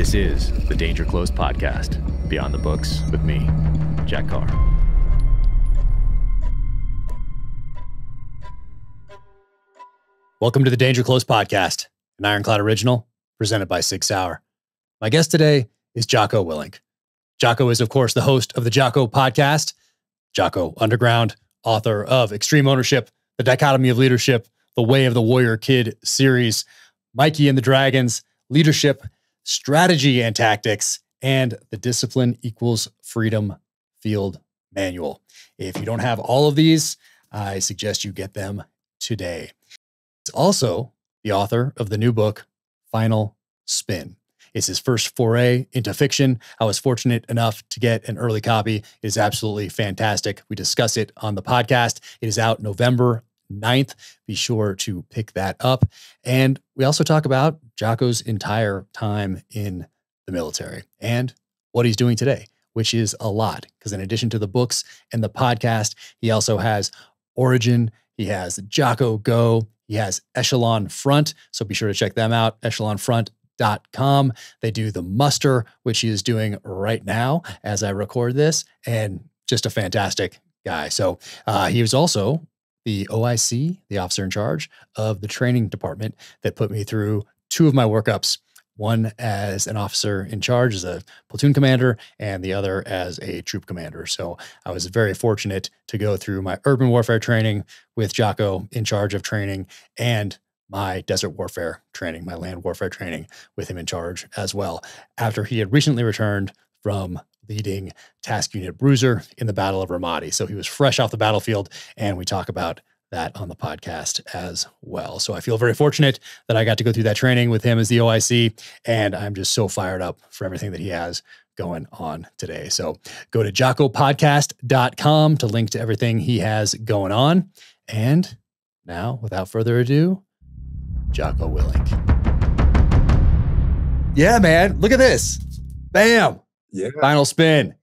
This is the Danger Close podcast, Beyond the Books with me, Jack Carr. Welcome to the Danger Close podcast, an Ironclad original presented by Sig Sauer. My guest today is Jocko Willink. Jocko is, of course, the host of the Jocko Podcast, Jocko Underground, author of Extreme Ownership, The Dichotomy of Leadership, The Way of the Warrior Kid series, Mikey and the Dragons, Leadership, Strategy and Tactics, and the Discipline Equals Freedom Field Manual. If you don't have all of these, I suggest you get them today. He's also the author of the new book, Final Spin. It's his first foray into fiction. I was fortunate enough to get an early copy. It is absolutely fantastic. We discuss it on the podcast. It is out November 9th. Be sure to pick that up. And we also talk about Jocko's entire time in the military and what he's doing today, which is a lot. Because in addition to the books and the podcast, he also has Origin. He has Jocko Go. He has Echelon Front. So be sure to check them out, echelonfront.com. They do the muster, which he is doing right now as I record this, and just a fantastic guy. So he was also the OIC, the officer in charge of the training department that put me through two of my workups, one as an officer in charge as a platoon commander and the other as a troop commander. So I was very fortunate to go through my urban warfare training with Jocko in charge of training and my desert warfare training, my land warfare training with him in charge as well, after he had recently returned from leading Task Unit Bruiser in the Battle of Ramadi. So he was fresh off the battlefield, and we talk about that on the podcast as well. So I feel very fortunate that I got to go through that training with him as the OIC, and I'm just so fired up for everything that he has going on today. So go to jockopodcast.com to link to everything he has going on. And now, without further ado, Jocko Willink. Yeah, man. Look at this. Bam. Yeah. Final Spin.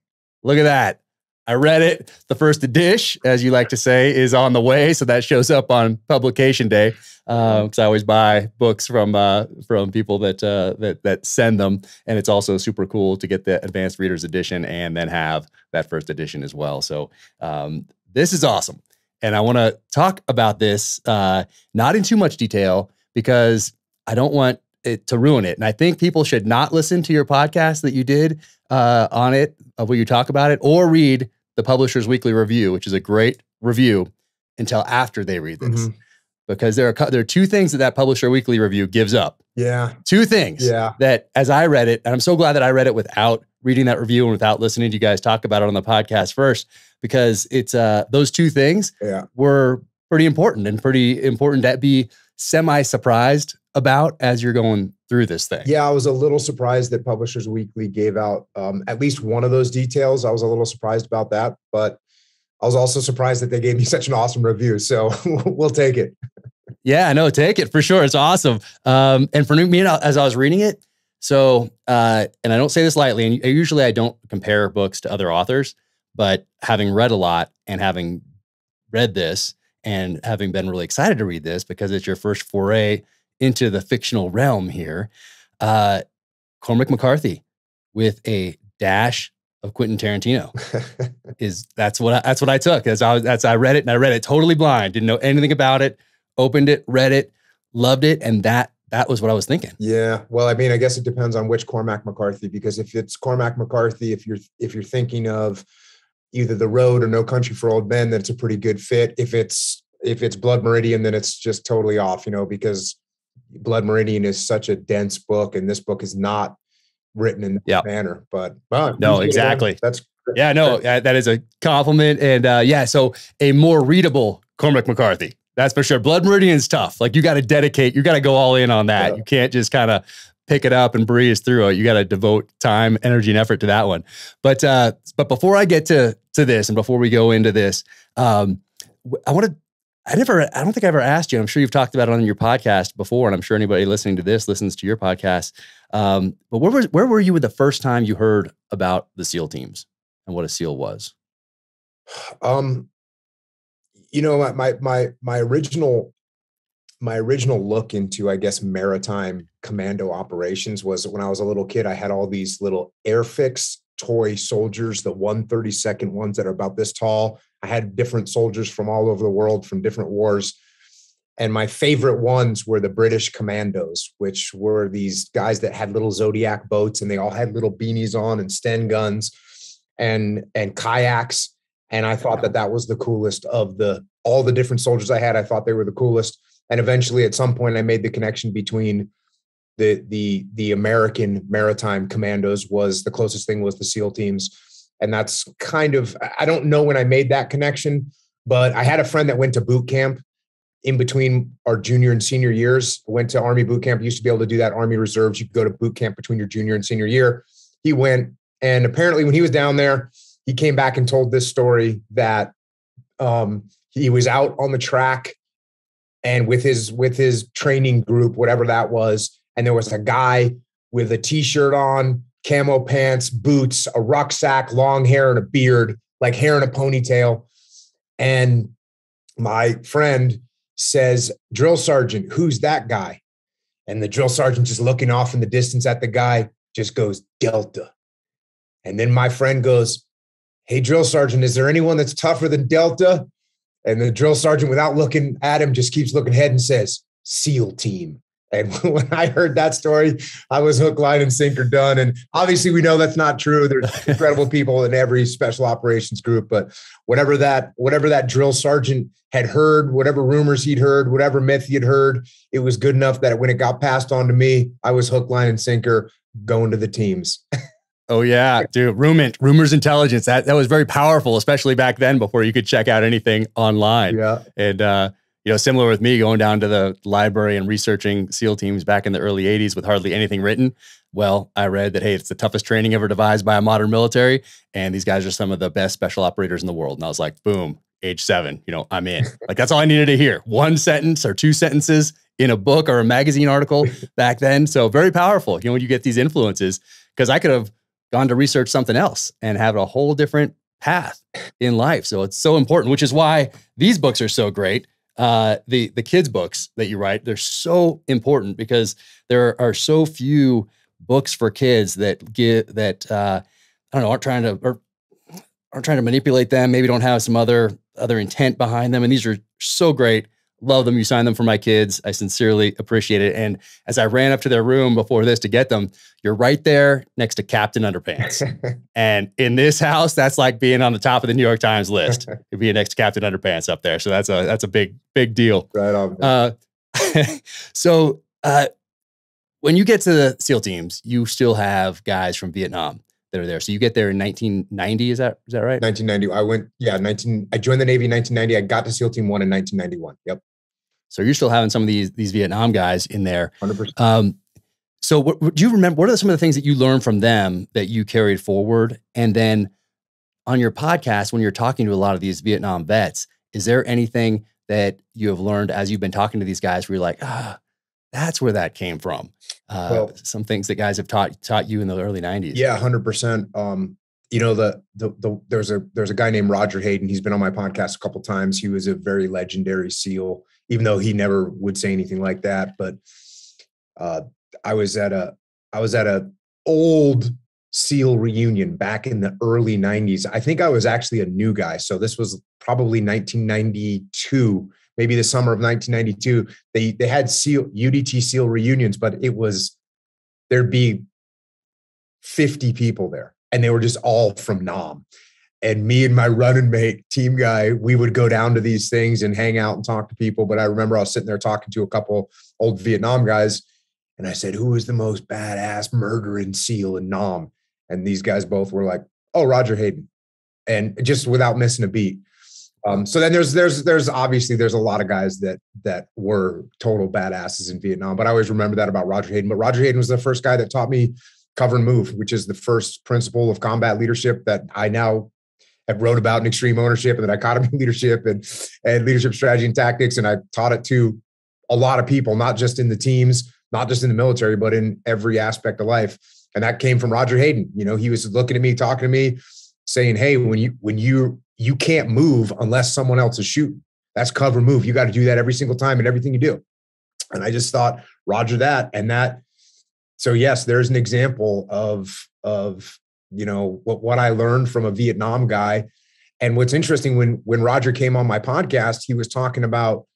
Look at that. I read it. The first edition, as you like to say, is on the way. So that shows up on publication day. Because I always buy books from people that send them. And it's also super cool to get the advanced readers edition and then have that first edition as well. So this is awesome. And I want to talk about this, not in too much detail, because I don't want it to ruin it. And I think people should not listen to your podcast that you did on it, of where you talk about it, or read the Publisher's Weekly Review, which is a great review, until after they read this. Mm-hmm. Because there are two things that Publisher Weekly Review gives up. Yeah. Two things that, as I read it, and I'm so glad that I read it without reading that review and without listening to you guys talk about it on the podcast first, because it's those two things were pretty important to be semi-surprised about as you're going through this thing. Yeah, I was a little surprised that Publishers Weekly gave out at least one of those details. I was a little surprised about that, but I was also surprised that they gave me such an awesome review. So we'll take it. Yeah, no, take it for sure. It's awesome. And for me, as I was reading it, so, and I don't say this lightly, and usually I don't compare books to other authors, but having read a lot and having read this and having been really excited to read this because it's your first foray into the fictional realm here, Cormac McCarthy with a dash of Quentin Tarantino that's what I took as I read it, and I read it totally blind, didn't know anything about it, opened it, read it, loved it, and that was what I was thinking. Yeah, well, I mean, I guess it depends on which Cormac McCarthy, because if it's Cormac McCarthy, if you're thinking of either The Road or No Country for Old Men, that's a pretty good fit. If it's Blood Meridian, then it's just totally off, because Blood Meridian is such a dense book, and this book is not written in that manner. But no, exactly. That's that is a compliment. And so a more readable Cormac McCarthy, that's for sure. Blood Meridian is tough. Like, you got to go all in on that. Yeah. You can't just kind of pick it up and breeze through it. You got to devote time, energy, and effort to that one. But before I get to this, and before we go into this, I don't think I ever asked you. I'm sure you've talked about it on your podcast before, and I'm sure anybody listening to this listens to your podcast. But where were you with the first time you heard about the SEAL teams and what a SEAL was? My original look into, I guess, maritime commando operations was when I was a little kid, I had all these little Airfix toy soldiers, the 132nd ones that are about this tall. I had different soldiers from all over the world from different wars. And my favorite ones were the British Commandos, which were these guys that had little Zodiac boats, and they all had little beanies on and Sten guns and kayaks. And I thought that was the coolest of all the different soldiers I had. I thought they were the coolest. And eventually at some point I made the connection between the American maritime commandos was the closest thing was the SEAL teams. And that's kind of, I don't know when I made that connection, but I had a friend that went to boot camp in between our junior and senior years, went to Army boot camp. Used to be able to do that. Army reserves. You could go to boot camp between your junior and senior year. He went, and apparently when he was down there, he came back and told this story that he was out on the track and with his training group, whatever that was, and there was a guy with a t-shirt on, camo pants, boots, a rucksack, long hair and a beard, like hair in a ponytail. And my friend says, "Drill sergeant, who's that guy?" And the drill sergeant, just looking off in the distance at the guy, just goes, "Delta." And then my friend goes, "Hey, drill sergeant, is there anyone that's tougher than Delta?" And the drill sergeant, without looking at him, just keeps looking ahead and says, "SEAL team." And when I heard that story, I was hook, line, and sinker done. And obviously we know that's not true. There's incredible people in every special operations group, but whatever that drill sergeant had heard, whatever rumors he'd heard, whatever myth he had heard, it was good enough that when it got passed on to me, I was hook, line, and sinker going to the teams. Oh yeah, dude. Rumors intelligence. That was very powerful, especially back then before you could check out anything online. Yeah. And, similar with me going down to the library and researching SEAL teams back in the early 80s with hardly anything written. Well, I read that, hey, it's the toughest training ever devised by a modern military. And these guys are some of the best special operators in the world. And I was like, boom, age 7, I'm in. Like, that's all I needed to hear. One sentence or 2 sentences in a book or a magazine article back then. So very powerful, when you get these influences, because I could have gone to research something else and have a whole different path in life. So it's so important, which is why these books are so great. The kids' books that you write, they're so important because there are so few books for kids that aren't trying to manipulate them. Maybe don't have some other intent behind them. And these are so great. Love them. You sign them for my kids. I sincerely appreciate it. And as I ran up to their room before this to get them, you're right there next to Captain Underpants. And in this house, that's like being on the top of the New York Times list. You're being next to Captain Underpants up there. So that's a big deal. Right on. So when you get to the SEAL teams, you still have guys from Vietnam that are there. So you get there in 1990. Is that right? 1990. I joined the Navy in 1990. I got to SEAL Team 1 in 1991. Yep. So you're still having some of these Vietnam guys in there. 100%. So what do you remember? What are some of the things that you learned from them that you carried forward? And then on your podcast, when you're talking to a lot of these Vietnam vets, is there anything that you have learned as you've been talking to these guys where you're like, that's where that came from? Some things that guys have taught you in the early 90s. Yeah, 100%. There's a guy named Roger Hayden. He's been on my podcast a couple of times. He was a very legendary SEAL, even though he never would say anything like that. But I was at a old SEAL reunion back in the early 90s. I think I was actually a new guy. So this was probably 1992, maybe the summer of 1992. They had UDT SEAL reunions, but there'd be 50 people there, and they were just all from Nam. And me and my running mate, team guy, we would go down to these things and hang out and talk to people. But I remember I was sitting there talking to a couple old Vietnam guys, and I said, "Who is the most badass murdering SEAL in Nam?" And these guys both were like, "Oh, Roger Hayden," and just without missing a beat. So then there's obviously a lot of guys that were total badasses in Vietnam, but I always remember that about Roger Hayden. But Roger Hayden was the first guy that taught me cover and move, which is the first principle of combat leadership that I now have wrote about in Extreme Ownership and the Dichotomy of Leadership and Leadership Strategy and Tactics. And I taught it to a lot of people, not just in the teams, not just in the military, but in every aspect of life. And that came from Roger Hayden. He was looking at me, talking to me, saying, "Hey, when you can't move unless someone else is shooting. That's cover move. You got to do that every single time in everything you do." And I just thought, Roger that. And that so yes, there's an example of what I learned from a Vietnam guy. And what's interesting, when Roger came on my podcast, he was talking about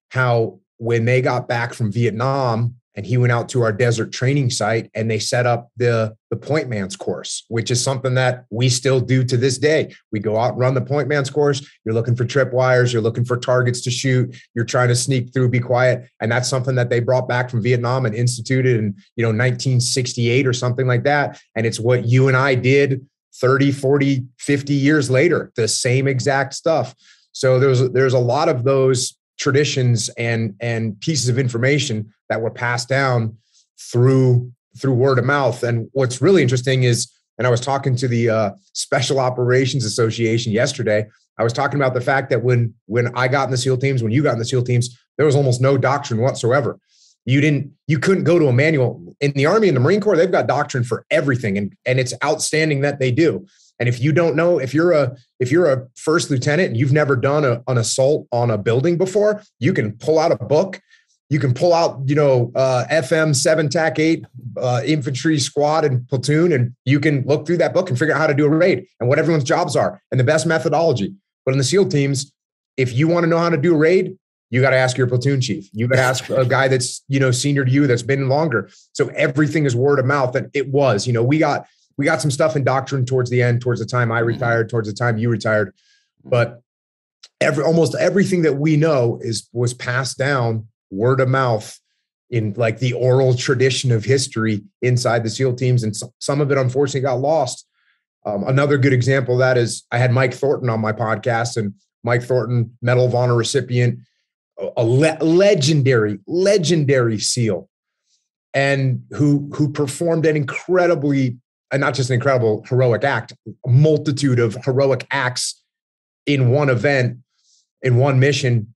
how when they got back from Vietnam and he went out to our desert training site and they set up the point man's course, which is something that we still do to this day. We go out and run the point man's course. You're looking for tripwires. You're looking for targets to shoot. You're trying to sneak through, be quiet. And that's something that they brought back from Vietnam and instituted in 1968 or something like that. And it's what you and I did 30, 40, 50 years later, the same exact stuff. So there's a lot of those traditions and pieces of information that were passed down through word of mouth. And what's really interesting is, and I was talking to the Special Operations Association yesterday, I was talking about the fact that when I got in the SEAL teams, when you got in the SEAL teams, there was almost no doctrine whatsoever. You couldn't go to a manual. In the Army and the Marine Corps, they've got doctrine for everything. And it's outstanding that they do. And if you don't know, if you're a first lieutenant and you've never done an assault on a building before, you can pull out a book. You can pull out, FM 7 TAC 8 infantry squad and platoon, and you can look through that book and figure out how to do a raid and what everyone's jobs are and the best methodology. But in the SEAL teams, if you want to know how to do a raid, you got to ask your platoon chief. You got to ask a guy that's, senior to you, that's been longer. So everything is word of mouth. And it was, we got some stuff in doctrine towards the end, towards the time I retired, towards the time you retired. But almost everything that we know was passed down word of mouth in like the oral tradition of history inside the SEAL teams. And some of it unfortunately got lost. Another good example of that is I had Mike Thornton on my podcast, and Mike Thornton, Medal of Honor recipient, a legendary SEAL, and who performed an incredibly, and not just an incredible heroic act, a multitude of heroic acts in one event, in one mission,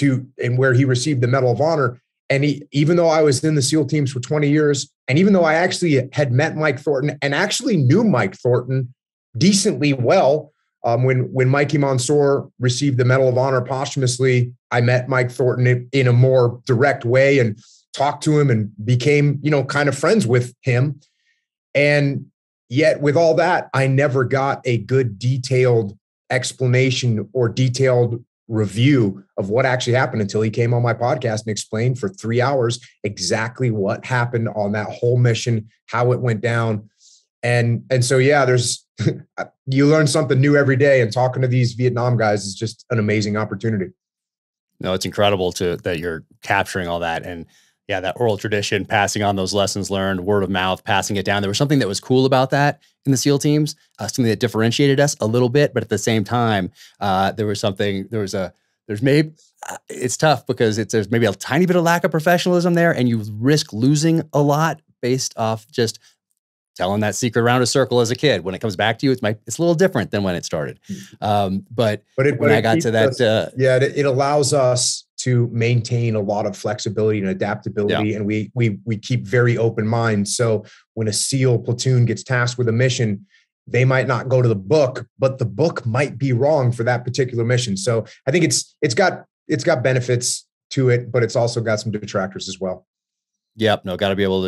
and where he received the Medal of Honor. And even though I was in the SEAL teams for 20 years, and even though I actually had met Mike Thornton and actually knew Mike Thornton decently well, when Mikey Mansour received the Medal of Honor posthumously, I met Mike Thornton in a more direct way and talked to him and became, kind of friends with him. And yet with all that, I never got a good detailed explanation or detailed review of what actually happened until he came on my podcast and explained for 3 hours exactly what happened on that whole mission, how it went down. And so, yeah, you learn something new every day, and talking to these Vietnam guys is just an amazing opportunity. No, it's incredible that you're capturing all that. And yeah, that oral tradition, passing on those lessons learned, word of mouth, passing it down. There was something that was cool about that in the SEAL teams, something that differentiated us a little bit, but at the same time, it's tough because there's maybe a tiny bit of lack of professionalism there, and you risk losing a lot based off just telling that secret around a circle as a kid. When it comes back to you, it's a little different than when it started. But when I got to that, it allows us to maintain a lot of flexibility and adaptability. And we keep very open minds. So when a SEAL platoon gets tasked with a mission, they might not go to the book, but the book might be wrong for that particular mission. So I think it's got benefits to it, but it's also got some detractors as well. Yep. No, got to be able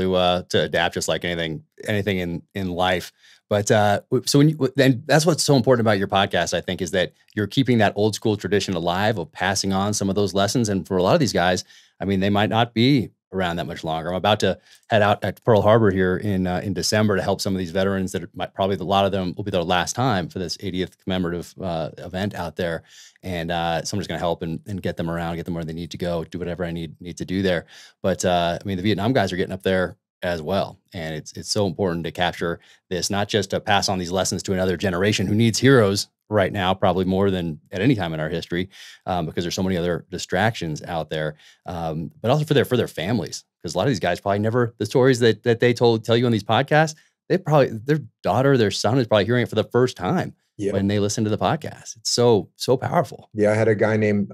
to adapt, just like anything in life. But so then that's what's so important about your podcast, I think, is that you're keeping that old school tradition alive of passing on some of those lessons. And for a lot of these guys, I mean, they might not be around that much longer. I'm about to head out at Pearl Harbor here in December to help some of these veterans that probably a lot of them will be their last time for this 80th commemorative event out there. And somebody's going to help and get them around, get them where they need to go, do whatever I need to do there. But I mean, the Vietnam guys are getting up there as well. And it's so important to capture this, not just to pass on these lessons to another generation who needs heroes right now, probably more than at any time in our history, because there's so many other distractions out there, but also for their families. Because a lot of these guys probably never, the stories that they tell you on these podcasts, their daughter, their son is probably hearing it for the first time when they listen to the podcast. It's so powerful. Yeah. I had a guy named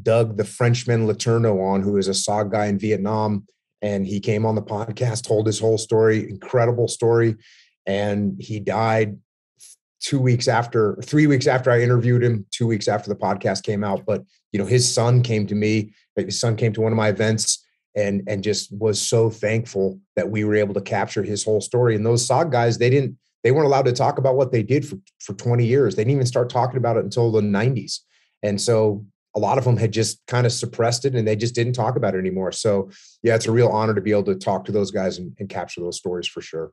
Doug, the Frenchman Letourneau on, who is a SOG guy in Vietnam. And he came on the podcast, told his whole story, incredible story. And he died 3 weeks after I interviewed him, 2 weeks after the podcast came out. But, his son came to me, his son came to one of my events, and just was so thankful that we were able to capture his whole story. And those SOG guys, they weren't allowed to talk about what they did for 20 years. They didn't even start talking about it until the 90s. And so a lot of them had just kind of suppressed it and they just didn't talk about it anymore. So yeah, it's a real honor to be able to talk to those guys and capture those stories for sure.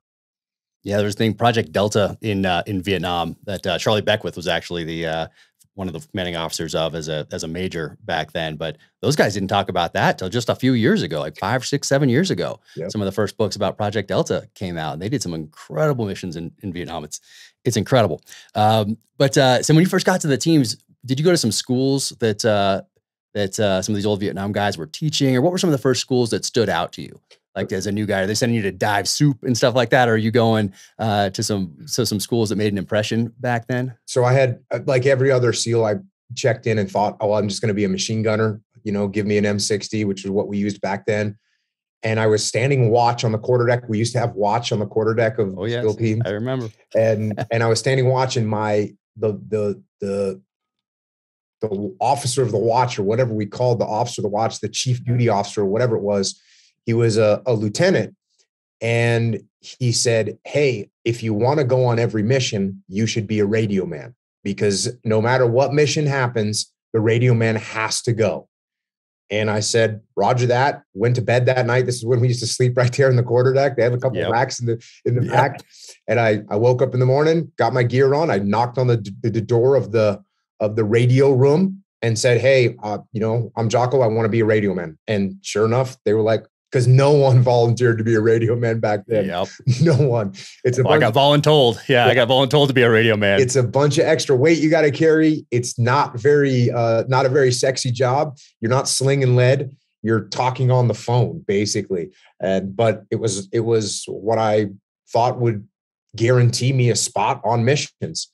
Yeah, there's a thing, Project Delta in Vietnam that Charlie Beckwith was actually the one of the commanding officers of as a major back then. But those guys didn't talk about that till just a few years ago, like 5, 6, 7 years ago. Yep. Some of the first books about Project Delta came out, and they did some incredible missions in Vietnam. It's incredible. So when you first got to the teams, did you go to some schools that some of these old Vietnam guys were teaching, or what were some of the first schools that stood out to you? Like as a new guy, are they sending you to dive soup and stuff like that? Or are you going to some schools that made an impression back then? So I had, like every other SEAL, I checked in and thought, oh, I'm just going to be a machine gunner, give me an M60, which is what we used back then. And I was standing watch on the quarterdeck. We used to have watch on the quarterdeck of SEAL teams. I remember. And I was standing watch, and the officer of the watch, or whatever we called the officer of the watch, the chief duty officer, or whatever it was, he was a lieutenant, and he said, hey, if you want to go on every mission, you should be a radio man, because no matter what mission happens, the radio man has to go. And I said, Roger that. Went to bed that night. This is when we used to sleep right there in the quarterdeck. They had a couple of racks in the back. And I woke up in the morning, got my gear on. I knocked on the door of the radio room and said, hey, I'm Jocko. I want to be a radio man. And sure enough, they were like, because no one volunteered to be a radio man back then. Yep. No one. I got voluntold. Yeah, I got voluntold to be a radio man. It's a bunch of extra weight you got to carry. It's not a very sexy job. You're not slinging lead. You're talking on the phone, basically. But it was what I thought would guarantee me a spot on missions.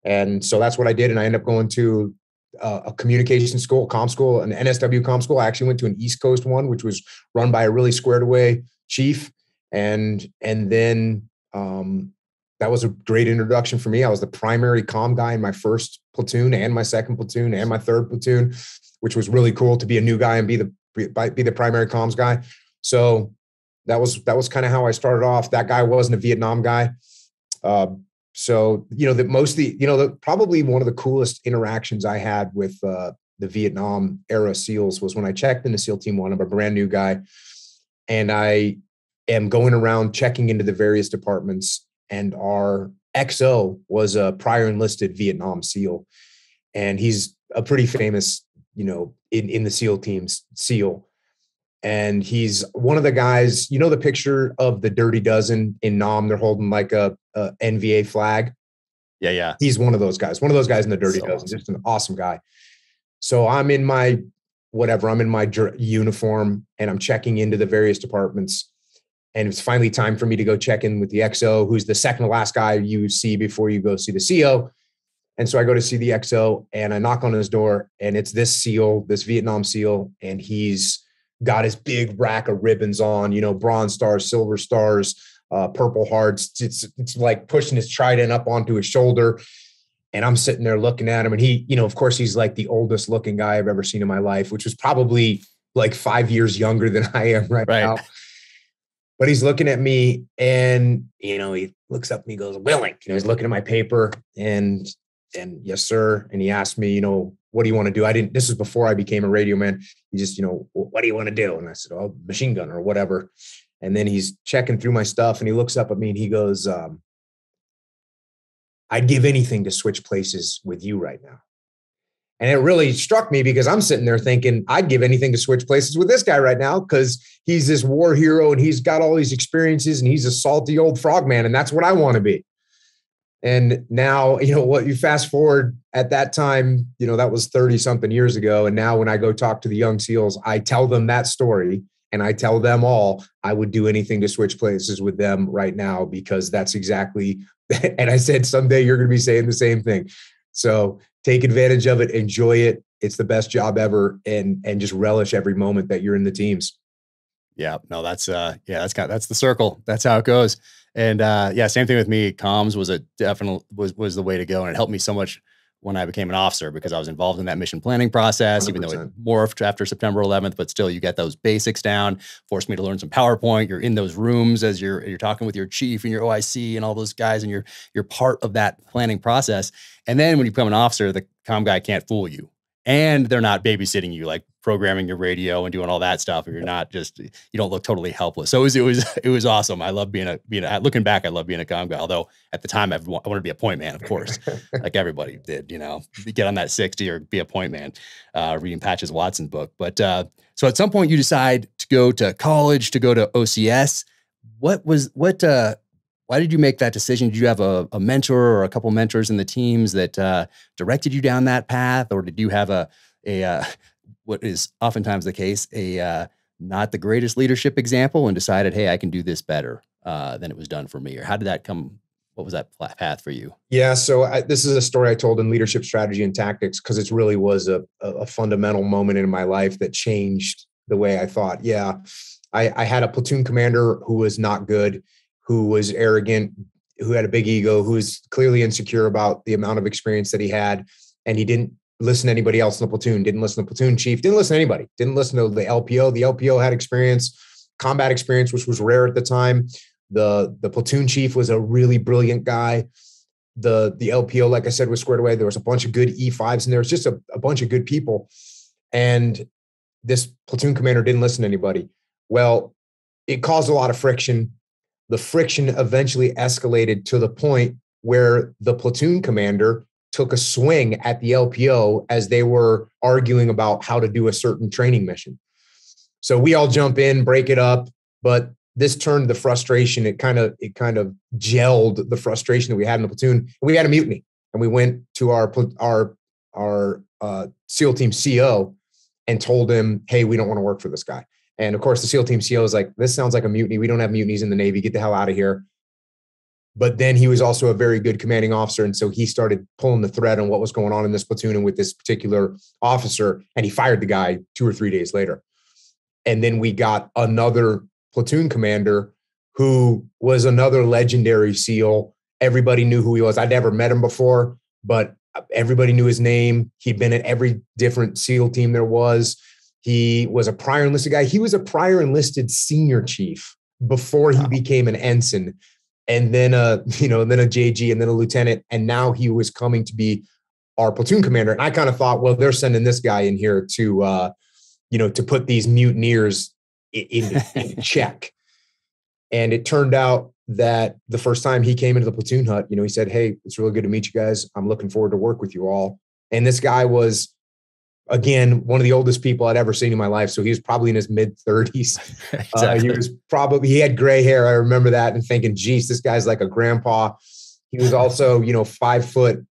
And so that's what I did. And I ended up going to a communication school, comm school, an NSW comm school. I actually went to an East Coast one, which was run by a really squared away chief. And then that was a great introduction for me. I was the primary comm guy in my first platoon and my second platoon and my third platoon, which was really cool to be a new guy and be the primary comms guy. So that was kind of how I started off. That guy wasn't a Vietnam guy. So, probably one of the coolest interactions I had with the Vietnam era SEALs was when I checked into SEAL Team 1. I'm a brand new guy, and I am going around checking into the various departments, and our XO was a prior enlisted Vietnam SEAL, and he's a pretty famous, in the SEAL teams SEAL. And he's one of the guys, the picture of the Dirty Dozen in Nam, they're holding like a NVA flag. Yeah. He's one of those guys in the Dirty Dozen, awesome. Just an awesome guy. So I'm in my uniform, and I'm checking into the various departments, and it's finally time for me to go check in with the XO, who's the second to last guy you see before you go see the CO. And so I go to see the XO, and I knock on his door, and it's this SEAL, this Vietnam SEAL, and he's got his big rack of ribbons on, bronze stars, silver stars, purple hearts. It's like pushing his trident up onto his shoulder. And I'm sitting there looking at him, and he, of course, he's like the oldest looking guy I've ever seen in my life, which was probably like 5 years younger than I am right now. But he's looking at me, and, he looks up and he goes, Willink, he's looking at my paper, and yes, sir. And he asked me, what do you want to do? This was before I became a radio man. He just, what do you want to do? And I said, oh, machine gunner or whatever. And then he's checking through my stuff, and he looks up at me and he goes, I'd give anything to switch places with you right now. And it really struck me, because I'm sitting there thinking I'd give anything to switch places with this guy right now, because he's this war hero and he's got all these experiences and he's a salty old frogman, and that's what I want to be. And now, what you fast forward at that time, that was 30 something years ago. And now when I go talk to the young SEALs, I tell them that story, and I tell them all I would do anything to switch places with them right now, because that's exactly, and I said, someday you're going to be saying the same thing. So take advantage of it, enjoy it. It's the best job ever. And just relish every moment that you're in the teams. Yeah, no, that's the circle. That's how it goes. And same thing with me. Comms was was the way to go, and it helped me so much when I became an officer because I was involved in that mission planning process, 100%. even though it morphed after September 11th, but still you get those basics down, forced me to learn some PowerPoint. You're in those rooms as you're talking with your chief and your OIC and all those guys, and you're part of that planning process. And then when you become an officer, the comm guy can't fool you. And they're not babysitting you, like programming your radio and doing all that stuff. And you're not just, you don't look totally helpless. So it was awesome. I love looking back, I love being a comm guy. Although at the time I wanted to be a point man, of course, like everybody did, get on that 60 or be a point man, reading Patches Watson's book. But, so at some point you decide to go to college, to go to OCS. Why did you make that decision? Did you have a mentor or a couple mentors in the teams that directed you down that path? Or did you have a what is oftentimes the case, not the greatest leadership example and decided, hey, I can do this better than it was done for me? Or how did that come? What was that path for you? Yeah. So this is a story I told in Leadership Strategy and Tactics, because it really was a fundamental moment in my life that changed the way I thought. Yeah. I had a platoon commander who was not good, who was arrogant, who had a big ego, who was clearly insecure about the amount of experience that he had. And he didn't listen to anybody else in the platoon, didn't listen to the platoon chief, didn't listen to anybody, didn't listen to the LPO. The LPO had experience, combat experience, which was rare at the time. The platoon chief was a really brilliant guy. The LPO, like I said, was squared away. There was a bunch of good E5s and there was just a bunch of good people. And this platoon commander didn't listen to anybody. Well, it caused a lot of friction. The friction eventually escalated to the point where the platoon commander took a swing at the LPO as they were arguing about how to do a certain training mission. So we all jump in, break it up, but this turned the frustration. It kind of gelled the frustration that we had in the platoon. We had a mutiny, and we went to our SEAL team CO and told him, hey, we don't want to work for this guy. And of course, the SEAL team CO is like, this sounds like a mutiny. We don't have mutinies in the Navy. Get the hell out of here. But then he was also a very good commanding officer. And so he started pulling the thread on what was going on in this platoon and with this particular officer. And he fired the guy 2 or 3 days later. And then we got another platoon commander who was another legendary SEAL. Everybody knew who he was. I'd never met him before, but everybody knew his name. He'd been at every different SEAL team there was. He was a prior enlisted guy. He was a prior enlisted senior chief before he became an ensign, and then a JG, and then a lieutenant. And now he was coming to be our platoon commander. And I kind of thought, well, they're sending this guy in here to put these mutineers in check. And it turned out that the first time he came into the platoon hut, he said, hey, it's really good to meet you guys. I'm looking forward to work with you all. And this guy was, again, one of the oldest people I'd ever seen in my life. So he was probably in his mid-30s. Exactly. He had gray hair. I remember that and thinking, geez, this guy's like a grandpa. He was also, 5 foot,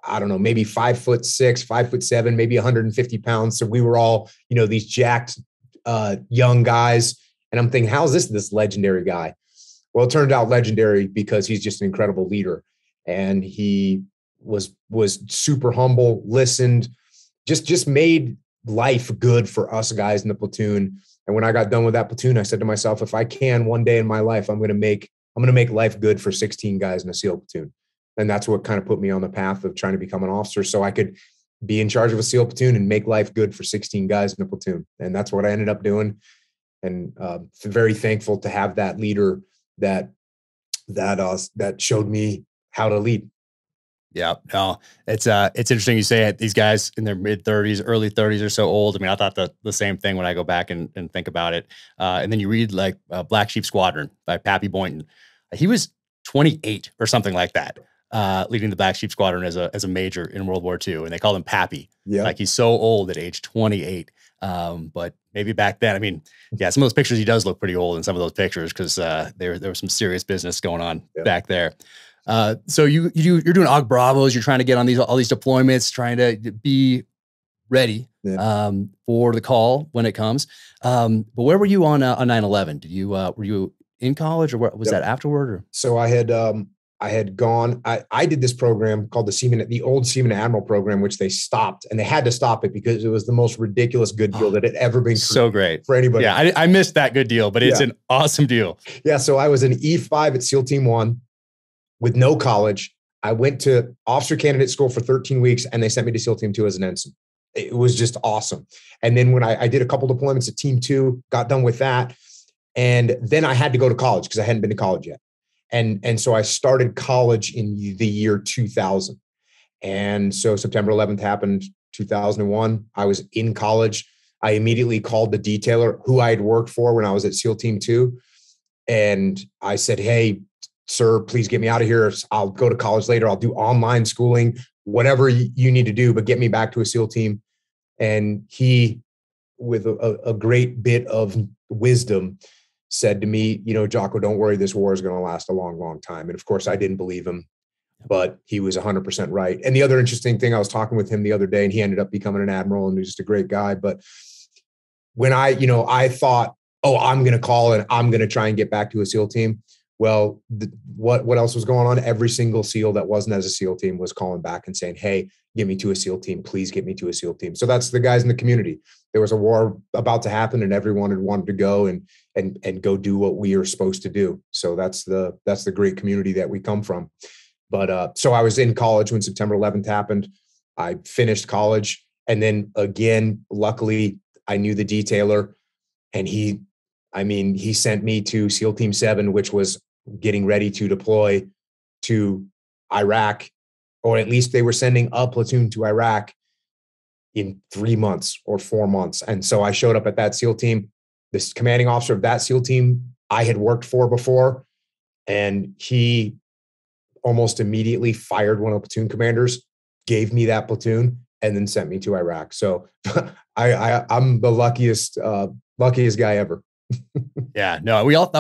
I don't know, maybe 5'6", 5'7", maybe 150 pounds. So we were all, these jacked young guys. And I'm thinking, how's this legendary guy? Well, it turned out legendary because he's just an incredible leader. And he was super humble, listened, just made life good for us guys in the platoon. And when I got done with that platoon, I said to myself, if I can one day in my life, I'm going to make life good for 16 guys in a SEAL platoon. And that's what kind of put me on the path of trying to become an officer, so I could be in charge of a SEAL platoon and make life good for 16 guys in a platoon. And that's what I ended up doing. And very thankful to have that leader that showed me how to lead. Yeah, no, it's interesting you say it. These guys in their mid-30s, early 30s are so old. I mean, I thought the same thing when I go back and think about it. And then you read like Black Sheep Squadron by Pappy Boynton. He was 28 or something like that, leading the Black Sheep Squadron as a major in World War II. And they called him Pappy. Yeah. Like he's so old at age 28. But maybe back then, I mean, yeah, some of those pictures, he does look pretty old in some of those pictures because there was some serious business going on back there. So you're doing AUG Bravos, you're trying to get on all these deployments, trying to be ready for the call when it comes. But where were you on 9/11? Did you were you in college, or was that afterward? Or? So I had gone. I did this program called the old Seaman Admiral program, which they stopped, and they had to stop it because it was the most ridiculous good deal that had ever been so great for anybody. Yeah, I missed that good deal, but it's an awesome deal. Yeah, so I was an E5 at SEAL Team 1 with no college. I went to officer candidate school for 13 weeks and they sent me to SEAL Team 2 as an ensign. It was just awesome. And then when I did a couple deployments at Team 2, got done with that. And then I had to go to college because I hadn't been to college yet. And so I started college in the year 2000. And so September 11th happened, 2001. I was in college. I immediately called the detailer who I had worked for when I was at SEAL Team 2. And I said, hey, sir, please get me out of here. I'll go to college later. I'll do online schooling, whatever you need to do, but get me back to a SEAL team. And he, with a great bit of wisdom, said to me, Jocko, don't worry, this war is going to last a long, long time. And of course, I didn't believe him, but he was 100% right. And the other interesting thing, I was talking with him the other day, and he ended up becoming an admiral, and he was just a great guy. But when I thought, oh, I'm going to call and I'm going to try and get back to a SEAL team. Well, what else was going on? Every single SEAL that wasn't as a SEAL team was calling back and saying, hey, get me to a SEAL team. Please get me to a SEAL team. So that's the guys in the community. There was a war about to happen and everyone had wanted to go and go do what we are supposed to do. So that's the great community that we come from. But so I was in college when September 11th happened. I finished college. And then again, luckily, I knew the detailer, and he sent me to SEAL Team 7, which was getting ready to deploy to Iraq, or at least they were sending a platoon to Iraq in 3 months or 4 months. And so I showed up at that SEAL team. This commanding officer of that SEAL team I had worked for before, and he almost immediately fired one of the platoon commanders, gave me that platoon, and then sent me to Iraq. So I'm the luckiest guy ever. Yeah, no,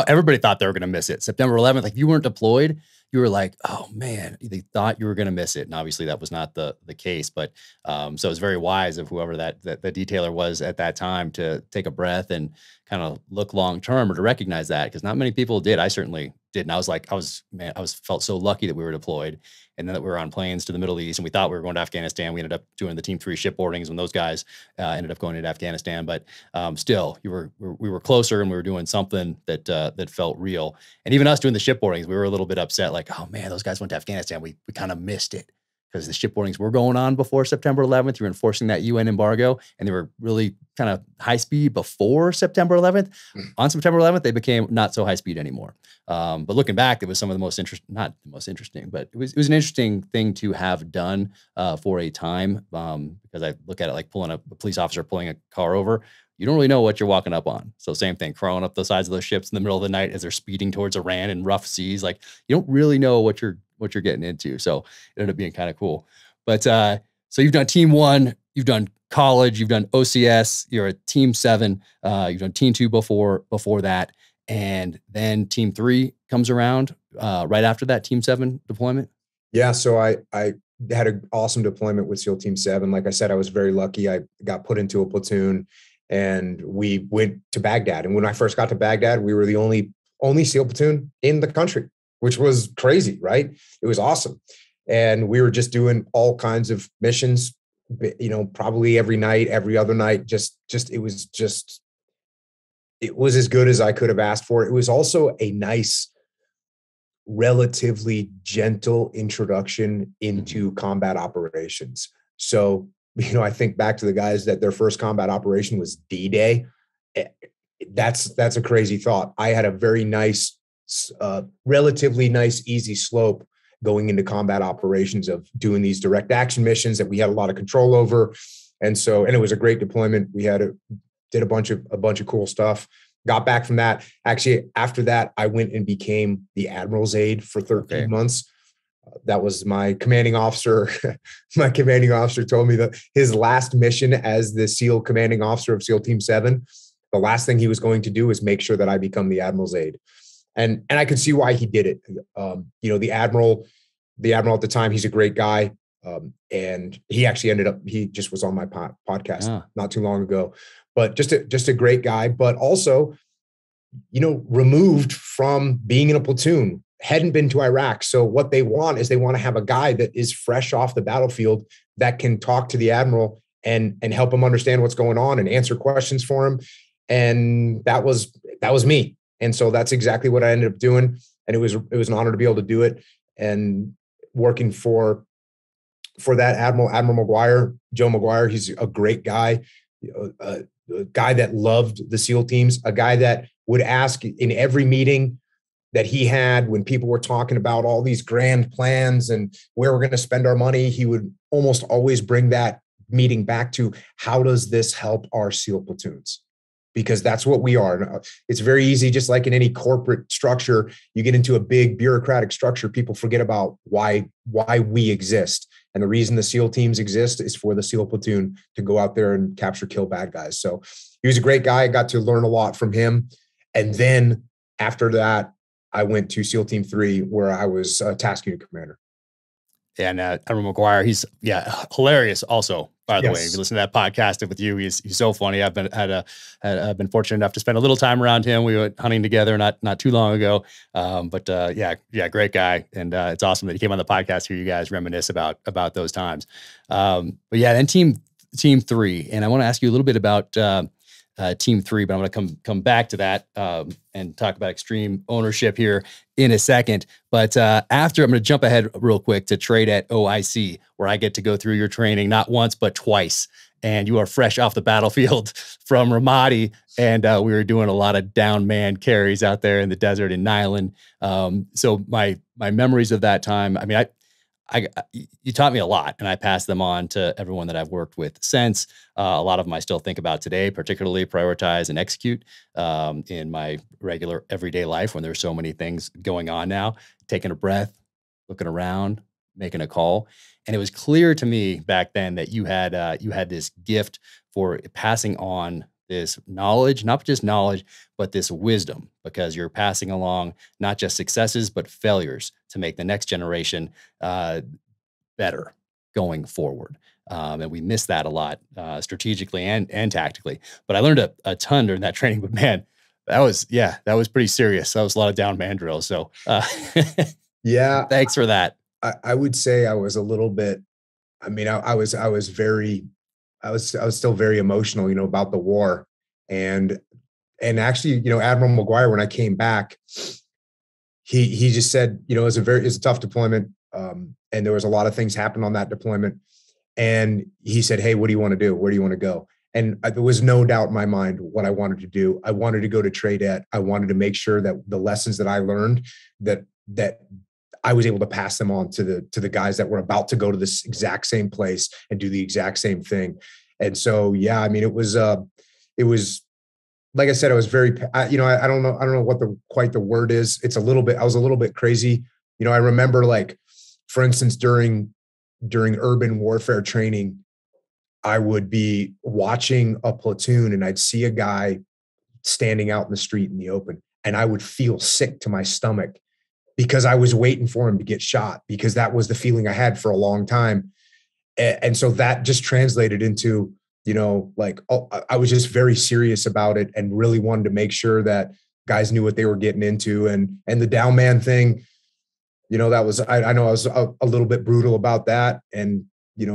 everybody thought they were going to miss it. September 11th, like, if you weren't deployed, you were like, oh man, they thought you were going to miss it. And obviously that was not the case, but so it was very wise of whoever that the detailer was at that time to take a breath and kind of look long-term, or to recognize that, because not many people did. I certainly did. And I felt so lucky that we were deployed, and then that we were on planes to the Middle East, and we thought we were going to Afghanistan. We ended up doing the Team 3 shipboardings when those guys ended up going into Afghanistan. But still, we were closer, and we were doing something that felt real. And even us doing the shipboardings, we were a little bit upset, like, oh man, those guys went to Afghanistan. We kind of missed it, because the shipboardings were going on before September 11th. You were enforcing that UN embargo, and they were really kind of high speed before September 11th. On September 11th, they became not so high speed anymore. But looking back, it was some of the not the most interesting, but it was an interesting thing to have done for a time, because I look at it like a police officer pulling a car over. You don't really know what you're walking up on. So same thing, crawling up the sides of those ships in the middle of the night as they're speeding towards Iran in rough seas. Like, you don't really know what you're getting into. So it ended up being kind of cool. But so you've done Team 1, you've done college, you've done OCS, you're at Team 7, you've done Team 2 before that. And then Team 3 comes around right after that Team 7 deployment. Yeah. So I had an awesome deployment with SEAL Team 7. Like I said, I was very lucky. I got put into a platoon, and we went to Baghdad. And when I first got to Baghdad, we were the only SEAL platoon in the country, which was crazy, right? It was awesome. And we were just doing all kinds of missions, probably every night, every other night. It was as good as I could have asked for. It was also a nice, relatively gentle introduction into combat operations. So, I think back to the guys that their first combat operation was D-Day. That's a crazy thought. I had a very nice, relatively nice, easy slope going into combat operations of doing these direct action missions that we had a lot of control over. And it was a great deployment. We did a bunch of cool stuff. Got back from that. Actually, after that, I went and became the admiral's aide for 13 months. That was my commanding officer. My commanding officer told me that his last mission as the SEAL commanding officer of SEAL Team 7, the last thing he was going to do was make sure that I become the admiral's aide. And I could see why he did it. The admiral at the time, he's a great guy. And he actually he just was on my podcast not too long ago, but just a great guy, but also, removed from being in a platoon, hadn't been to Iraq. So what they want to have a guy that is fresh off the battlefield that can talk to the admiral and help him understand what's going on and answer questions for him. And that was me. And so that's exactly what I ended up doing. And it was an honor to be able to do it. And working for that Admiral McGuire, Joe McGuire. He's a great guy, a guy that loved the SEAL teams, a guy that would ask in every meeting that he had when people were talking about all these grand plans and where we're going to spend our money. He would almost always bring that meeting back to, how does this help our SEAL platoons? Because that's what we are. It's very easy, just like in any corporate structure, you get into a big bureaucratic structure, people forget about why we exist. And the reason the SEAL teams exist is for the SEAL platoon to go out there and capture, kill bad guys. So he was a great guy. I got to learn a lot from him. And then after that, I went to SEAL Team 3, where I was a task unit commander. And Admiral McGuire, he's hilarious. Also, by the way, if you listen to that podcast with you, he's so funny. I've been fortunate enough to spend a little time around him. We went hunting together not too long ago. Great guy, and it's awesome that he came on the podcast here. You guys reminisce about those times. Then Team 3, and I want to ask you a little bit about Team 3, but I'm going to come back to that and talk about extreme ownership here in a second. But after, I'm going to jump ahead real quick to trade at OIC, where I get to go through your training not once, but twice. And you are fresh off the battlefield from Ramadi. And we were doing a lot of down man carries out there in the desert in Nyland. So my memories of that time, I mean, you taught me a lot, and I passed them on to everyone that I've worked with since. A lot of them I still think about today, particularly prioritize and execute in my regular everyday life when there's so many things going on now. Taking a breath, looking around, making a call. And it was clear to me back then that you had this gift for passing on this knowledge, not just knowledge, but this wisdom, because you're passing along not just successes, but failures to make the next generation better going forward. And we miss that a lot strategically and tactically. But I learned a ton during that training. But man, that was pretty serious. That was a lot of down man drills. So yeah, thanks for that. I would say I was a little bit. I mean, I was still very emotional, about the war. And actually, Admiral McGuire, when I came back, he just said, it was a tough deployment. And there was a lot of things happened on that deployment. And he said, "Hey, what do you want to do? Where do you want to go?" And there was no doubt in my mind what I wanted to do. I wanted to go to TRADET. I wanted to make sure that the lessons that I learned, that I was able to pass them on to the guys that were about to go to this exact same place and do the exact same thing. And so, yeah, I mean, it was like I said, I was very, I don't know what the word is. I was a little bit crazy. I remember, like, for instance, during urban warfare training, I would be watching a platoon and I'd see a guy standing out in the street in the open, and I would feel sick to my stomach because I was waiting for him to get shot, because that was the feeling I had for a long time. And so that just translated into, I was just very serious about it and really wanted to make sure that guys knew what they were getting into. And the down man thing, that was, I know I was a little bit brutal about that. And,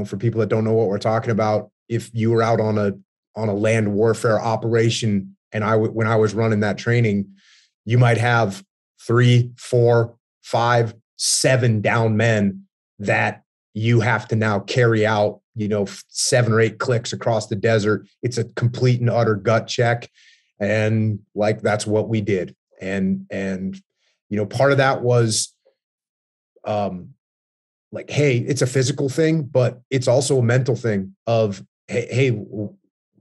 for people that don't know what we're talking about, if you were out on a land warfare operation, and when I was running that training, you might have 3, 4, 5, 7 down men that you have to now carry out, 7 or 8 clicks across the desert. It's a complete and utter gut check. And that's what we did. And part of that was, hey, it's a physical thing, but it's also a mental thing of, hey,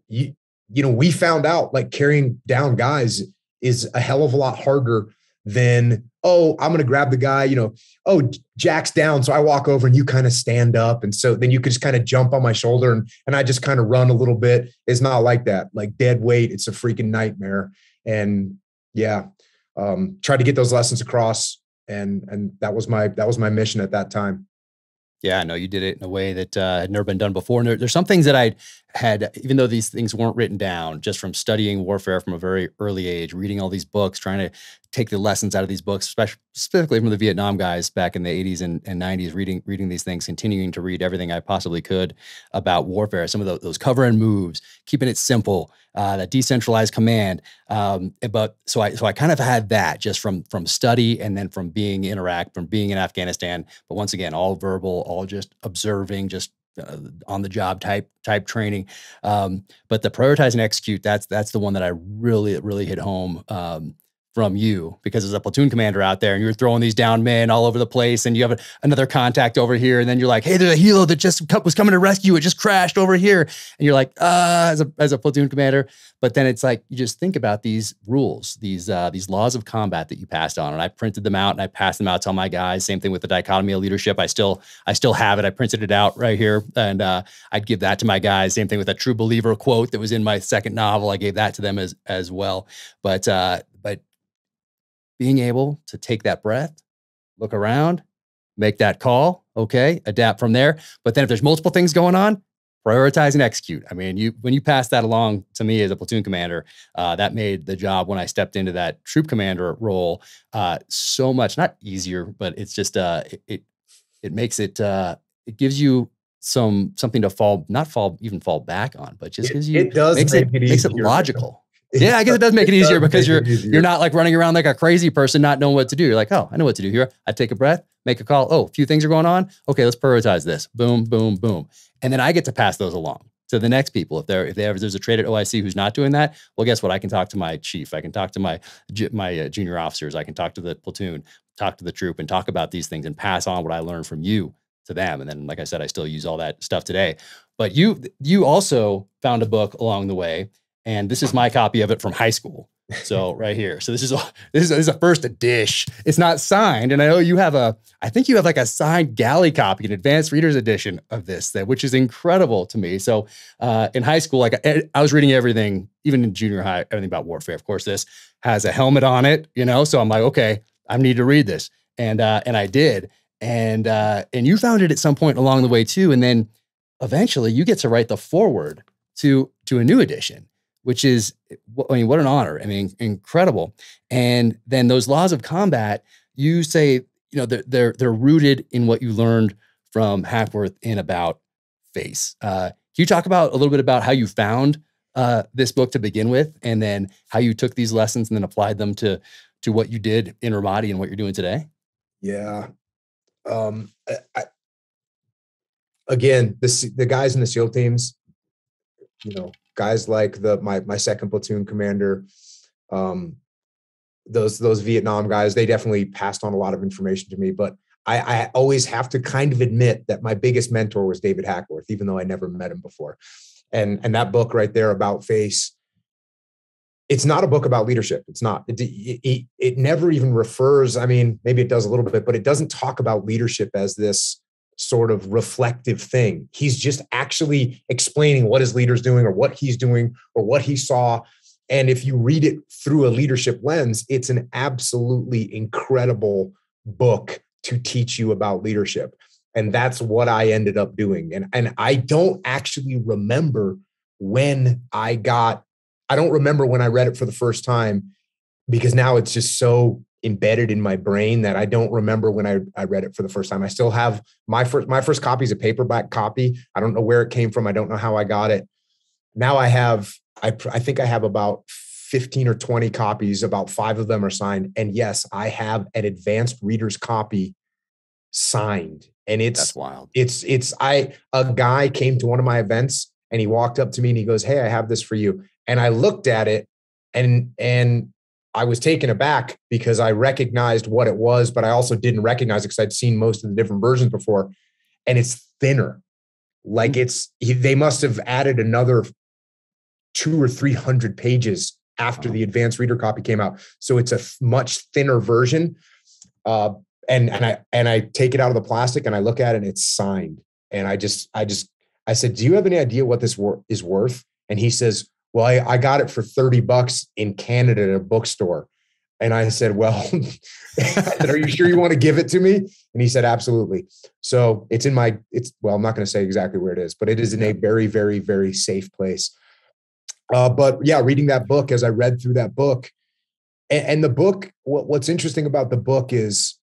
we found out, like, carrying down guys is a hell of a lot harder than, I'm going to grab the guy, Jack's down. So I walk over and you kind of stand up. And so then you could just kind of jump on my shoulder and I just kind of run a little bit. It's not like that. Like, dead weight, it's a freaking nightmare. And yeah, try to get those lessons across. And that was my mission at that time. Yeah, I know you did it in a way that had never been done before. And there's some things that had, even though these things weren't written down, just from studying warfare from a very early age, reading all these books, trying to take the lessons out of these books, specifically from the Vietnam guys back in the 80s and 90s, reading these things, continuing to read everything I possibly could about warfare, some of those cover and moves, keeping it simple, that decentralized command. But so I kind of had that just from study, and then from being in Iraq, from being in Afghanistan. But once again, all verbal, all just observing, just on the job type training. But the prioritize and execute, that's the one that I really hit home from you, because as a platoon commander out there and you're throwing these down men all over the place, and you have another contact over here, and then you're like, hey, there's a helo that just was coming to rescue. It just crashed over here. And you're like, as a platoon commander. But then it's like, you just think about these rules, these laws of combat that you passed on. And I printed them out and I passed them out to all my guys. Same thing with the Dichotomy of Leadership. I still have it. I printed it out right here, and I'd give that to my guys. Same thing with a true believer quote that was in my second novel. I gave that to them as well. But being able to take that breath, look around, make that call, okay, adapt from there. But then if there's multiple things going on, prioritize and execute. I mean, when you pass that along to me as a platoon commander, that made the job when I stepped into that troop commander role so much, not easier, but it's just it makes it it gives you something to fall back on, but just gives you makes it logical. Yeah, I guess it does make it easier, because you're not like running around like a crazy person not knowing what to do. You're like, oh, I know what to do here. I take a breath, make a call. Oh, a few things are going on. Okay, let's prioritize this. Boom, boom, boom. And then I get to pass those along to the next people. If there's a trait at OIC who's not doing that, well, guess what? I can talk to my chief. I can talk to my junior officers. I can talk to the platoon, talk to the troop, and talk about these things and pass on what I learned from you to them. And then, like I said, I still use all that stuff today. But you also found a book along the way. And this is my copy of it from high school. So right here. So this is a first edition. It's not signed. And I know I think you have like a signed galley copy, an advanced reader's edition of this, which is incredible to me. So in high school, like I was reading everything, even in junior high, everything about warfare. Of course, this has a helmet on it, so I'm like, okay, I need to read this. And I did. And you found it at some point along the way too. And then eventually you get to write the foreword to a new edition, which is, I mean, what an honor. I mean, incredible. And then those laws of combat, you say, they're rooted in what you learned from Hackworth in about face. Can you talk about a little bit about how you found this book to begin with, and then how you took these lessons and then applied them to what you did in Ramadi and what you're doing today? Yeah. Again, the guys in the SEAL teams, guys like my second platoon commander, those Vietnam guys, they definitely passed on a lot of information to me. But I always have to kind of admit that my biggest mentor was David Hackworth, even though I never met him before. And that book right there, About Face, it's not a book about leadership. It's not. It never even refers. I mean, maybe it does a little bit, but it doesn't talk about leadership as this sort of reflective thing. He's just actually explaining what his leader's doing, or what he's doing, or what he saw. And if you read it through a leadership lens, it's an absolutely incredible book to teach you about leadership. And that's what I ended up doing. And I don't actually remember when I don't remember when I read it for the first time, because now it's just so embedded in my brain that I don't remember when I read it for the first time. I still have my first copy is a paperback copy. I don't know where it came from. I don't know how I got it. Now I think I have about 15 or 20 copies. About 5 of them are signed. And yes, I have an advanced reader's copy signed. And that's wild. A guy came to one of my events and he walked up to me and he goes, "Hey, I have this for you." And I looked at it and I was taken aback, because I recognized what it was, but I also didn't recognize it because I'd seen most of the different versions before. And it's thinner. Like they must have added another 200 or 300 pages after the advanced reader copy came out. So it's a much thinner version. And I take it out of the plastic and I look at it and it's signed. And I said, "Do you have any idea what this is worth?" And he says, "Well, I got it for $30 in Canada at a bookstore." And I said, well, I said, are you sure you want to give it to me? And he said, absolutely. So it's in my, well, I'm not going to say exactly where it is, but it is in a very, very, very safe place. But yeah, reading that book, as I read through that book, and the book, what's interesting about the book is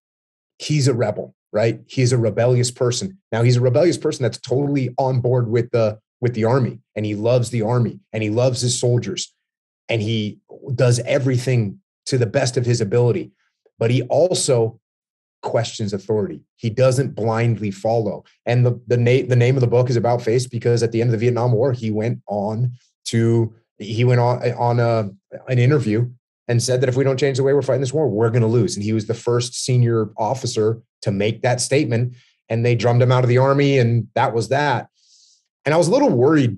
he's a rebel, right? He's a rebellious person. Now he's a rebellious person that's totally on board with the Army, and he loves the Army, and he loves his soldiers, and he does everything to the best of his ability, but he also questions authority. He doesn't blindly follow. And the name of the book is about face, because at the end of the Vietnam War, he went on an interview and said that if we don't change the way we're fighting this war, we're going to lose. And he was the first senior officer to make that statement, and they drummed him out of the Army, and that was that. And I was a little worried.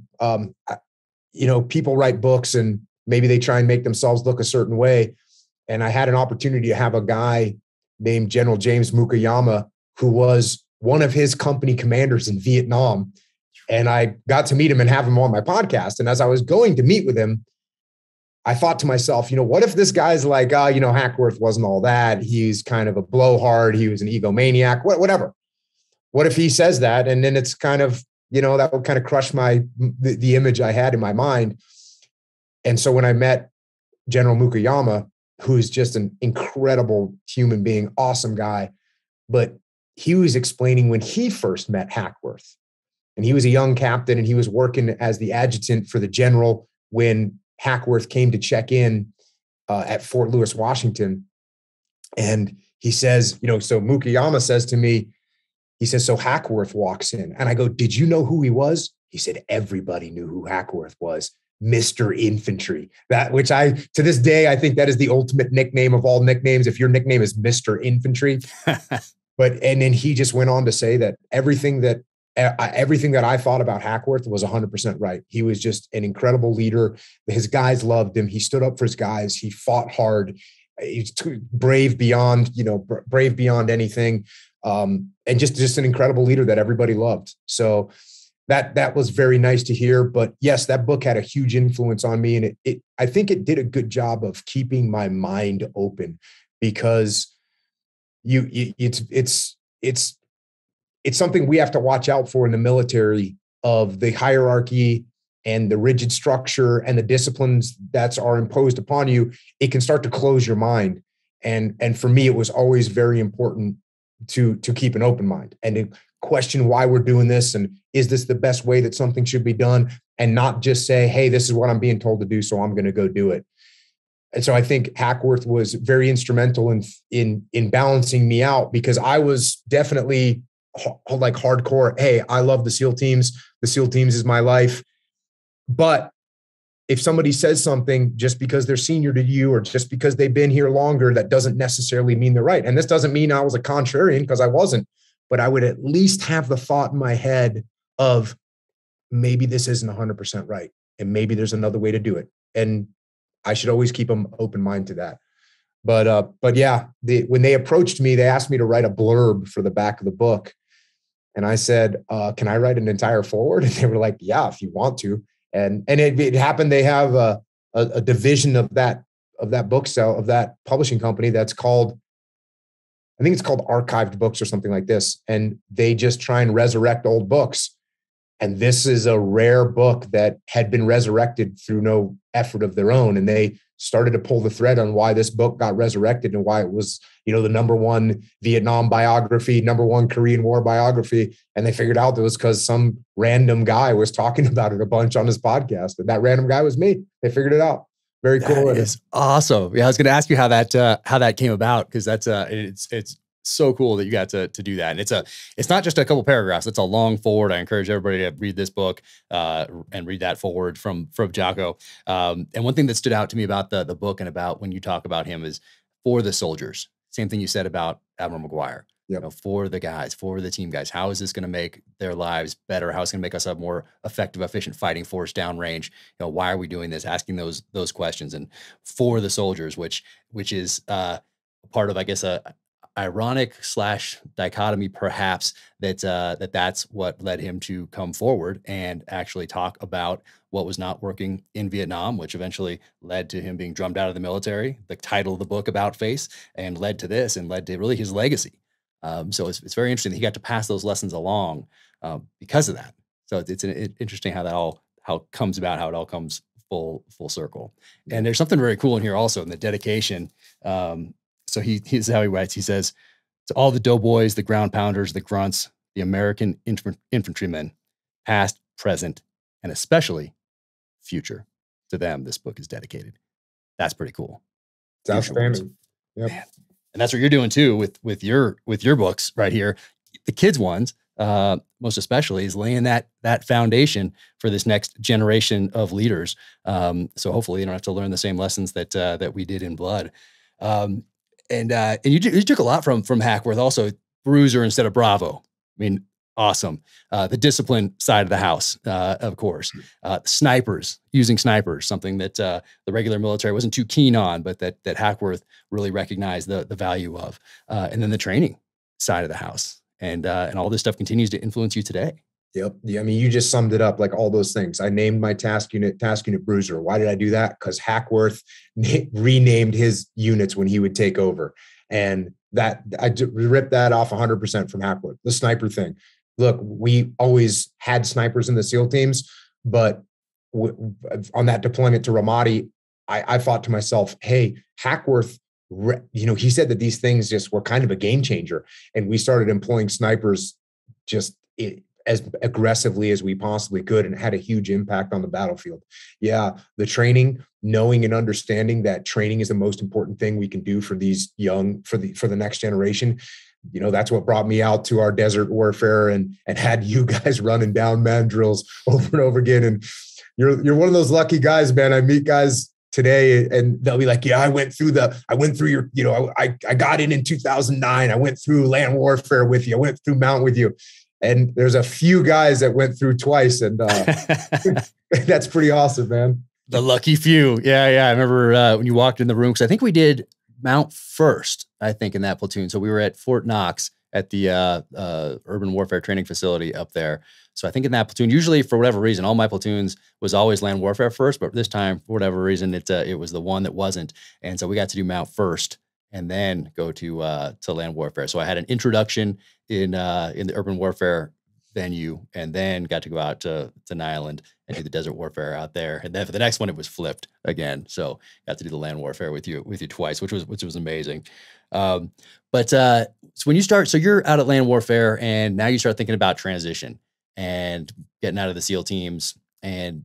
People write books and maybe they try and make themselves look a certain way. And I had an opportunity to have a guy named General James Mukayama, who was one of his company commanders in Vietnam. And I got to meet him and have him on my podcast. And as I was going to meet with him, I thought to myself, what if this guy's like, Hackworth wasn't all that. He's kind of a blowhard. He was an egomaniac, whatever. What if he says that? And then it's kind of, that would kind of crush the image I had in my mind. And so when I met General Mukayama, who is just an incredible human being, awesome guy, but he was explaining when he first met Hackworth, and he was a young captain, and he was working as the adjutant for the general when Hackworth came to check in at Fort Lewis, Washington. And he says, so Mukayama says to me, he says, so Hackworth walks in, and I go, did you know who he was? He said, everybody knew who Hackworth was. Mr. Infantry, to this day, I think that is the ultimate nickname of all nicknames. If your nickname is Mr. Infantry, and then he just went on to say that everything that I thought about Hackworth was 100% right. He was just an incredible leader. His guys loved him. He stood up for his guys. He fought hard. He's brave beyond anything. And just an incredible leader that everybody loved. So that was very nice to hear. But yes, that book had a huge influence on me. And I think it did a good job of keeping my mind open, because it's something we have to watch out for in the military, of the hierarchy and the rigid structure and the disciplines that are imposed upon you. It can start to close your mind. And for me, it was always very important to keep an open mind and to question why we're doing this. And is this the best way that something should be done? And not just say, hey, this is what I'm being told to do, so I'm going to go do it. And so I think Hackworth was very instrumental in balancing me out, because I was definitely like hardcore. Hey, I love the SEAL teams. The SEAL teams is my life. But if somebody says something just because they're senior to you, or just because they've been here longer, that doesn't necessarily mean they're right. And this doesn't mean I was a contrarian, because I wasn't, but I would at least have the thought in my head of, maybe this isn't 100% right, and maybe there's another way to do it. And I should always keep an open mind to that. But yeah, when they approached me, they asked me to write a blurb for the back of the book. And I said, can I write an entire foreword? And they were like, yeah, if you want to. And it happened. They have a division of that publishing company that's called, I think it's called Archived Books or something like this. And they just try and resurrect old books. And this is a rare book that had been resurrected through no effort of their own. And they started to pull the thread on why this book got resurrected and why it was, the #1 Vietnam biography, #1 Korean War biography. And they figured out it was because some random guy was talking about it a bunch on his podcast. And that random guy was me. They figured it out. Very cool. That is awesome. Yeah, I was going to ask you how that came about, because that's it's so cool that you got to do that. And it's not just a couple paragraphs. It's a long forward. I encourage everybody to read this book and read that forward from Jocko. And one thing that stood out to me about the book and about when you talk about him is for the soldiers. Same thing you said about Admiral McGuire. Yep. For the guys, for the team guys. How is this going to make their lives better? How is it going to make us a more effective, efficient fighting force downrange? Why are we doing this? Asking those questions. And for the soldiers, which is part of, I guess, ironic / dichotomy, perhaps, that's what led him to come forward and actually talk about what was not working in Vietnam, which eventually led to him being drummed out of the military, the title of the book, About Face, and led to this and led to really his legacy. So it's very interesting that he got to pass those lessons along because of that. So it's interesting how it comes about, how it all comes full circle. And there's something very cool in here also in the dedication. So here's how he writes. He says, to all the doughboys, the ground pounders, the grunts, the American infantrymen, past, present, and especially future, to them, this book is dedicated. That's pretty cool. It's outstanding. Yep. Man. And that's what you're doing too with your books right here. The kids ones, most especially, is laying that foundation for this next generation of leaders. So hopefully you don't have to learn the same lessons that we did in Blood. And you took a lot from Hackworth, also Bruiser instead of Bravo. I mean, awesome. The discipline side of the house, of course. Snipers, using snipers, something that the regular military wasn't too keen on, but that Hackworth really recognized the value of. And then the training side of the house. And all this stuff continues to influence you today. Yep. Yeah, I mean, you just summed it up, like all those things. I named my task unit Bruiser. Why did I do that? Because Hackworth renamed his units when he would take over. And that I ripped that off 100% from Hackworth. The sniper thing. Look, we always had snipers in the SEAL teams, but on that deployment to Ramadi, I thought to myself, hey, Hackworth, he said that these things just were kind of a game changer. And we started employing snipers just as aggressively as we possibly could, and it had a huge impact on the battlefield. Yeah, the training, knowing and understanding that training is the most important thing we can do for these young, for the next generation. That's what brought me out to our desert warfare and had you guys running down man drills over and over again. And you're one of those lucky guys, man. I meet guys today and they'll be like, yeah, I went through your, I got in 2009. I went through land warfare with you. I went through mount with you. And there's a few guys that went through twice, and that's pretty awesome, man. The lucky few. Yeah. I remember when you walked in the room, because I think we did mount first, I think, in that platoon. So we were at Fort Knox at the urban warfare training facility up there. So I think in that platoon, usually for whatever reason, all my platoons was always land warfare first, but this time, for whatever reason, it was the one that wasn't. And so we got to do mount first and then go to land warfare. So I had an introduction in the urban warfare venue, and then got to go out to Nyland and do the desert warfare out there. And then for the next one, it was flipped again. So got to do the land warfare with you twice, which was amazing. So when you start, so you're out at land warfare, and now you start thinking about transition and getting out of the SEAL teams. And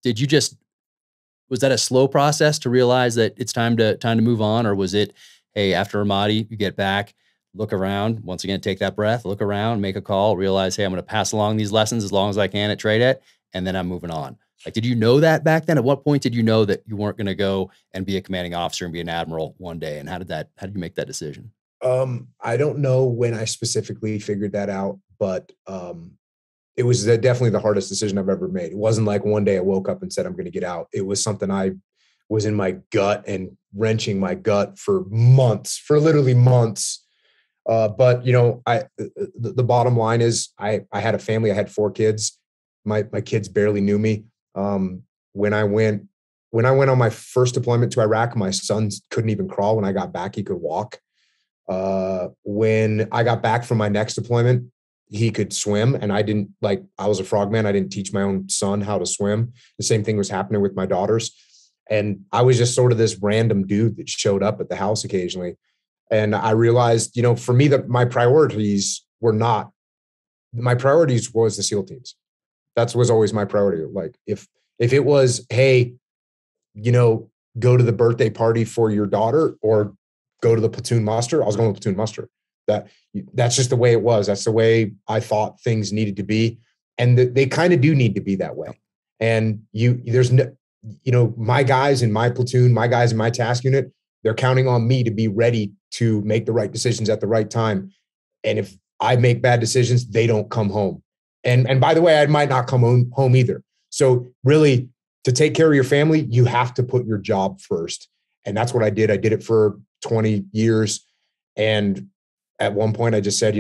was that a slow process to realize that it's time to move on? Or was it, hey, after Ramadi, you get back, look around, once again, take that breath, look around, make a call, realize, hey, I'm going to pass along these lessons as long as I can at TRADET, and then I'm moving on. Like, did you know that back then? At what point did you know that you weren't going to go and be a commanding officer and be an admiral one day? And how did you make that decision? I don't know when I specifically figured that out, but it was definitely the hardest decision I've ever made. It wasn't like one day I woke up and said, I'm going to get out. It was something I was in my gut and wrenching my gut for literally months. But the bottom line is I had a family. I had 4 kids. My kids barely knew me. When I went on my first deployment to Iraq, my son couldn't even crawl. When I got back, he could walk. When I got back from my next deployment, he could swim, and I was a frogman. I didn't teach my own son how to swim. The same thing was happening with my daughters. And I was just sort of this random dude that showed up at the house occasionally. And I realized, for me, that my priorities was the SEAL teams. That was always my priority. Like if it was, hey, go to the birthday party for your daughter or go to the platoon muster, I was going to platoon muster. That's just the way it was. That's the way I thought things needed to be. And they kind of do need to be that way. And my guys in my platoon, my guys in my task unit, they're counting on me to be ready to make the right decisions at the right time. And if I make bad decisions, they don't come home. And by the way, I might not come home either. So really, to take care of your family, you have to put your job first. And that's what I did. I did it for 20 years. And at one point I just said,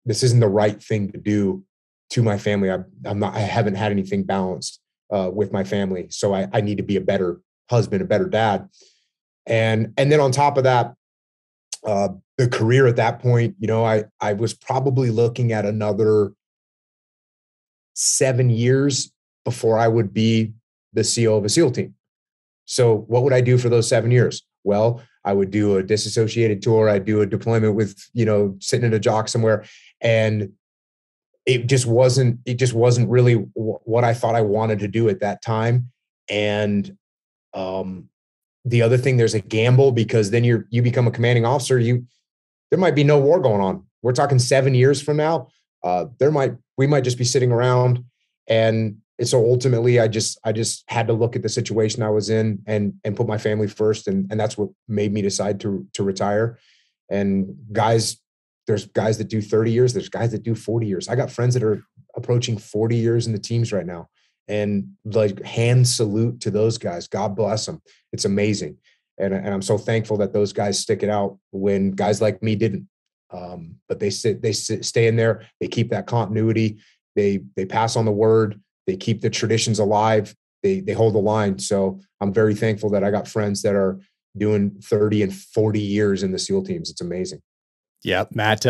this isn't the right thing to do to my family. I haven't had anything balanced with my family. So I need to be a better husband, a better dad. And then on top of that, the career at that point, I was probably looking at another 7 years before I would be the CEO of a SEAL team. So what would I do for those 7 years? Well, I would do a disassociated tour. I'd do a deployment with, sitting in a jock somewhere. And it just wasn't really what I thought I wanted to do at that time. And the other thing, there's a gamble, because then you become a commanding officer. There might be no war going on. We're talking 7 years from now. We might just be sitting around. And so ultimately I just had to look at the situation I was in and put my family first. And that's what made me decide to retire. And there's guys that do 30 years. There's guys that do 40 years. I got friends that are approaching 40 years in the teams right now. And hand salute to those guys. God bless them. It's amazing. And I'm so thankful that those guys stick it out when guys like me didn't. But they stay in there. They keep that continuity. They pass on the word. They keep the traditions alive. They hold the line. So I'm very thankful that I got friends that are doing 30 and 40 years in the SEAL teams. It's amazing. Yeah, Matt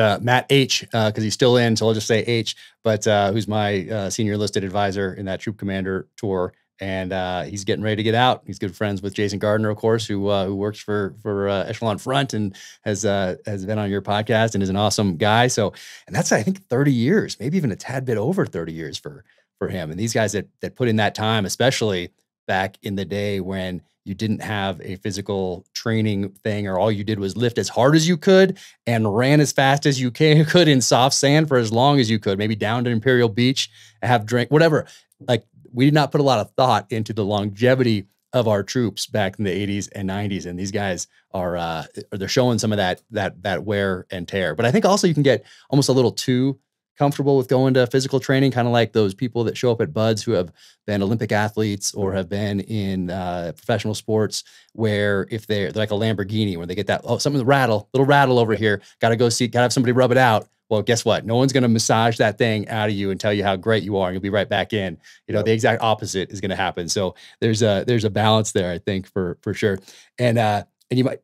H, because he's still in, so I'll just say H, but who's my senior enlisted advisor in that troop commander tour, and he's getting ready to get out. He's good friends with Jason Gardner, of course, who works for Echelon Front and has been on your podcast and is an awesome guy. So, and that's, I think, 30 years, maybe even a tad bit over 30 years for him. And these guys that put in that time, especially back in the day when you didn't have a physical training thing, or all you did was lift as hard as you could and ran as fast as you could in soft sand for as long as you could, maybe down to Imperial Beach, have drink, whatever. Like, we did not put a lot of thought into the longevity of our troops back in the 80s and 90s. And these guys they're showing some of that wear and tear. But I think also you can get almost a little too comfortable with going to physical training, kind of like those people that show up at Buds who have been Olympic athletes or have been in professional sports, where if they're like a Lamborghini, where they get that, little rattle over here, gotta have somebody rub it out. Well, guess what? No one's going to massage that thing out of you and tell you how great you are, and you'll be right back in. The exact opposite is going to happen. So there's a balance there, I think, for sure. And you might,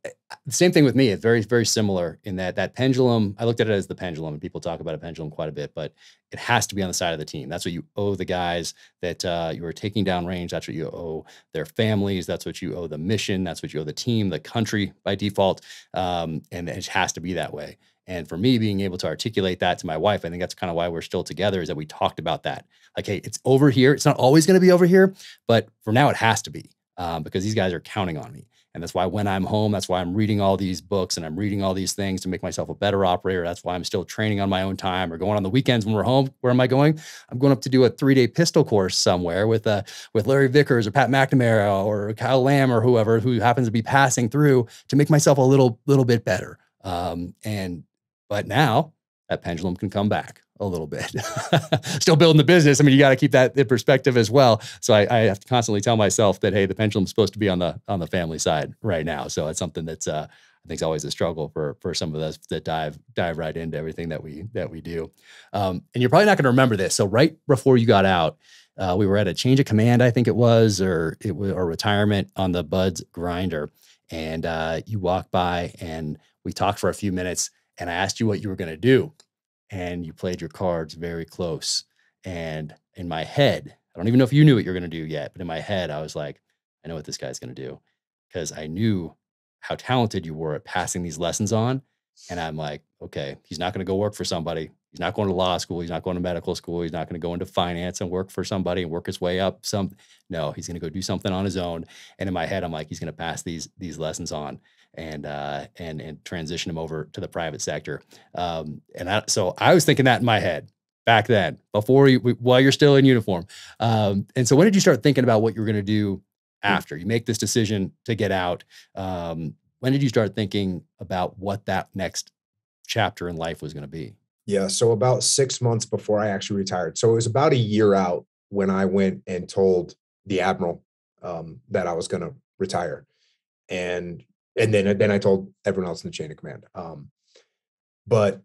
the same thing with me. It's very, very similar in that pendulum. I looked at it as the pendulum, and people talk about a pendulum quite a bit, but it has to be on the side of the team. That's what you owe the guys that you are taking down range. That's what you owe their families. That's what you owe the mission. That's what you owe the team, the country by default. And it has to be that way. And for me, being able to articulate that to my wife, I think that's kind of why we're still together, is that we talked about that. Like, hey, it's over here. It's not always going to be over here, but for now it has to be, because these guys are counting on me. And that's why when I'm home, that's why I'm reading all these books and I'm reading all these things to make myself a better operator. That's why I'm still training on my own time, or going on the weekends when we're home. Where am I going? I'm going up to do a 3-day pistol course somewhere with Larry Vickers or Pat McNamara or Kyle Lamb or whoever who happens to be passing through, to make myself a little bit better. But now that pendulum can come back a little bit. Still building the business. I mean, you got to keep that in perspective as well. So I have to constantly tell myself that, hey, the pendulum's supposed to be on the family side right now. So it's something that's I think is always a struggle for some of us that dive right into everything that we do. And you're probably not going to remember this. So right before you got out, we were at a change of command, I think it was, or retirement on the Buds grinder. And you walked by and we talked for a few minutes, and I asked you what you were going to do. And you played your cards very close. And in my head, I don't even know if you knew what you're going to do yet, but in my head, I was like, I know what this guy's going to do, because I knew how talented you were at passing these lessons on. And I'm like, okay, he's not going to go work for somebody. He's not going to law school. He's not going to medical school. He's not going to go into finance and work for somebody and work his way up. No, he's going to go do something on his own. And in my head, I'm like, he's going to pass these lessons on and transition him over to the private sector. So I was thinking that in my head back then, while you're still in uniform. And so when did you start thinking about what you were going to do after you make this decision to get out? When did you start thinking about what that next chapter in life was going to be? Yeah. So about 6 months before I actually retired. So it was about a year out when I went and told the Admiral that I was going to retire. And then I told everyone else in the chain of command. But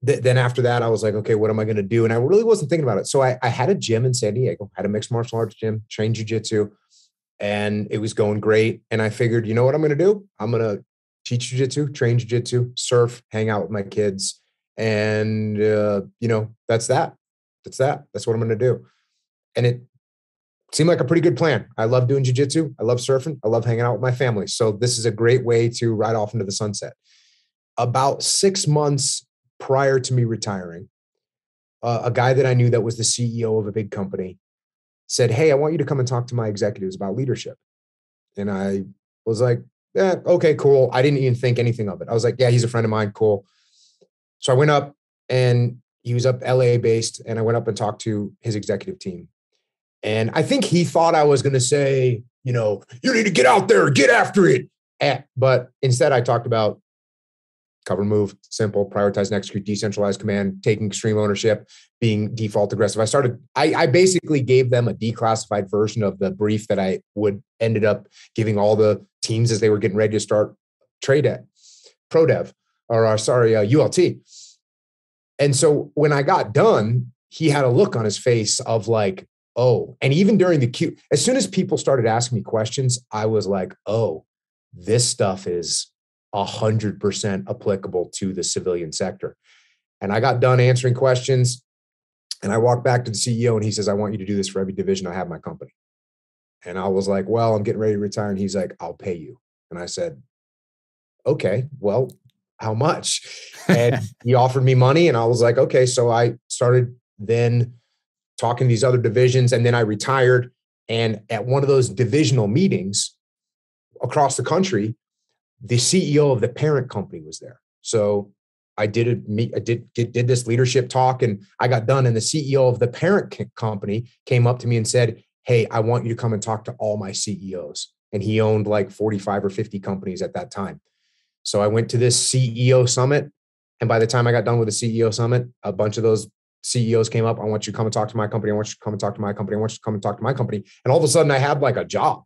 then after that, I was like, okay, what am I going to do? And I really wasn't thinking about it. So I had a gym in San Diego, had a mixed martial arts gym, trained jiu-jitsu, and it was going great. And I figured, you know what I'm going to do? I'm going to teach jiu-jitsu, train jiu-jitsu, surf, hang out with my kids. And, that's that. That's what I'm going to do. And it seemed like a pretty good plan. I love doing jiu-jitsu. I love surfing. I love hanging out with my family. So this is a great way to ride off into the sunset. About 6 months prior to me retiring, a guy that I knew that was the CEO of a big company said, hey, I want you to come and talk to my executives about leadership. And I was like, yeah, okay, cool. I didn't even think anything of it. I was like, yeah, he's a friend of mine. Cool. So I went up, and he was up LA based, and I went up and talked to his executive team. And I think he thought I was going to say, you need to get out there, get after it. But instead I talked about cover, move, simple, prioritize and execute, decentralized command, taking extreme ownership, being default aggressive. I basically gave them a declassified version of the brief that I ended up giving all the teams as they were getting ready to start ULT. And so when I got done, he had a look on his face of like, oh, and even during the as soon as people started asking me questions, I was like, oh, this stuff is 100% applicable to the civilian sector. And I got done answering questions, and I walked back to the CEO, and he says, I want you to do this for every division I have in my company. And I was like, well, I'm getting ready to retire. And he's like, I'll pay you. And I said, okay, well, how much? And he offered me money, and I was like, okay. So I started then talking to these other divisions, and then I retired. And at one of those divisional meetings across the country, the CEO of the parent company was there. So I did this leadership talk, and I got done. And the CEO of the parent company came up to me and said, hey, I want you to come and talk to all my CEOs. And he owned like 45 or 50 companies at that time. So I went to this CEO summit. And by the time I got done with the CEO summit, a bunch of those CEOs came up. I want you to come and talk to my company. I want you to come and talk to my company. I want you to come and talk to my company. And all of a sudden I had like a job.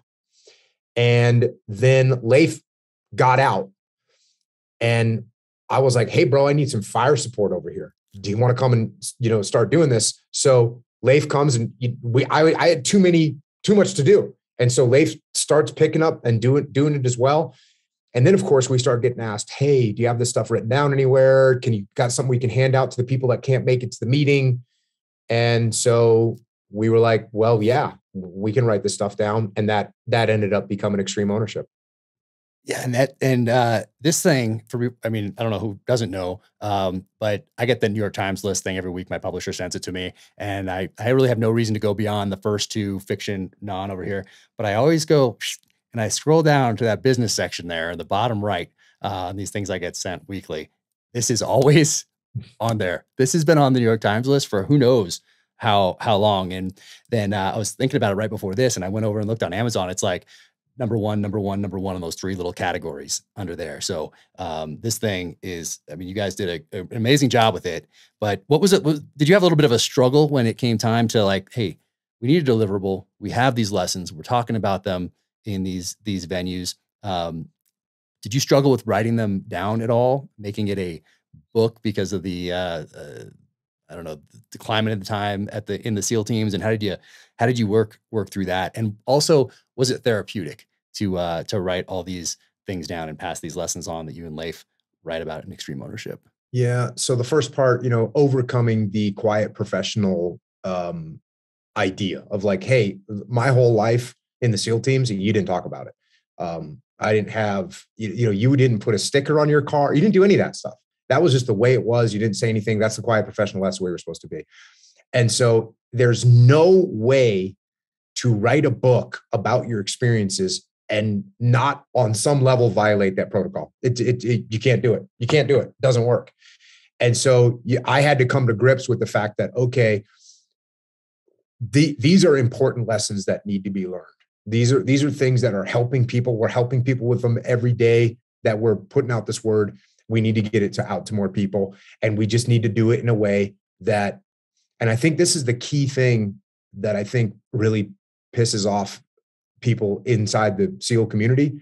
And then Leif got out, and I was like, hey bro, I need some fire support over here. Do you want to come and, start doing this? So Leif comes, and I had too much to do. And so Leif starts picking up and doing it as well. And then of course we start getting asked, hey, do you have this stuff written down anywhere? Got something we can hand out to the people that can't make it to the meeting? And so we were like, well, yeah, we can write this stuff down. And that ended up becoming extreme ownership. Yeah. This thing I don't know who doesn't know, but I get the New York Times list thing every week. My publisher sends it to me, and I really have no reason to go beyond the first two fiction non over here, but I always go and I scroll down to that business section there in the bottom right. These things I get sent weekly. This is always on there. This has been on the New York Times list for who knows how long. And then I was thinking about it right before this, and I went over and looked on Amazon. It's like number one on those three little categories under there. So this thing is, you guys did an amazing job with it. But what was it? Did you have a little bit of a struggle when it came time to like, hey, we need a deliverable. We have these lessons. We're talking about them in these venues. Did you struggle with writing them down at all, making it a book because of the the climate at the time in the SEAL teams? And how did you work through that? And also, was it therapeutic to write all these things down and pass these lessons on that you and Leif write about in Extreme Ownership? Yeah. So the first part, overcoming the quiet professional idea of like, hey, my whole life in the SEAL teams, you didn't talk about it. I didn't have, you didn't put a sticker on your car. You didn't do any of that stuff. That was just the way it was. You didn't say anything. That's the quiet professional. That's the way we're supposed to be. And so there's no way to write a book about your experiences and not on some level violate that protocol. You can't do it. You can't do it. It doesn't work. And so I had to come to grips with the fact that, okay, these are important lessons that need to be learned. These are things that are helping people. We're helping people with them every day that we're putting out this word. We need to get it out to more people. And we just need to do it in a way that, and I think this is the key thing that I think really pisses off people inside the SEAL community.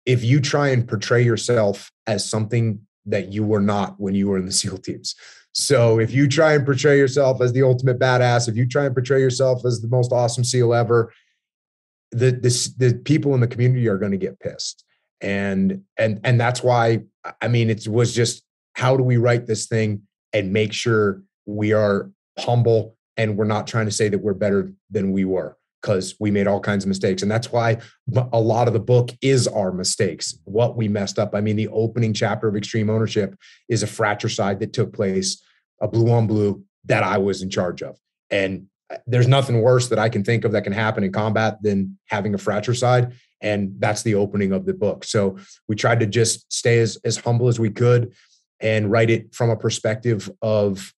If you try and portray yourself as something that you were not when you were in the SEAL teams. So if you try and portray yourself as the ultimate badass, if you try and portray yourself as the most awesome SEAL ever, the people in the community are going to get pissed. And that's why, I mean, it was just, how do we write this thing and make sure we are humble and we're not trying to say that we're better than we were, because we made all kinds of mistakes. And that's why a lot of the book is our mistakes, what we messed up. I mean, the opening chapter of Extreme Ownership is a fratricide that took place, a blue on blue, that I was in charge of. And there's nothing worse that I can think of that can happen in combat than having a fratricide. And that's the opening of the book. So we tried to just stay as humble as we could and write it from a perspective of,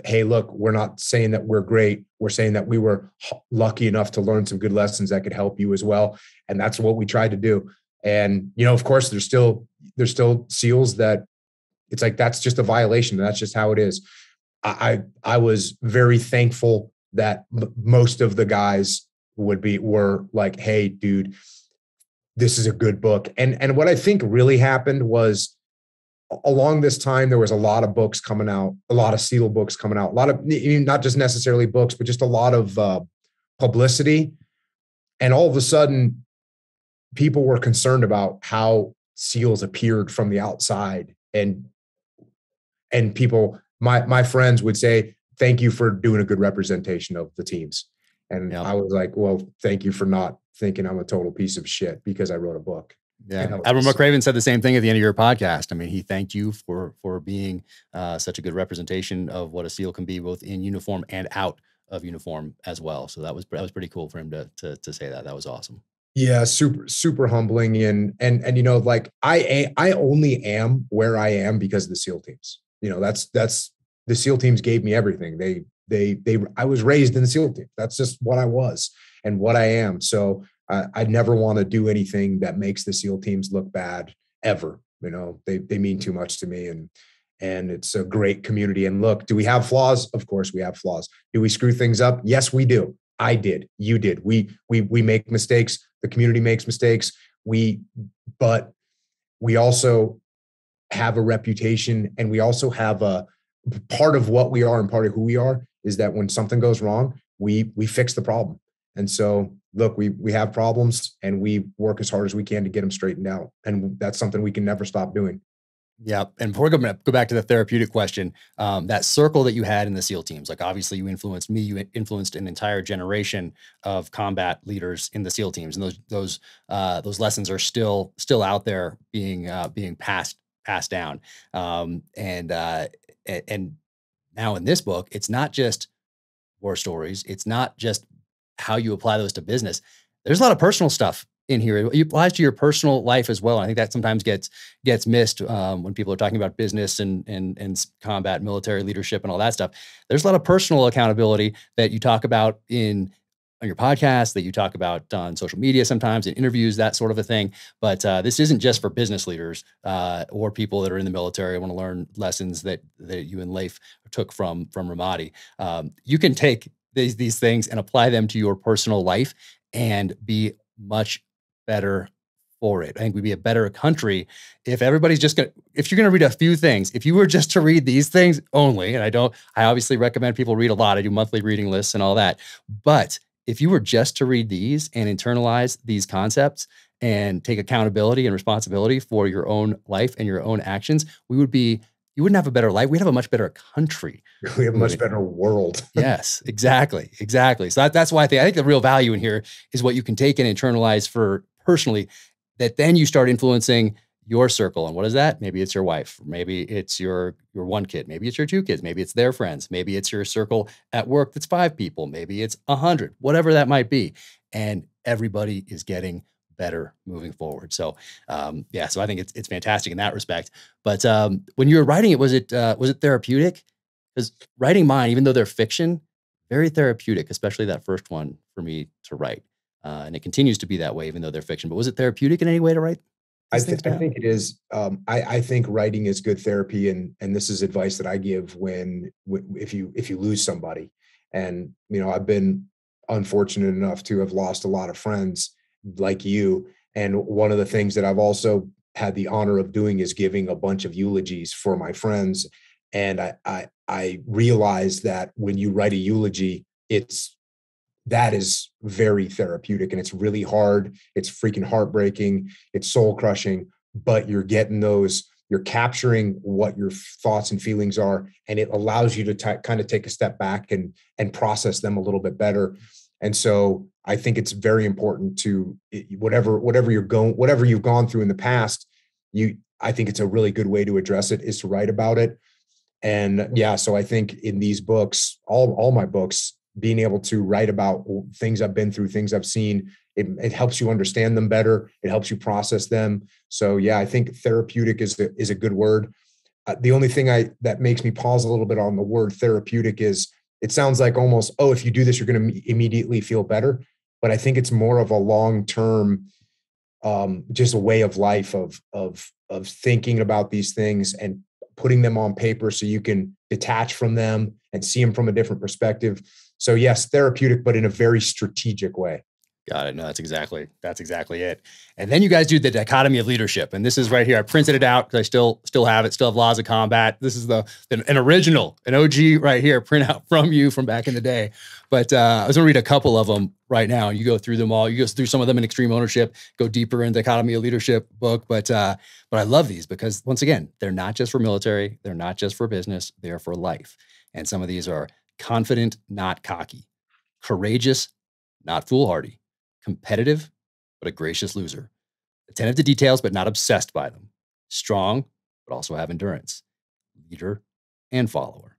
hey, look, we're not saying that we're great. We're saying that we were lucky enough to learn some good lessons that could help you as well. And that's what we tried to do. And, you know, of course, there's still SEALs that it's like, that's just a violation. And that's just how it is. I was very thankful that most of the guys were like, hey, dude, this is a good book. And what I think really happened was, along this time, there was a lot of books coming out, a lot of SEAL books coming out, a lot of, not just necessarily books, but just a lot of publicity. And all of a sudden, people were concerned about how SEALs appeared from the outside. And people, my friends would say, thank you for doing a good representation of the teams. And I was like, well, thank you for not thinking I'm a total piece of shit because I wrote a book. Yeah. Admiral McRaven said the same thing at the end of your podcast. I mean, he thanked you for being such a good representation of what a SEAL can be, both in uniform and out of uniform as well. So that was pretty cool for him to say that. That was awesome. Yeah. Super humbling. And, you know, like I only am where I am because of the SEAL teams. You know, that's the SEAL teams gave me everything. I was raised in the SEAL team. That's just what I was and what I am. So I never want to do anything that makes the SEAL teams look bad ever. You know, they mean too much to me, and it's a great community. And look, do we have flaws? Of course we have flaws. Do we screw things up? Yes, we do. I did. You did. We make mistakes. The community makes mistakes. But we also have a reputation, and we also have a part of what we are and part of who we are is that when something goes wrong, we fix the problem. And so, look, we have problems and we work as hard as we can to get them straightened out. And that's something we can never stop doing. Yeah. And before we go back to the therapeutic question, that circle that you had in the SEAL teams, like obviously you influenced me, you influenced an entire generation of combat leaders in the SEAL teams. And those lessons are still out there being passed down. And now in this book, it's not just war stories. It's not just how you apply those to business. There's a lot of personal stuff in here. It applies to your personal life as well. And I think that sometimes gets missed when people are talking about business and combat, military leadership, and all that stuff. There's a lot of personal accountability that you talk about on your podcast, that you talk about on social media sometimes, in interviews, that sort of a thing. But this isn't just for business leaders or people that are in the military and want to learn lessons that you and Leif took from Ramadi. You can take these things and apply them to your personal life and be much better for it. I think we'd be a better country if everybody's if you're going to read a few things, if you were just to read these things only, and I obviously recommend people read a lot. I do monthly reading lists and all that. But if you were just to read these and internalize these concepts and take accountability and responsibility for your own life and your own actions, you wouldn't have a better life. We'd have a much better country. We have a much better world. Yes, exactly. So that's why I think the real value in here is what you can take and internalize for personally, that then you start influencing your circle. And what is that? Maybe it's your wife. Maybe it's your one kid. Maybe it's your two kids. Maybe it's their friends. Maybe it's your circle at work that's 5 people. Maybe it's 100, whatever that might be. And everybody is getting better moving forward. So, so I think it's fantastic in that respect. But when you were writing it, was it therapeutic? Because writing mine, even though they're fiction, very therapeutic, especially that first one for me to write. And it continues to be that way, even though they're fiction. But was it therapeutic in any way to write? I think it is. I think writing is good therapy, and this is advice that I give if you lose somebody. And you know, I've been unfortunate enough to have lost a lot of friends like you. And one of the things that I've also had the honor of doing is giving a bunch of eulogies for my friends. And I realized that when you write a eulogy, that is very therapeutic, and it's really hard. It's freaking heartbreaking. It's soul crushing, but you're capturing what your thoughts and feelings are. And it allows you to kind of take a step back and process them a little bit better. And so I think it's very important to whatever you've gone through in the past, I think it's a really good way to address it is to write about it. And yeah, so I think in these books, all my books, being able to write about things I've been through, things I've seen, it helps you understand them better. It helps you process them. So yeah, I think therapeutic is a good word. The only thing that makes me pause a little bit on the word therapeutic is it sounds like almost, oh, if you do this, you're going to immediately feel better. But I think it's more of a long-term, just a way of life of thinking about these things and putting them on paper so you can detach from them and see them from a different perspective. So yes, therapeutic, but in a very strategic way. Got it. No, that's exactly it. And then you guys do the Dichotomy of Leadership. And this is right here. I printed it out because I still have it, still have Laws of Combat. This is an original, an OG right here, print out from you from back in the day. But I was going to read a couple of them right now. You go through them all. You go through some of them in Extreme Ownership, go deeper in Dichotomy of Leadership book. But I love these because, once again, they're not just for military. They're not just for business. They're for life. And some of these are confident, not cocky, courageous, not foolhardy, competitive, but a gracious loser, attentive to details, but not obsessed by them, strong, but also have endurance, leader and follower,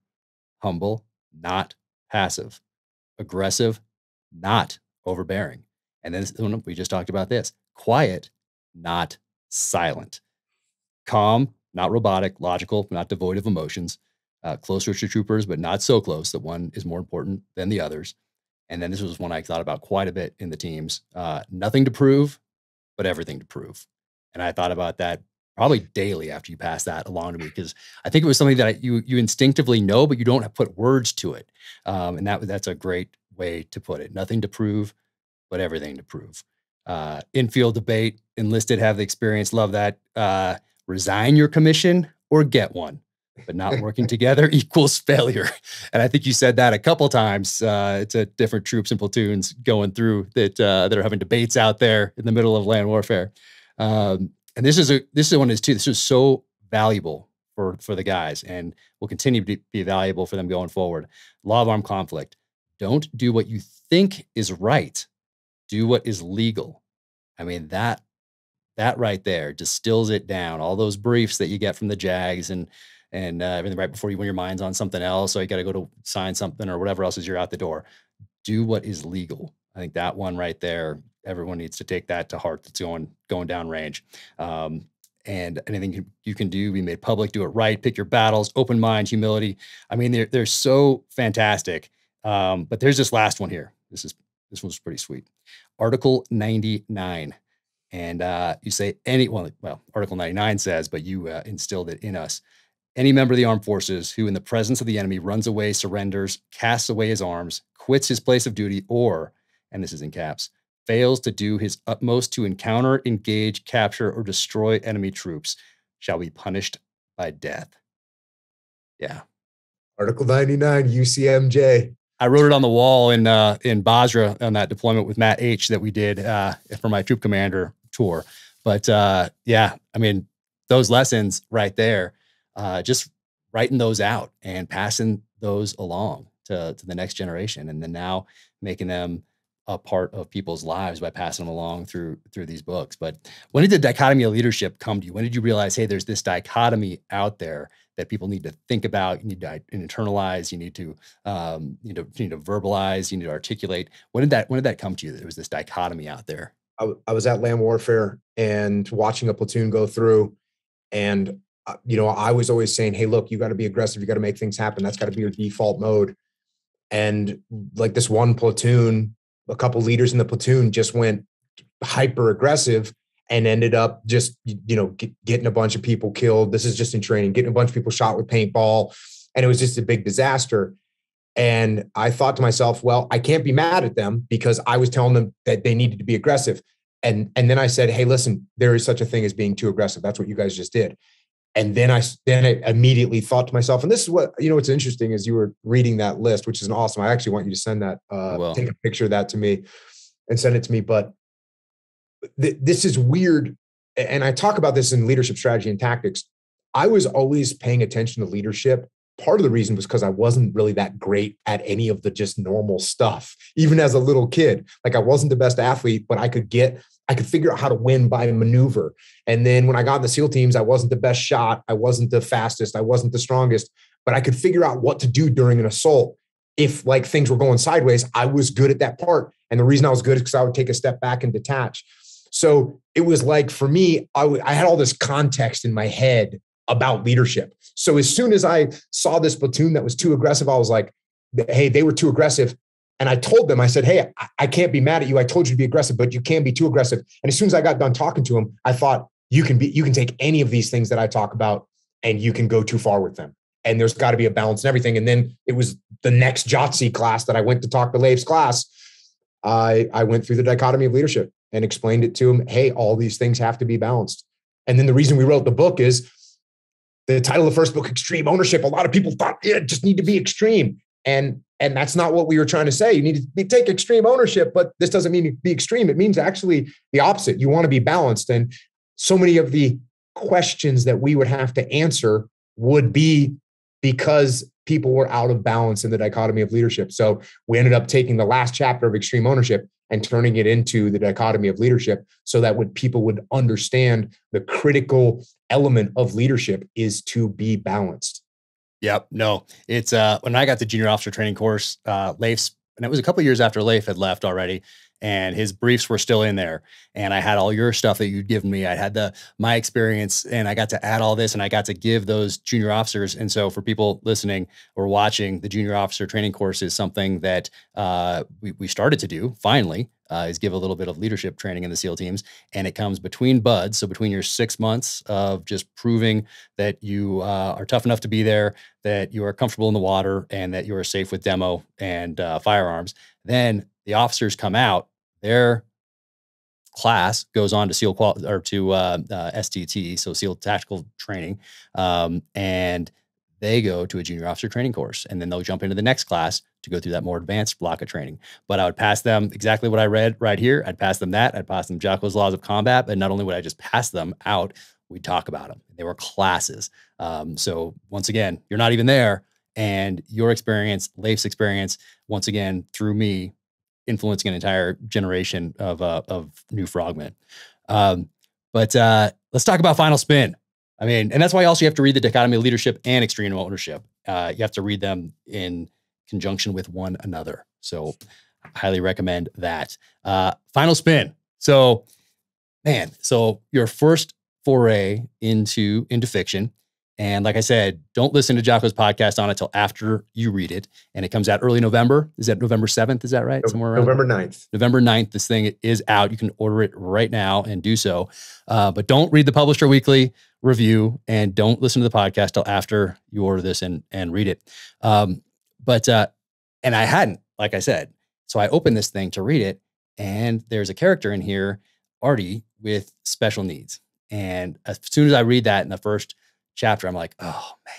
humble, not passive, aggressive, not overbearing. And then we just talked about this, quiet, not silent, calm, not robotic, logical, not devoid of emotions, closer to troopers, but not so close that one is more important than the others. And then this was one I thought about quite a bit in the teams. Nothing to prove, but everything to prove. And I thought about that probably daily after you passed that along to me, because I think it was something that you instinctively know, but you don't have put words to it. And that's a great way to put it. Nothing to prove, but everything to prove. Infield debate, enlisted, have the experience. Love that. Resign your commission or get one. But not working together equals failure. And I think you said that a couple times to different troops and platoons going through that are having debates out there in the middle of land warfare. And this is one is too. This is so valuable for the guys, and will continue to be valuable for them going forward. Law of armed conflict. Don't do what you think is right. Do what is legal. I mean, that right there distills it down. All those briefs that you get from the JAGs and everything right before when your mind's on something else, so you got to go to sign something or whatever else as you're out the door. Do what is legal. I think that one right there, everyone needs to take that to heart. That's going down range. And anything you can do, be made public, do it right, pick your battles, open mind, humility. I mean, they're so fantastic. But there's this last one here. This one's pretty sweet. Article 99. And you say Article 99 says, but you instilled it in us. Any member of the armed forces who in the presence of the enemy runs away, surrenders, casts away his arms, quits his place of duty, or, and this is in caps, fails to do his utmost to encounter, engage, capture, or destroy enemy troops shall be punished by death. Yeah. Article 99, UCMJ. I wrote it on the wall in Basra on that deployment with Matt H that we did for my troop commander tour. But yeah, I mean, those lessons right there, just writing those out and passing those along to the next generation, and then now making them a part of people's lives by passing them along through these books. But when did the dichotomy of leadership come to you? When did you realize, hey, there's this dichotomy out there that people need to think about, you need to internalize, you need to verbalize, you need to articulate? When did that come to you, that there was this dichotomy out there? I was at land warfare and watching a platoon go through, and I was always saying, hey, look, you got to be aggressive. You got to make things happen. That's got to be your default mode. And like this one platoon, a couple leaders in the platoon just went hyper aggressive and ended up just, getting a bunch of people killed. This is just in training, getting a bunch of people shot with paintball. And it was just a big disaster. And I thought to myself, well, I can't be mad at them because I was telling them that they needed to be aggressive. And then I said, hey, listen, there is such a thing as being too aggressive. That's what you guys just did. And then I immediately thought to myself, and this is what, what's interesting is you were reading that list, which is an awesome. I actually want you to send that, take a picture of that to me and send it to me. But this is weird. And I talk about this in leadership strategy and tactics. I was always paying attention to leadership. Part of the reason was because I wasn't really that great at any of the just normal stuff. Even as a little kid, like I wasn't the best athlete, but I could figure out how to win by maneuver. And then when I got in the SEAL teams, I wasn't the best shot. I wasn't the fastest. I wasn't the strongest, but I could figure out what to do during an assault. If like things were going sideways, I was good at that part. And the reason I was good is because I would take a step back and detach. So it was like, for me, I had all this context in my head about leadership. So as soon as I saw this platoon that was too aggressive, I was like, hey, they were too aggressive. And I told them, I said, hey, I can't be mad at you. I told you to be aggressive, but you can't be too aggressive. And as soon as I got done talking to them, I thought, you can take any of these things that I talk about and you can go too far with them. And there's got to be a balance and everything. And then it was the next JOTC class that I went to talk to Leif's class. I went through the dichotomy of leadership and explained it to him. Hey, all these things have to be balanced. And then the reason we wrote the book is the title of the first book, Extreme Ownership. A lot of people thought it just need to be extreme. And that's not what we were trying to say. You need to take extreme ownership, but this doesn't mean to be extreme. It means actually the opposite. You want to be balanced. And so many of the questions that we would have to answer would be because people were out of balance in the dichotomy of leadership. So we ended up taking the last chapter of Extreme Ownership and turning it into the dichotomy of leadership so that people would understand the critical element of leadership is to be balanced. Yep. No, it's when I got the junior officer training course, Leif's, and it was a couple of years after Leif had left already, and his briefs were still in there. And I had all your stuff that you'd given me. I had my experience, and I got to add all this, and I got to give those junior officers. And so for people listening or watching, the junior officer training course is something that we started to do finally, is give a little bit of leadership training in the SEAL teams. And it comes between buds. So between your 6 months of just proving that you are tough enough to be there, that you are comfortable in the water, and that you are safe with demo and firearms, then the officers come out, their class goes on to SEAL STT, so SEAL tactical training, and they go to a junior officer training course, and then they'll jump into the next class to go through that more advanced block of training. But I would pass them exactly what I read right here. I'd pass them that. I'd pass them Jocko's Laws of Combat, but not only would I just pass them out, we'd talk about them. They were classes. So once again, you're not even there, and your experience, Leif's experience, once again, through me, influencing an entire generation of new frogmen. But let's talk about Final Spin. I mean, and that's why also you have to read the Dichotomy of Leadership and Extreme Ownership. You have to read them in conjunction with one another. So I highly recommend that. Final Spin. So, man, so your first foray into fiction. And like I said, don't listen to Jocko's podcast on it till after you read it. And it comes out early November. Is that November 7th? Is that right? Somewhere around November 9th. November 9th. This thing is out. You can order it right now and do so. But don't read the Publisher Weekly review, and don't listen to the podcast till after you order this and read it. And I hadn't, like I said. So I opened this thing to read it, and there's a character in here, Artie, with special needs. And as soon as I read that in the first chapter, I'm like, oh man,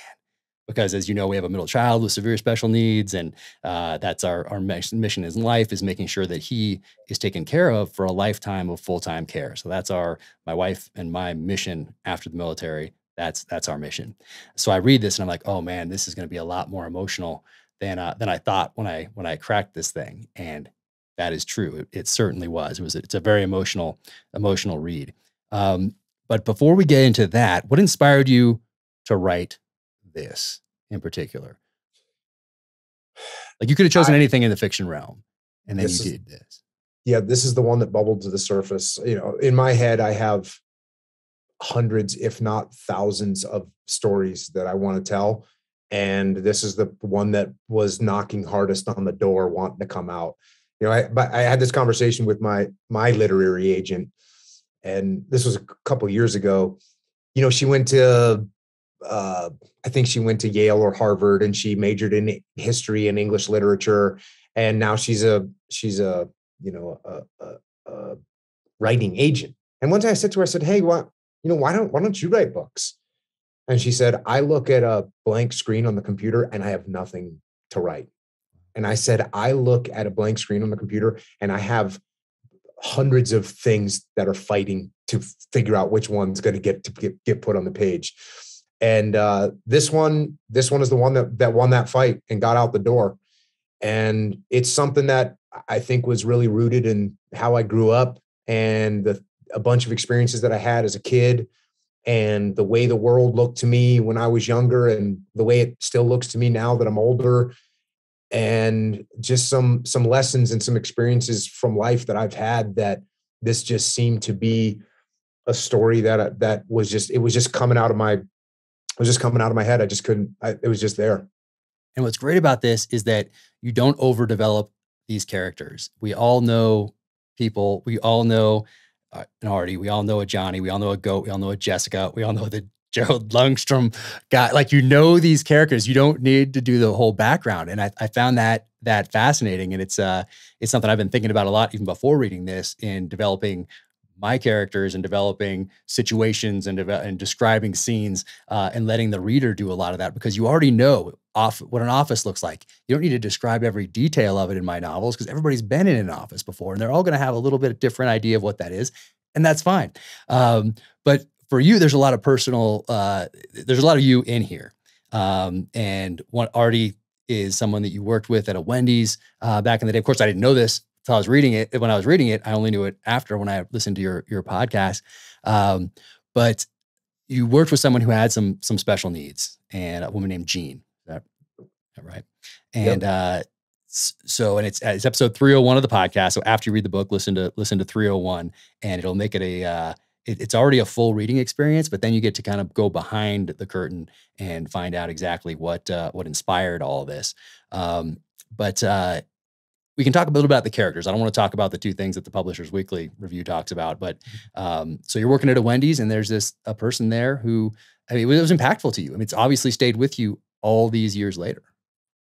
because as you know, we have a middle child with severe special needs, and that's our mission in life, is making sure that he is taken care of for a lifetime of full-time care. So that's my wife and my mission after the military. That's our mission. So I read this and I'm like, oh man, this is going to be a lot more emotional than I thought when I cracked this thing. And that is true. It certainly was. It's a very emotional read. But before we get into that, what inspired you to write this in particular? Like, you could have chosen anything in the fiction realm, and then you did this. Yeah, this is the one that bubbled to the surface. In my head, I have hundreds, if not thousands, of stories that I want to tell. And this is the one that was knocking hardest on the door, wanting to come out. I had this conversation with my literary agent, and this was a couple of years ago. She went to, I think she went to Yale or Harvard, and she majored in history and English literature. And now she's a writing agent. And one day I said to her, I said, hey, why don't you write books? And she said, I look at a blank screen on the computer and I have nothing to write. And I said, I look at a blank screen on the computer and I have hundreds of things that are fighting to figure out which one's going to get put on the page. And this one is the one that won that fight and got out the door. And it's something that I think was really rooted in how I grew up and a bunch of experiences that I had as a kid and the way the world looked to me when I was younger and the way it still looks to me now that I'm older, and just some lessons and some experiences from life that I've had, that this just seemed to be a story that was just coming out of my head. I just couldn't, it was just there. And what's great about this is that you don't overdevelop these characters. We all know people. We all know an Artie. We all know a Johnny. We all know a Goat. We all know a Jessica. We all know the Gerald Lundstrom guy. Like, these characters. You don't need to do the whole background. And I found that fascinating. And it's something I've been thinking about a lot, even before reading this, in developing my characters and developing situations and describing scenes and letting the reader do a lot of that, because you already know what an office looks like. You don't need to describe every detail of it in my novels, because everybody's been in an office before and they're all going to have a little bit different idea of what that is. And that's fine. But for you, there's a lot of there's a lot of you in here. And Artie is someone that you worked with at a Wendy's back in the day. Of course, I didn't know this until I was reading it. When I was reading it, I only knew it after, when I listened to your podcast. But you worked with someone who had some special needs, and a woman named Jean. Is that right? And yep. And it's episode 301 of the podcast. So after you read the book, listen to 301, and it'll make it it's already a full reading experience, but then you get to kind of go behind the curtain and find out exactly what inspired all of this. But we can talk a little about the characters. I don't want to talk about the two things that the Publishers Weekly review talks about, but so you're working at a Wendy's, and there's a person there who, it was impactful to you. It's obviously stayed with you all these years later.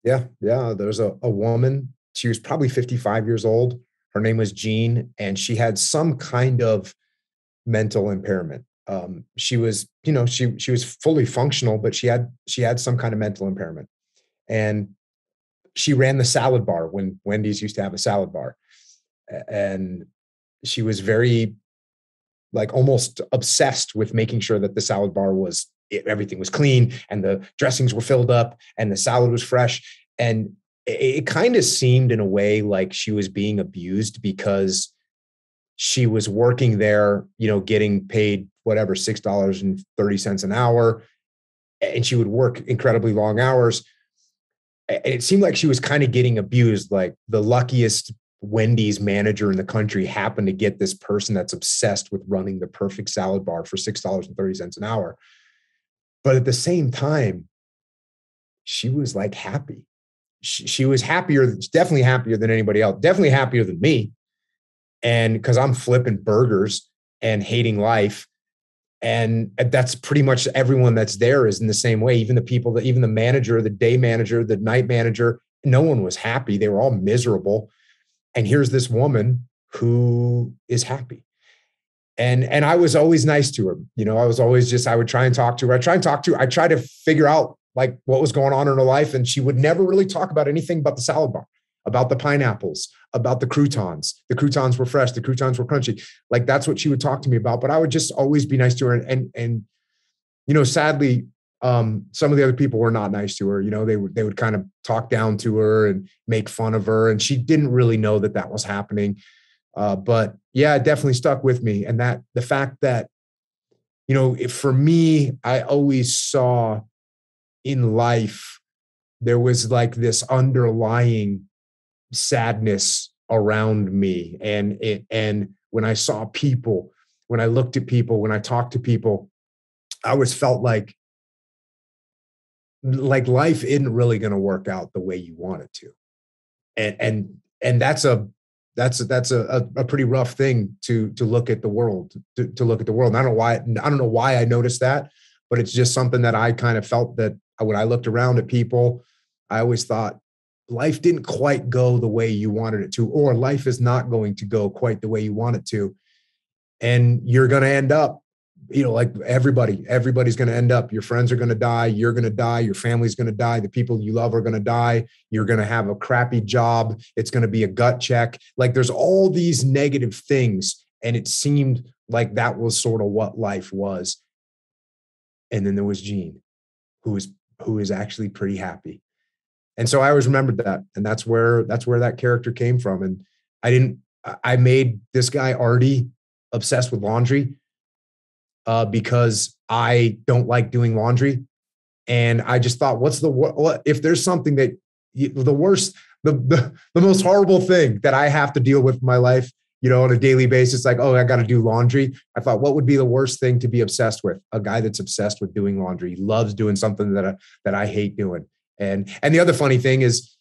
Yeah. There's a woman. She was probably 55 years old. Her name was Jean, and she had some kind of mental impairment. She was fully functional, but she had some kind of mental impairment. And she ran the salad bar when Wendy's used to have a salad bar. And she was very, almost obsessed with making sure that the salad bar everything was clean and the dressings were filled up and the salad was fresh. And it kind of seemed in a way like she was being abused, because she was working there, getting paid whatever, $6.30 an hour. And she would work incredibly long hours. It seemed like she was kind of getting abused. Like, the luckiest Wendy's manager in the country happened to get this person that's obsessed with running the perfect salad bar for $6.30 an hour. But at the same time, she was happy. She was definitely happier than anybody else, definitely happier than me. And because I'm flipping burgers and hating life. And that's pretty much everyone that's there is in the same way. Even the manager, the day manager, the night manager, no one was happy. They were all miserable. And here's this woman who is happy. And I was always nice to her. I would try and talk to her. I try to figure out what was going on in her life. And she would never really talk about anything but the salad bar, about the pineapples, about the croutons. The croutons were fresh. The croutons were crunchy. That's what she would talk to me about. But I would just always be nice to her. And sadly, some of the other people were not nice to her. They would kind of talk down to her and make fun of her. And she didn't really know that was happening. But yeah, it definitely stuck with me. And that the fact that, for me, I always saw in life, there was this underlying sadness around me. And when I saw people, when I looked at people, when I talked to people, I always felt like life isn't really going to work out the way you want it to. And that's a pretty rough thing to look at the world, to look at the world. And I don't know why I noticed that, but it's just something that I kind of felt that when I looked around at people, I always thought life didn't quite go the way you wanted it to, or life is not going to go quite the way you want it to. And you're going to end up, like everybody's going to end up. Your friends are going to die. You're going to die. Your family's going to die. The people you love are going to die. You're going to have a crappy job. It's going to be a gut check. Like there's all these negative things. And it seemed like that was sort of what life was. And then there was Gene, who is actually pretty happy. And so I always remembered that. And that's where that character came from. And I made this guy Artie obsessed with laundry because I don't like doing laundry. And I just thought, what if there's something that the most horrible thing that I have to deal with in my life, on a daily basis, like, oh, I got to do laundry. I thought, what would be the worst thing to be obsessed with? A guy that's obsessed with doing laundry. He loves doing something that I hate doing. And the other funny thing is,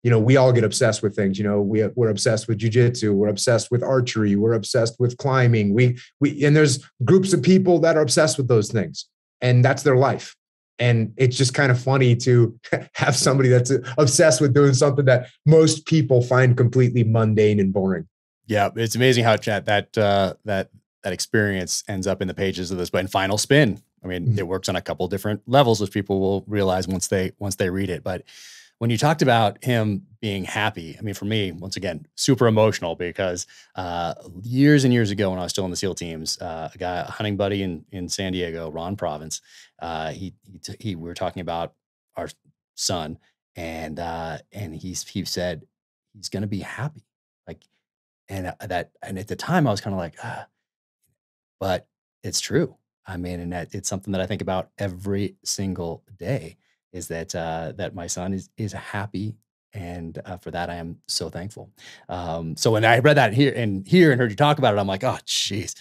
we all get obsessed with things. We're obsessed with jiu-jitsu. We're obsessed with archery. We're obsessed with climbing. And there's groups of people that are obsessed with those things, and that's their life. And it's just kind of funny to have somebody that's obsessed with doing something that most people find completely mundane and boring. Yeah, it's amazing how that experience ends up in the pages of this. But in Final Spin, I mean, it works on a couple different levels, which people will realize once they read it. But when you talked about him being happy, I mean, for me, once again, super emotional because years and years ago when I was still in the SEAL teams, a hunting buddy in San Diego, Ron Province, we were talking about our son, and he said he's going to be happy, like, and at the time I was kind of like, but it's true. I mean, and it's something that I think about every single day. Is that my son is happy, and for that I am so thankful. So when I read that here and heard you talk about it, I'm like, oh, jeez.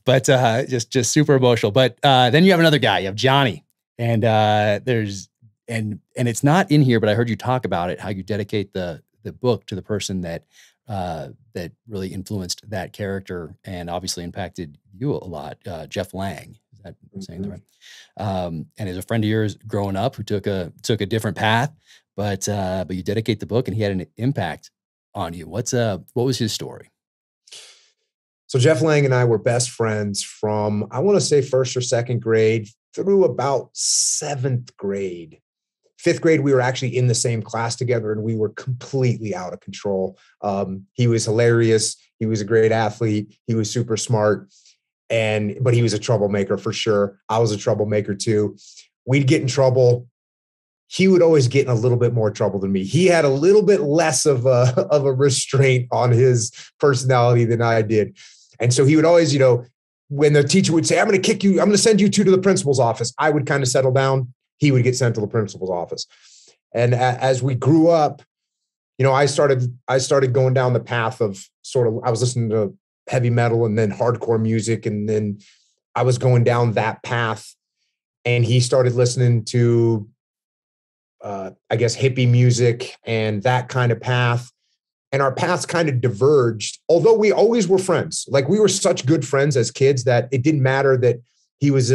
But just super emotional. But then you have another guy, you have Johnny, and and it's not in here, but I heard you talk about it, how you dedicate the book to the person that really influenced that character and obviously impacted you a lot, Jeff Lang. I'm saying that right. And as a friend of yours growing up who took a different path, but you dedicate the book and he had an impact on you. What was his story? So Jeff Lang and I were best friends from, I want to say first or second grade through about seventh grade. Fifth grade, we were actually in the same class together and we were completely out of control. He was hilarious. He was a great athlete. He was super smart. But he was a troublemaker for sure. I was a troublemaker too. We'd get in trouble. He would always get in a little bit more trouble than me. He had a little bit less of a restraint on his personality than I did. And so he would always, when the teacher would say, I'm going to kick you, I'm going to send you two to the principal's office, I would kind of settle down. He would get sent to the principal's office. And as we grew up, I started going down the path of I was listening to heavy metal and then hardcore music. And then I was going down that path and he started listening to, I guess, hippie music and that kind of path. And our paths kind of diverged, although we always were friends. Like we were such good friends as kids that it didn't matter that he was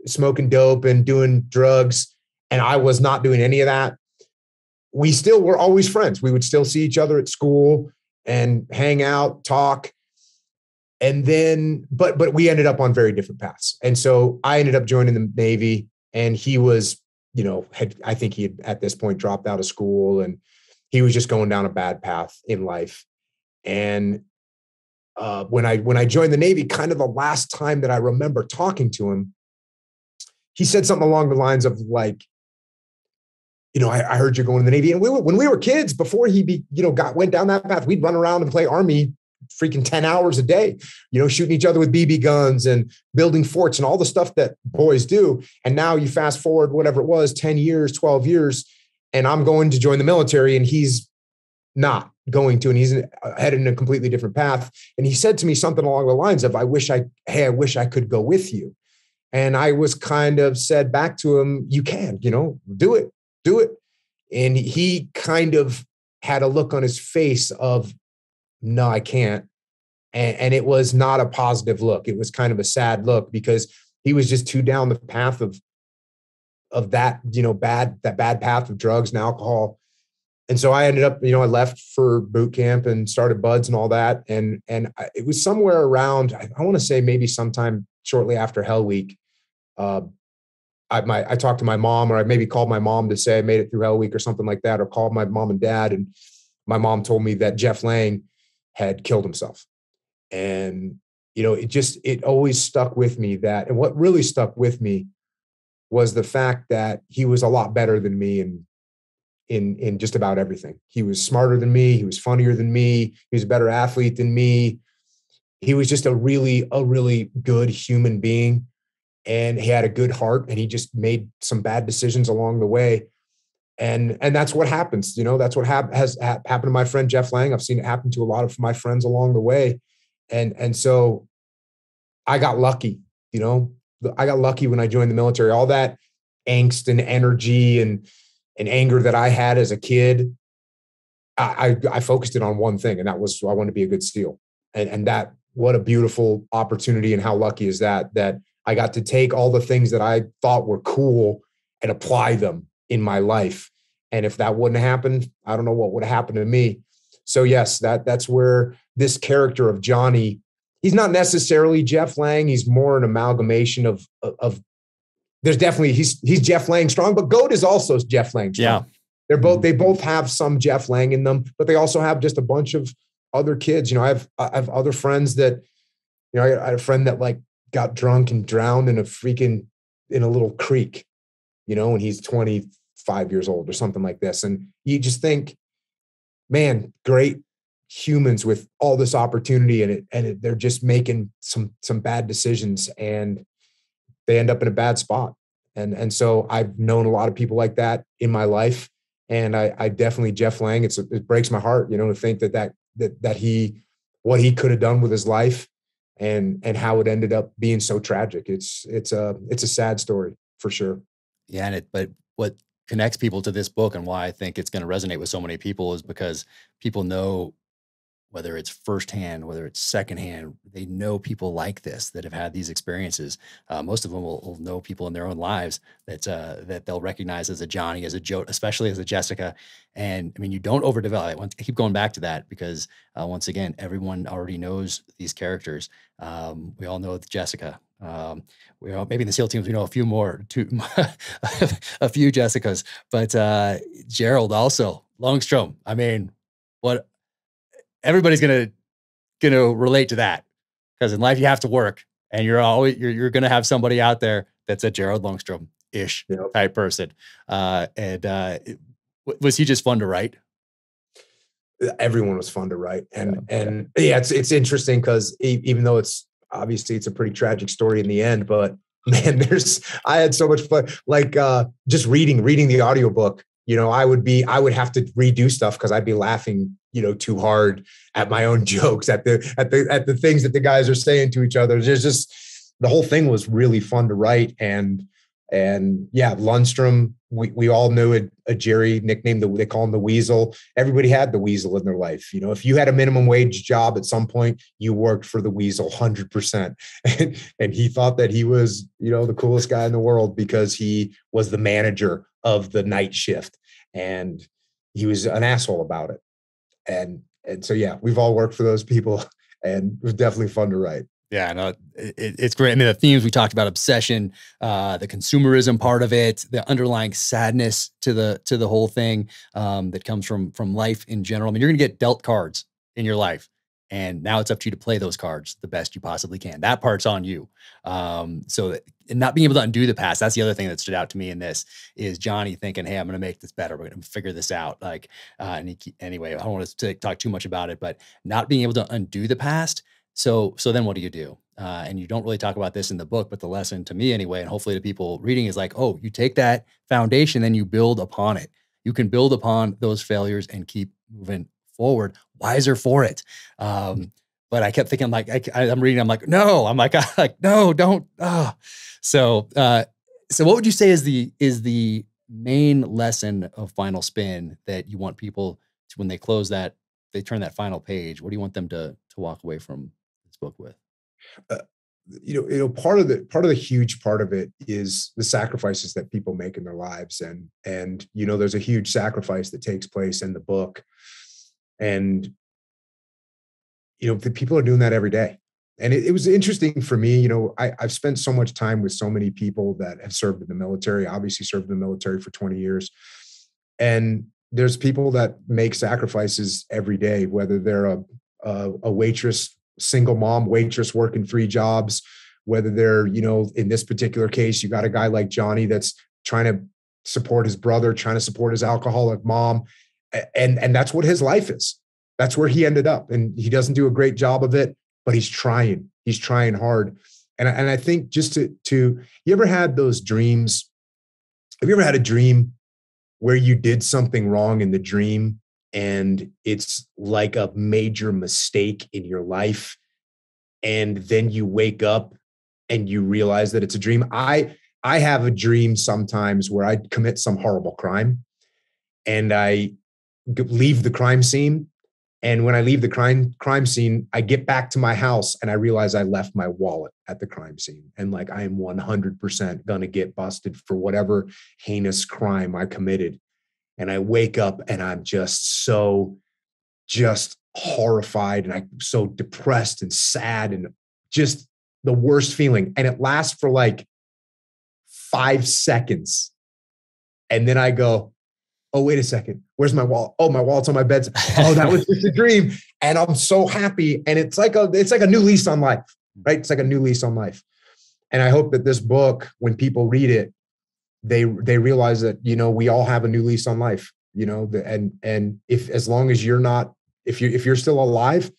smoking dope and doing drugs and I was not doing any of that. We still were always friends. We would still see each other at school and hang out, talk. And then, but we ended up on very different paths. And so I ended up joining the Navy and he was, I think he had at this point dropped out of school and he was just going down a bad path in life. And when I joined the Navy, kind of the last time that I remember talking to him, he said something along the lines of like, I heard you're going to the Navy. And when we were kids, before he went down that path, we'd run around and play Army freaking 10 hours a day, shooting each other with BB guns and building forts and all the stuff that boys do. And now you fast forward, whatever it was, 10 years, 12 years, and I'm going to join the military and he's not going to, and he's headed in a completely different path. And he said to me something along the lines of, I wish I could go with you. And I was kind of said back to him, you can, do it. And he kind of had a look on his face of, no, I can't. And it was not a positive look. It was kind of a sad look because he was just too down the path of that, bad path of drugs and alcohol. so I ended up, I left for boot camp and started Buds and all that. And it was somewhere around, I want to say maybe sometime shortly after Hell Week. I talked to my mom, or I maybe called my mom to say I made it through Hell Week or something like that, or called my mom and dad. And my mom told me that Jeff Lang had killed himself. And, it always stuck with me that, and what really stuck with me was the fact that he was a lot better than me in just about everything. He was smarter than me. He was funnier than me. He was a better athlete than me. He was just a really good human being. And he had a good heart, and he just made some bad decisions along the way. And that's what happens. That's what has happened to my friend Jeff Lang. I've seen it happen to a lot of my friends along the way. And so I got lucky, I got lucky when I joined the military. All that angst and energy and anger that I had as a kid, I focused it on one thing, and that was I wanted to be a good SEAL. And that, what a beautiful opportunity, and how lucky is that I got to take all the things that I thought were cool and apply them in my life. And if that wouldn't have happened, I don't know what would have happened to me. So yes, that's where this character of Johnny, he's not necessarily Jeff Lang. He's more an amalgamation of there's definitely, he's Jeff Lang strong, but Goat is also Jeff Lang strong. Yeah. They both have some Jeff Lang in them, but they also have just a bunch of other kids. I have other friends that, I had a friend that like got drunk and drowned in a little creek, when he's 25 years old or something like this. And you just think, man, great humans with all this opportunity, and they're just making some bad decisions, and they end up in a bad spot. And so I've known a lot of people like that in my life. And I definitely, Jeff Lang, it breaks my heart, to think that what he could have done with his life and how it ended up being so tragic. It's a sad story for sure. Yeah. But what connects people to this book, and why I think it's going to resonate with so many people, is because people know, whether it's firsthand, whether it's secondhand, they know people like this that have had these experiences. Most of them will know people in their own lives that they'll recognize as a Johnny, as a Joe, especially as a Jessica. And I mean, you don't overdevelop. I keep going back to that because once again, everyone already knows these characters. We all know Jessica. We all, maybe in the SEAL teams, we know a few more, a few Jessicas, but Gerald also, Longstrom. I mean, what? Everybody's gonna relate to that, because in life you have to work, and you're gonna have somebody out there that's a Gerald Longstrom-ish type person. Was he just fun to write? Everyone was fun to write, and yeah, it's interesting because even though it's obviously it's a pretty tragic story in the end, but man, I had so much fun, like just reading the audiobook. I would have to redo stuff because I'd be laughing, too hard at my own jokes, at the things that the guys are saying to each other. There's just, the whole thing was really fun to write. And yeah, Lundstrom, we all knew a Jerry nickname, they call him the Weasel. Everybody had the Weasel in their life. If you had a minimum wage job at some point, you worked for the Weasel 100%. And he thought that he was, the coolest guy in the world because he was the manager of the night shift, and he was an asshole about it. And so, yeah, we've all worked for those people, and it was definitely fun to write. Yeah, no, it's great. I mean, the themes we talked about: obsession, the consumerism part of it, the underlying sadness to the whole thing that comes from life in general. I mean, you're going to get dealt cards in your life, and now it's up to you to play those cards the best you possibly can. That part's on you. So and not being able to undo the past, that's the other thing that stood out to me in this, is Johnny thinking, hey, I'm going to make this better. We're going to figure this out. Like, anyway, I don't want to talk too much about it, but not being able to undo the past. So then what do you do? And you don't really talk about this in the book, but the lesson to me anyway, and hopefully to people reading, is like, oh, you take that foundation, then you build upon it. You can build upon those failures and keep moving forward, wiser for it. But I kept thinking, like, I'm reading, I'm like, no, no, don't. So what would you say is the main lesson of Final Spin that you want people to, when they close that, they turn that final page, what do you want them to walk away from this book with? part of the huge part of it is the sacrifices that people make in their lives. And there's a huge sacrifice that takes place in the book. And, the people are doing that every day. And it was interesting for me. I've spent so much time with so many people that have served in the military, obviously served in the military for 20 years. And there's people that make sacrifices every day, whether they're a waitress, single mom waitress working 3 jobs, whether they're, in this particular case, you got a guy like Johnny that's trying to support his brother, trying to support his alcoholic mom. And that's what his life is. That's where he ended up. And he doesn't do a great job of it, but he's trying hard. And I think just to you ever had those dreams? Have you ever had a dream where you did something wrong in the dream and it's like a major mistake in your life, and then you wake up and you realize that it's a dream? I have a dream sometimes where I commit some horrible crime and I leave the crime scene. And when I leave the crime scene, I get back to my house and I realize I left my wallet at the crime scene. And like, I am 100% going to get busted for whatever heinous crime I committed. And I wake up and I'm just horrified, and I'm so depressed and sad and just the worst feeling. And it lasts for like 5 seconds. And then I go, oh, wait a second. Where's my wallet? Oh, my wallet's on my bed. Oh, that was just a dream. And I'm so happy. And it's like a new lease on life, right? It's like a new lease on life. And I hope that this book, when people read it, they realize that, we all have a new lease on life, and if, as long as you're not, if you're still alive,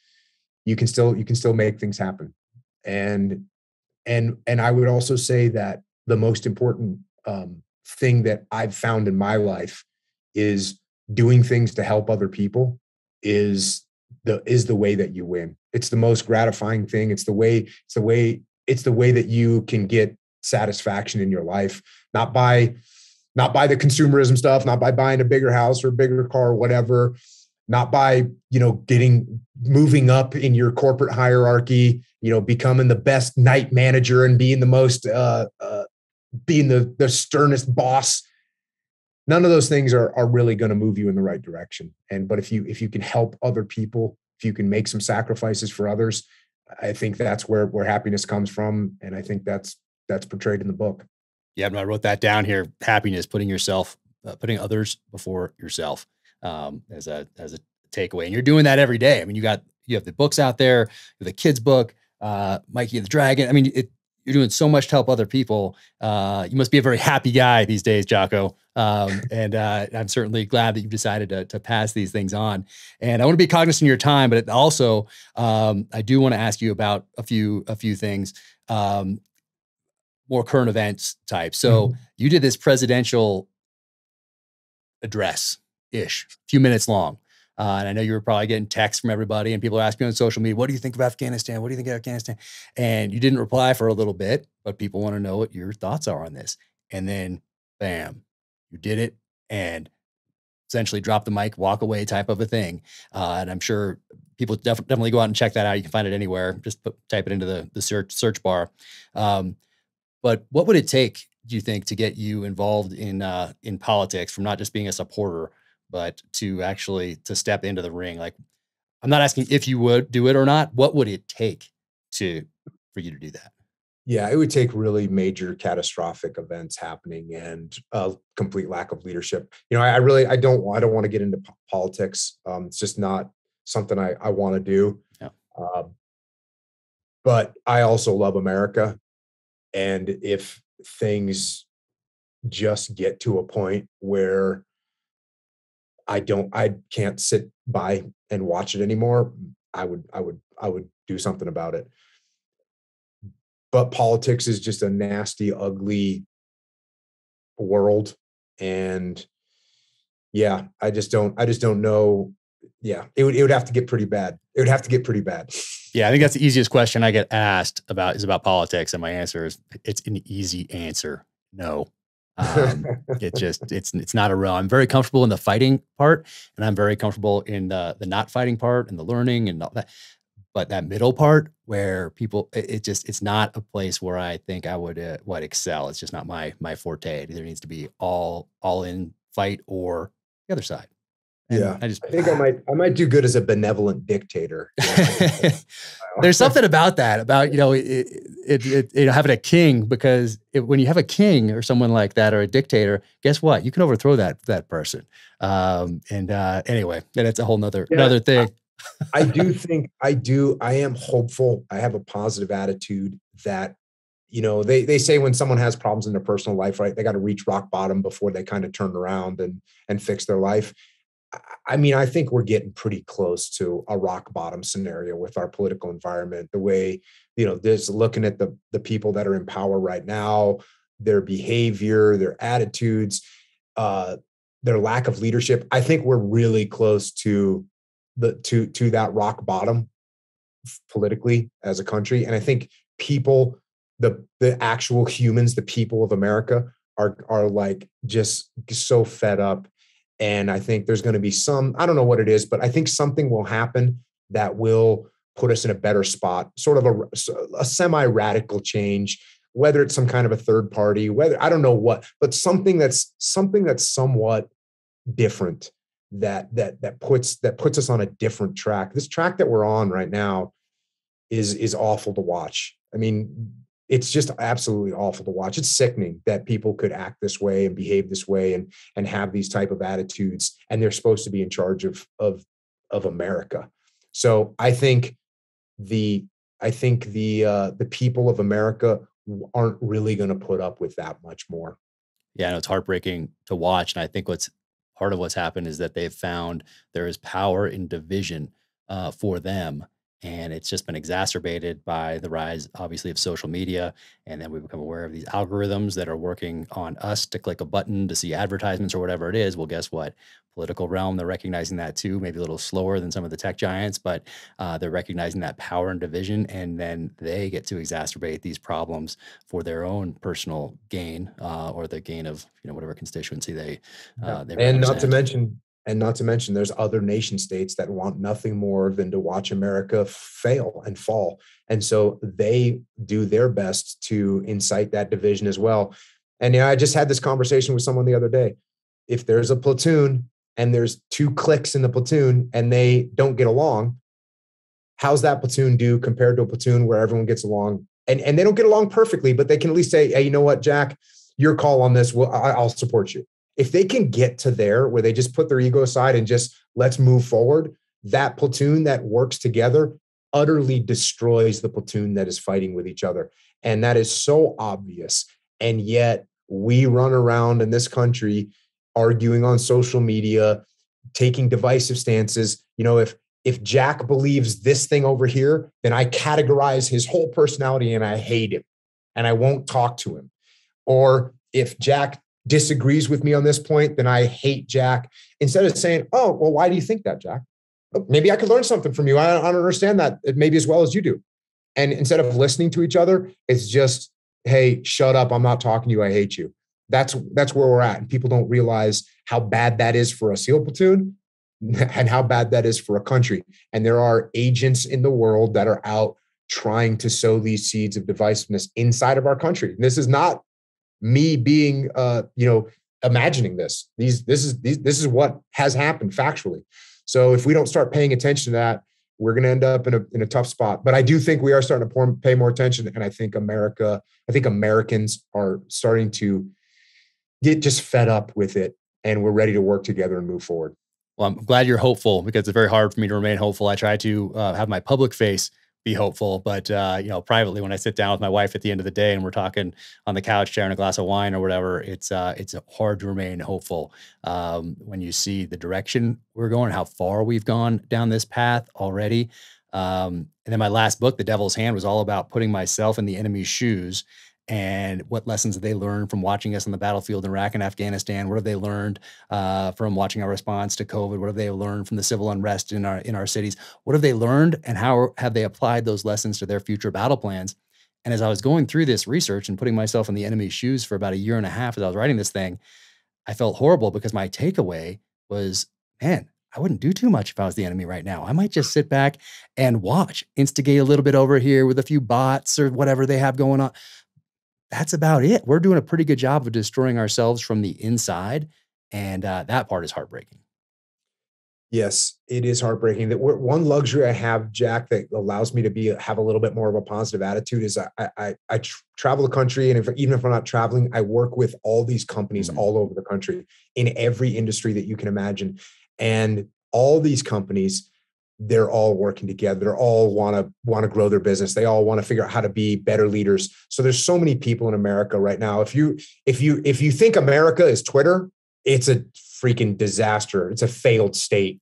you can still make things happen. And I would also say that the most important thing that I've found in my life is doing things to help other people is the way that you win. It's the most gratifying thing. It's the way that you can get satisfaction in your life, not by the consumerism stuff, not by buying a bigger house or a bigger car or whatever, not by, moving up in your corporate hierarchy, becoming the best night manager and being the most, being the sternest boss. None of those things are really going to move you in the right direction. But if you can help other people, if you can make some sacrifices for others, I think that's where happiness comes from. And I think that's portrayed in the book. Yeah, I wrote that down here. Happiness, putting others before yourself, as a takeaway. And you're doing that every day. I mean, you have the books out there, the kids book, Mikey and the Dragon. I mean, you're doing so much to help other people. You must be a very happy guy these days, Jocko. And I'm certainly glad that you've decided to pass these things on. And I want to be cognizant of your time, but also I do want to ask you about a few things, more current events type. So you did this presidential address-ish, a few minutes long. And I know you were probably getting texts from everybody and people are asking on social media, what do you think of Afghanistan? What do you think of Afghanistan? And you didn't reply for a little bit, but people want to know what your thoughts are on this. And then bam, you did it and essentially drop the mic, walk away type of a thing. And I'm sure people definitely go out and check that out. You can find it anywhere. Just type it into the search bar. But what would it take, do you think, to get you involved in politics, from not just being a supporter, but to step into the ring? Like, I'm not asking if you would do it or not. What would it take for you to do that? Yeah, it would take really major catastrophic events happening and a complete lack of leadership. I don't want to get into politics. It's just not something I want to do. Yeah. But I also love America. And if things just get to a point where I can't sit by and watch it anymore, I would do something about it. But politics is just a nasty, ugly world. And yeah, I just don't know. Yeah, it would have to get pretty bad. It would have to get pretty bad. Yeah, I think that's the easiest question I get asked about politics. And my answer is, it's an easy answer. No. It's not a real. I'm very comfortable in the fighting part, and I'm very comfortable in the not fighting part and the learning and all that. But that middle part where people, it's not a place where I think I would excel. It's just not my forte. It either needs to be all in fight or the other side. And Yeah, I just I think I might do good as a benevolent dictator. There's something about that, about, having a king, because when you have a king or someone like that, or a dictator, guess what? You can overthrow that person. Anyway, that's a whole another thing. I am hopeful. I have a positive attitude that, they say when someone has problems in their personal life, right, they got to reach rock bottom before they kind of turn around and fix their life. I mean, I think we're getting pretty close to a rock bottom scenario with our political environment. The way, there's looking at the people that are in power right now, their behavior, their attitudes, their lack of leadership. I think we're really close to that rock bottom politically as a country. And I think people, the actual humans, the people of America are like just so fed up. And I think there's going to be I don't know what it is, but I think something will happen that will put us in a better spot, sort of a semi-radical change, whether it's some kind of a third party, I don't know what, but something that's somewhat different, that puts us on a different track. This track that we're on right now is awful to watch. I mean, it's just absolutely awful to watch. It's sickening that people could act this way and behave this way and have these type of attitudes, and they're supposed to be in charge of America. So I think the people of America aren't really going to put up with that much more. Yeah, no, it's heartbreaking to watch. And I think part of what's happened is that they've found there is power in division for them. And it's just been exacerbated by the rise, obviously, of social media. And then we become aware of these algorithms that are working on us to click a button to see advertisements or whatever it is. Well, guess what? Political realm, they're recognizing that too, maybe a little slower than some of the tech giants, but they're recognizing that power and division. And then they get to exacerbate these problems for their own personal gain or the gain of, whatever constituency they represent. And not to mention, there's other nation states that want nothing more than to watch America fail and fall. And so they do their best to incite that division as well. And I just had this conversation with someone the other day. If there's a platoon and there's two cliques in the platoon and they don't get along, how's that platoon do compared to a platoon where everyone gets along? And they don't get along perfectly, but they can at least say, hey, you know what, Jack, your call on this, I'll support you. If they can get to there where they just put their ego aside and just let's move forward, that platoon that works together utterly destroys the platoon that is fighting with each other. And that is so obvious. And yet we run around in this country arguing on social media, taking divisive stances. If Jack believes this thing over here, then I categorize his whole personality and I hate him and I won't talk to him. Or if Jack disagrees with me on this point, then I hate Jack. Instead of saying, oh, well, why do you think that, Jack? Maybe I could learn something from you. I don't understand that maybe as well as you do. And instead of listening to each other, it's just, hey, shut up. I'm not talking to you. I hate you. That's where we're at. And people don't realize how bad that is for a SEAL platoon and how bad that is for a country. And there are agents in the world that are out trying to sow these seeds of divisiveness inside of our country. And this is not me being, imagining this. This is what has happened factually. So if we don't start paying attention to that, we're going to end up in a tough spot. But I do think we are starting to pay more attention, and I think Americans are starting to get just fed up with it, and we're ready to work together and move forward. Well, I'm glad you're hopeful, because it's very hard for me to remain hopeful. I try to have my public face be hopeful, but privately, when I sit down with my wife at the end of the day and we're talking on the couch, sharing a glass of wine or whatever, it's hard to remain hopeful when you see the direction we're going, how far we've gone down this path already. And then my last book, The Devil's Hand, was all about putting myself in the enemy's shoes and what lessons they learned from watching us on the battlefield in Iraq and Afghanistan. What have they learned from watching our response to COVID? What have they learned from the civil unrest in our cities? What have they learned, and how have they applied those lessons to their future battle plans? And as I was going through this research and putting myself in the enemy's shoes for about a year and a half as I was writing this thing, I felt horrible, because my takeaway was, man, I wouldn't do too much if I was the enemy right now. I might just sit back and watch, instigate a little bit over here with a few bots or whatever they have going on. That's about it. We're doing a pretty good job of destroying ourselves from the inside. And that part is heartbreaking. Yes, it is heartbreaking. That one luxury I have, Jack, that allows me to have a little bit more of a positive attitude is I travel the country, and even if I'm not traveling, I work with all these companies all over the country in every industry that you can imagine, and all these companies, they're all working together. They all want to grow their business. They all want to figure out how to be better leaders. So there's so many people in America right now. If you think America is Twitter, it's a freaking disaster. It's a failed state.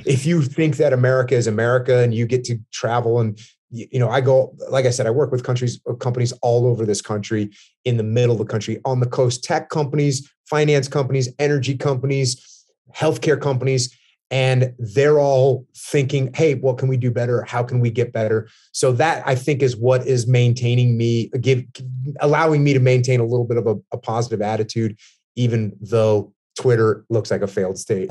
If you think that America is America and you get to travel and, I go, like I said, I work with companies all over this country, in the middle of the country, on the coast, tech companies, finance companies, energy companies, healthcare companies, and they're all thinking, hey, what can we do better? How can we get better? So that, I think, is what is allowing me to maintain a little bit of a positive attitude, even though Twitter looks like a failed state.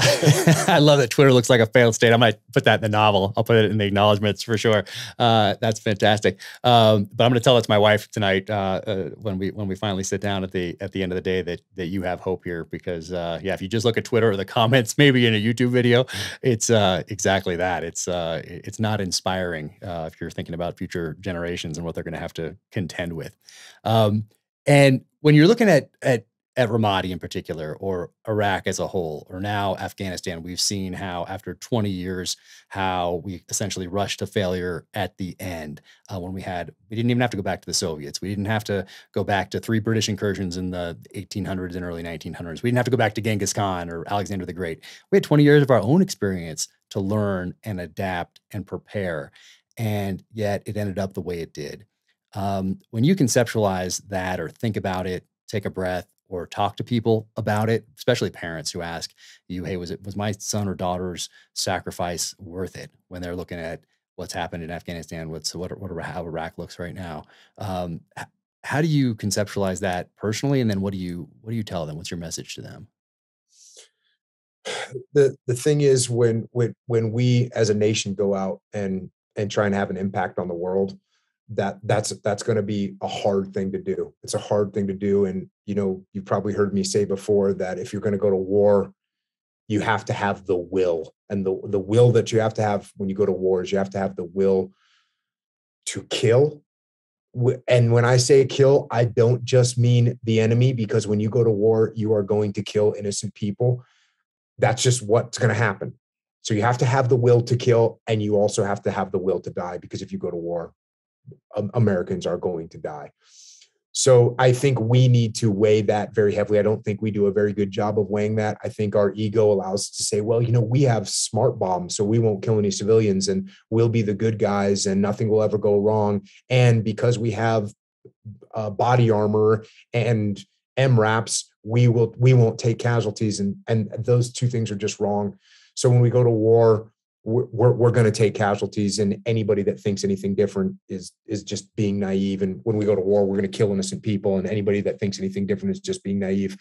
I love that Twitter looks like a failed state. I might put that in the novel. I'll put it in the acknowledgments for sure. That's fantastic. But I'm going to tell it to my wife tonight when we finally sit down at the end of the day that you have hope here, because if you just look at Twitter or the comments, maybe in a YouTube video, it's exactly that. It's not inspiring if you're thinking about future generations and what they're going to have to contend with. And when you're looking at Ramadi in particular, or Iraq as a whole, or now Afghanistan, we've seen how after 20 years, how we essentially rushed to failure at the end. When we didn't even have to go back to the Soviets. We didn't have to go back to 3 British incursions in the 1800s and early 1900s. We didn't have to go back to Genghis Khan or Alexander the Great. We had 20 years of our own experience to learn and adapt and prepare. And yet it ended up the way it did. When you conceptualize that, or think about it, take a breath, or talk to people about it, especially parents who ask you, hey, was my son or daughter's sacrifice worth it, when they're looking at what's happened in Afghanistan, how Iraq looks right now. How do you conceptualize that personally? And then what do you tell them? What's your message to them? The thing is, when we as a nation go out and try and have an impact on the world, that's going to be a hard thing to do. It's a hard thing to do. And, you've probably heard me say before that if you're going to go to war, you have to have the will, and the will that you have to have when you go to war is you have to have the will to kill. And when I say kill, I don't just mean the enemy, because when you go to war, you are going to kill innocent people. That's just what's going to happen. So you have to have the will to kill, and you also have to have the will to die, because if you go to war, Americans are going to die. So I think we need to weigh that very heavily. I don't think we do a very good job of weighing that. I think our ego allows us to say, well, we have smart bombs, so we won't kill any civilians, and we'll be the good guys and nothing will ever go wrong. And because we have body armor and MRAPs, we won't take casualties. And those two things are just wrong. So when we go to war, we're going to take casualties, and anybody that thinks anything different is just being naive. And when we go to war, we're going to kill innocent people, and anybody that thinks anything different is just being naive.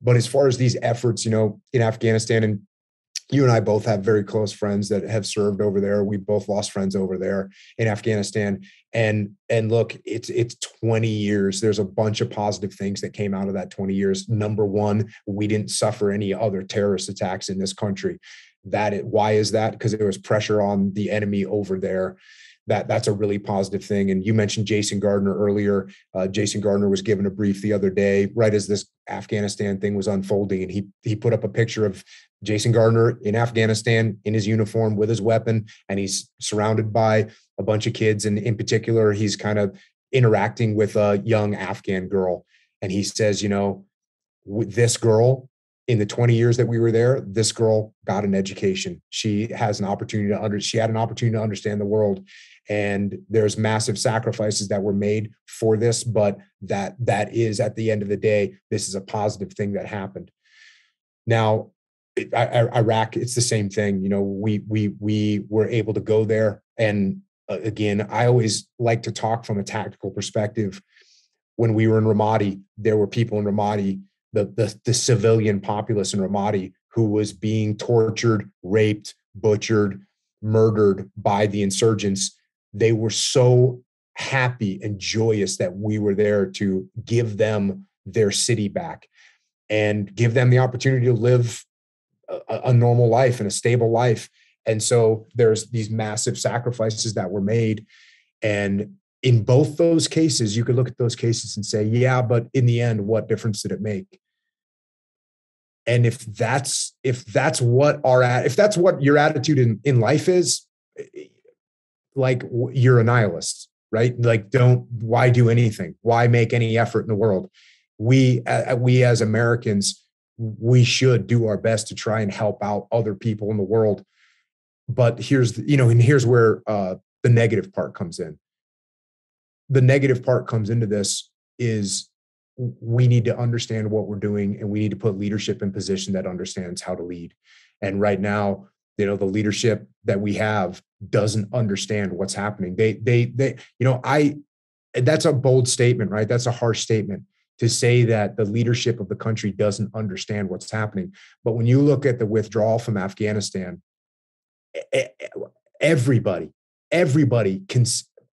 But as far as these efforts, in Afghanistan, and you and I both have very close friends that have served over there. We both lost friends over there in Afghanistan. And look, it's 20 years. There's a bunch of positive things that came out of that 20 years. Number one, we didn't suffer any other terrorist attacks in this country. Why is that? Because there was pressure on the enemy over there. That's a really positive thing. And you mentioned Jason Gardner earlier. Jason Gardner was given a brief the other day, right as this Afghanistan thing was unfolding. And he put up a picture of Jason Gardner in Afghanistan in his uniform with his weapon. And he's surrounded by a bunch of kids. And in particular, he's kind of interacting with a young Afghan girl. And he says, with this girl, in the 20 years that we were there, this girl got an education. She has an opportunity she had an opportunity to understand the world. And there's massive sacrifices that were made for this, but that is, at the end of the day, this is a positive thing that happened. Now, Iraq, it's the same thing. We were able to go there. And again, I always like to talk from a tactical perspective. When we were in Ramadi, there were people in Ramadi, the civilian populace in Ramadi, who was being tortured, raped, butchered, murdered by the insurgents, they were so happy and joyous that we were there to give them their city back and give them the opportunity to live a normal life and a stable life. And so there's these massive sacrifices that were made. And in both those cases, you could look at those cases and say, yeah, but in the end, what difference did it make? And if that's what your attitude in life is, like, you're a nihilist, right? Like, why do anything? Why make any effort in the world? We as Americans, we should do our best to try and help out other people in the world. But here's where the negative part comes in. The negative part comes into this is we need to understand what we're doing, and we need to put leadership in position that understands how to lead. And right now, the leadership that we have doesn't understand what's happening. That's a bold statement, right? That's a harsh statement to say that the leadership of the country doesn't understand what's happening. But when you look at the withdrawal from Afghanistan, everybody can,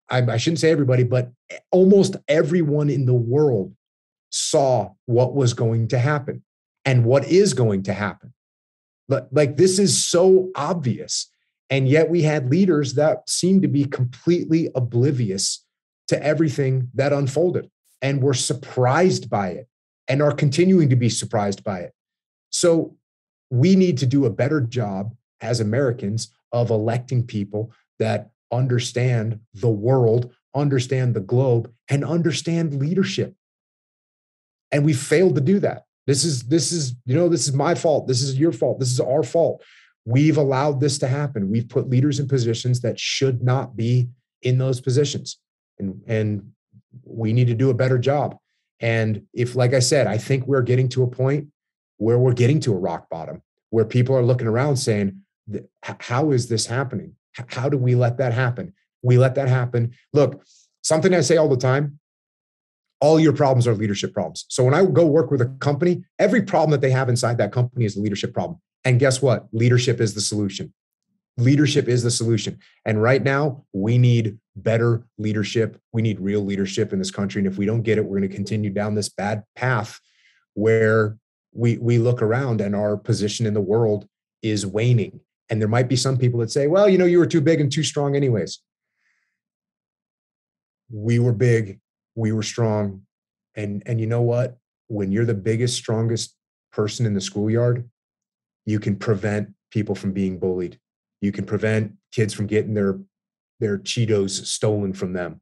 I shouldn't say everybody, but almost everyone in the world saw what was going to happen and what is going to happen. But like, this is so obvious. And yet we had leaders that seemed to be completely oblivious to everything that unfolded and were surprised by it and are continuing to be surprised by it. So we need to do a better job as Americans of electing people that understand the world, understand the globe, and understand leadership. And we failed to do that. This is my fault. This is your fault. This is our fault. We've allowed this to happen. We've put leaders in positions that should not be in those positions. And we need to do a better job. And if, like I said, I think we're getting to a point where we're getting to a rock bottom, where people are looking around saying, how is this happening? How do we let that happen? We let that happen. Look, something I say all the time, all your problems are leadership problems. So when I go work with a company, every problem that they have inside that company is a leadership problem. And guess what? Leadership is the solution. Leadership is the solution. And right now, we need better leadership. We need real leadership in this country. And if we don't get it, we're going to continue down this bad path where we look around and our position in the world is waning. And there might be some people that say, well, you were too big and too strong anyways. We were big, we were strong. And you know what? When you're the biggest, strongest person in the schoolyard, you can prevent people from being bullied. You can prevent kids from getting their Cheetos stolen from them.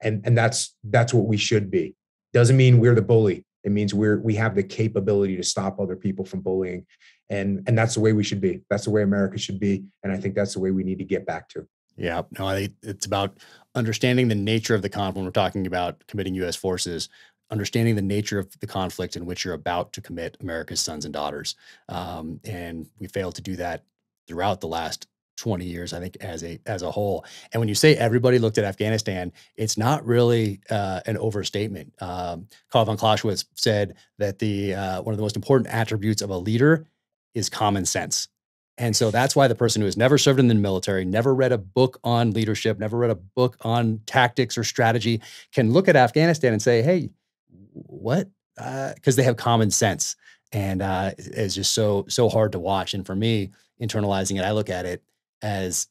And that's what we should be. Doesn't mean we're the bully. It means we have the capability to stop other people from bullying. And that's the way we should be. That's the way America should be. And I think that's the way we need to get back to. Yeah, no, I think it's about understanding the nature of the conflict. When we're talking about committing U.S. forces, understanding the nature of the conflict in which you're about to commit America's sons and daughters. And we failed to do that throughout the last 20 years, I think, as a whole. And when you say everybody looked at Afghanistan, it's not really an overstatement. Carl von Clausewitz said that one of the most important attributes of a leader is common sense. And so that's why the person who has never served in the military, never read a book on leadership, never read a book on tactics or strategy, can look at Afghanistan and say, hey, what? Because they have common sense. And it's just so hard to watch. And for me, internalizing it, I look at it as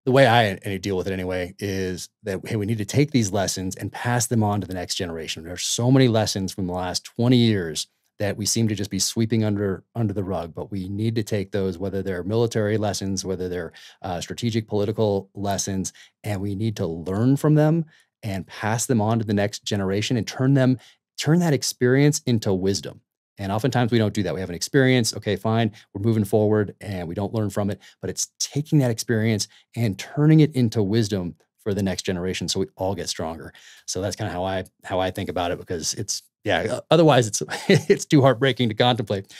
the way I deal with it anyway, is that, hey, we need to take these lessons and pass them on to the next generation. There's so many lessons from the last 20 years that we seem to just be sweeping under the rug, but we need to take those, whether they're military lessons, whether they're strategic political lessons, and we need to learn from them and pass them on to the next generation and turn that experience into wisdom. And oftentimes we don't do that. We have an experience. Okay, fine. We're moving forward and we don't learn from it, but it's taking that experience and turning it into wisdom for the next generation. So we all get stronger. So that's kind of how I think about it, because otherwise it's too heartbreaking to contemplate,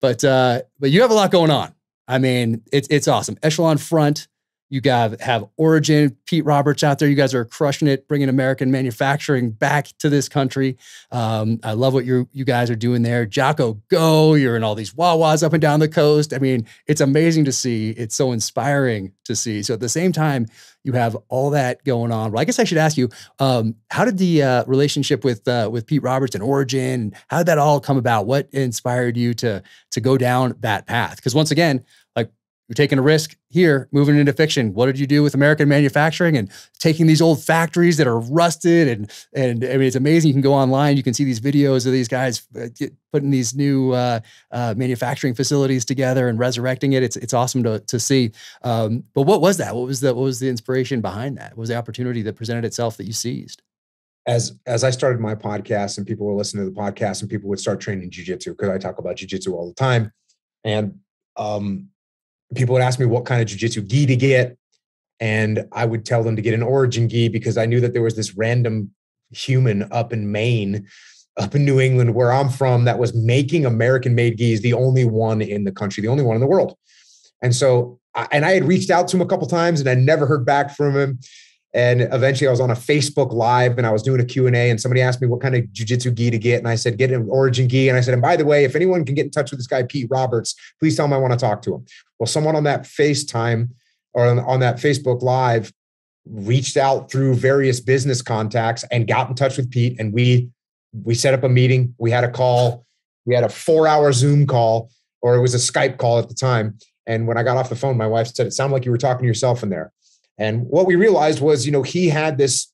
but you have a lot going on. I mean, it's awesome. Echelon Front, You guys have Origin, Pete Roberts out there. You guys are crushing it, bringing American manufacturing back to this country. I love what you guys are doing there. Jocko Go, you're in all these Wawas up and down the coast. I mean, it's amazing to see. It's so inspiring to see. So at the same time, you have all that going on. Well, I guess I should ask you, how did the relationship with Pete Roberts and Origin, how did that all come about? What inspired you to go down that path? Because once again, like, you're taking a risk here, moving into fiction. What did you do with American manufacturing and taking these old factories that are rusted? And I mean, it's amazing. You can go online. You can see these videos of these guys putting these new manufacturing facilities together and resurrecting it. It's awesome to see. But what was that? What was the inspiration behind that? What was the opportunity that presented itself that you seized? As I started my podcast and people were listening to the podcast and people would start training jiu-jitsu, because I talk about jiu-jitsu all the time. And people would ask me what kind of jiu-jitsu gi to get. And I would tell them to get an Origin gi, because I knew that there was this random human up in Maine, up in New England, where I'm from, that was making American-made gis, the only one in the country, the only one in the world. And so, I had reached out to him a couple of times and I never heard back from him. And eventually I was on a Facebook Live and I was doing a Q&A and somebody asked me what kind of jiu-jitsu gi to get. And I said, get an Origin gi. And I said, and by the way, if anyone can get in touch with this guy, Pete Roberts, please tell him I want to talk to him. Well, someone on that FaceTime or on that Facebook Live reached out through various business contacts and got in touch with Pete. And we set up a meeting. We had a call. We had a 4-hour Zoom call, or it was a Skype call at the time. And when I got off the phone, my wife said, it sounded like you were talking to yourself in there. And what we realized was, he had this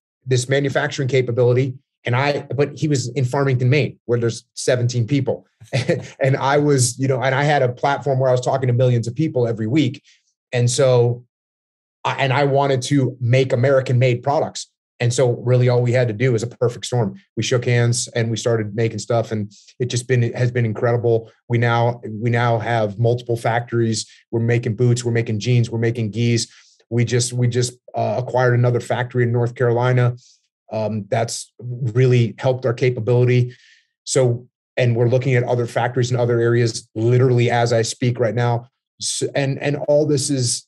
manufacturing capability, but he was in Farmington, Maine, where there's 17 people. And I was, and I had a platform where I was talking to millions of people every week. And so, I wanted to make American-made products. And so really all we had to do was a perfect storm. We shook hands and we started making stuff, and it has been incredible. We now have multiple factories. We're making boots, we're making jeans, we're making gis. We just acquired another factory in North Carolina. That's really helped our capability. So, and we're looking at other factories in other areas, literally as I speak right now. So, and all this is,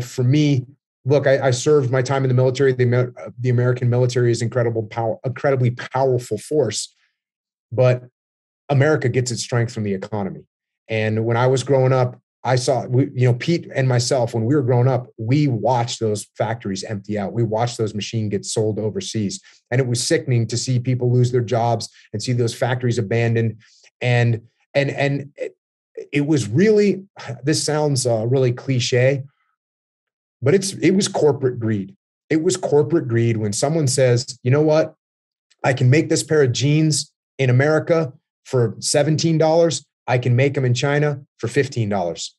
for me, look, I served my time in the military. The American military is incredibly powerful force, but America gets its strength from the economy. And when I was growing up, I saw, Pete and myself, when we were growing up, we watched those factories empty out. We watched those machines get sold overseas. And it was sickening to see people lose their jobs and see those factories abandoned. And it was really, this sounds really cliche, but it was corporate greed. It was corporate greed when someone says, you know what, I can make this pair of jeans in America for $17. I can make them in China for $15,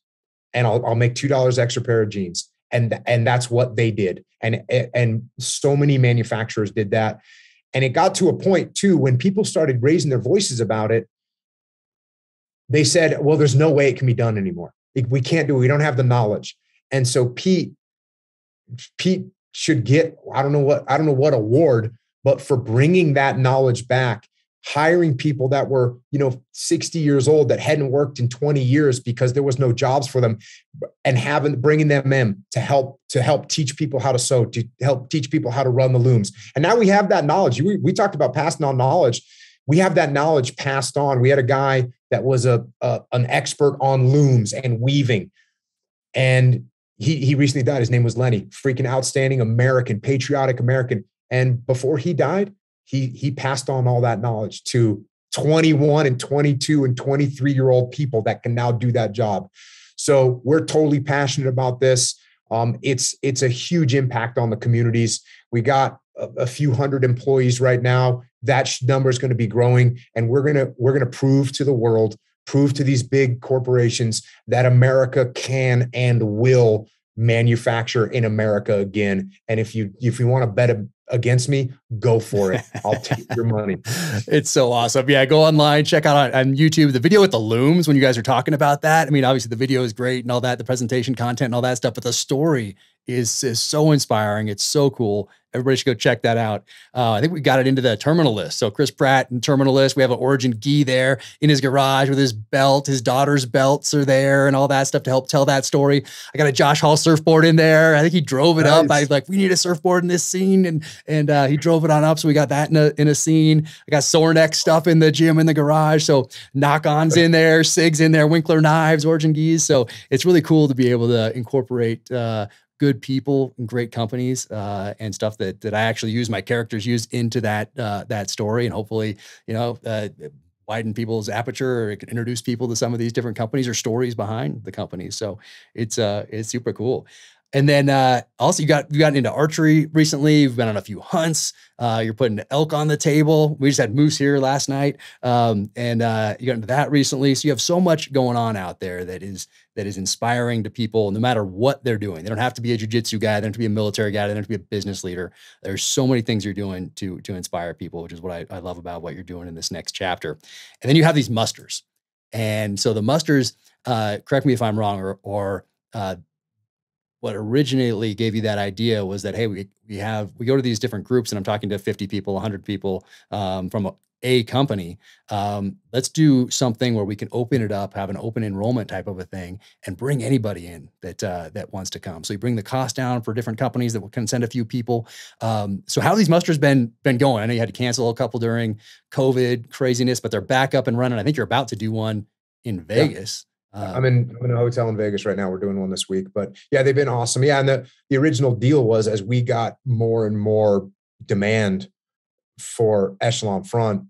and I'll make $2 extra pair of jeans. And that's what they did. And so many manufacturers did that. And it got to a point too, when people started raising their voices about it, they said, well, there's no way it can be done anymore. We can't do it. We don't have the knowledge. And so Pete should get, I don't know what award, but for bringing that knowledge back, hiring people that were, 60 years old that hadn't worked in 20 years because there was no jobs for them, and bringing them in to help teach people how to sew, to help teach people how to run the looms. And now we have that knowledge. We talked about passing on knowledge. We have that knowledge passed on. We had a guy that was an expert on looms and weaving, and he recently died. His name was Lenny, freaking outstanding American, patriotic American. And before he died, he passed on all that knowledge to 21 and 22 and 23-year-old people that can now do that job. So we're totally passionate about this. It's a huge impact on the communities. We got a few hundred employees right now. That number is going to be growing, and we're going to prove to the world, prove to these big corporations that America can and will manufacture in America again. And if you want to bet against me, go for it. I'll take your money. It's so awesome. Yeah, go online, check out on YouTube the video with the looms when you guys are talking about that. I mean, obviously the video is great and all that, the presentation content and all that stuff, but the story is so inspiring. It's so cool. Everybody should go check that out. I think we got it into the terminal list. So Chris Pratt and terminal list. We have an Origin gi there in his garage with his belt. His daughter's belts are there and all that stuff to help tell that story. I got a Josh Hall surfboard in there. I think he drove it up. I was like, we need a surfboard in this scene. And he drove it on up. So we got that in a scene. I got sore neck stuff in the gym in the garage. So knock-ons in there, SIGs in there, Winkler knives, Origin gis. So it's really cool to be able to incorporate good people and great companies and stuff that I actually use, my characters use into that story, and hopefully, widen people's aperture, or it can introduce people to some of these different companies or stories behind the companies. So it's super cool. And then also you've gotten into archery recently. You've been on a few hunts. You're putting elk on the table. We just had moose here last night. And you got into that recently. So you have so much going on out there that is inspiring to people no matter what they're doing. They don't have to be a jiu-jitsu guy. They don't have to be a military guy. They don't have to be a business leader. There's so many things you're doing to inspire people, which is what I love about what you're doing in this next chapter. And then you have these musters. And so the musters, correct me if I'm wrong, or what originally gave you that idea was that, hey, we go to these different groups, and I'm talking to 50 people, 100 people from a company. Let's do something where we can open it up, have an open enrollment type of a thing, and bring anybody in that wants to come. So you bring the cost down for different companies that can send a few people. So how have these musters been going? I know you had to cancel a couple during COVID craziness, but they're back up and running. I think you're about to do one in Vegas. I'm in a hotel in Vegas right now. We're doing one this week, but yeah, they've been awesome. Yeah. And the original deal was, as we got more and more demand for Echelon Front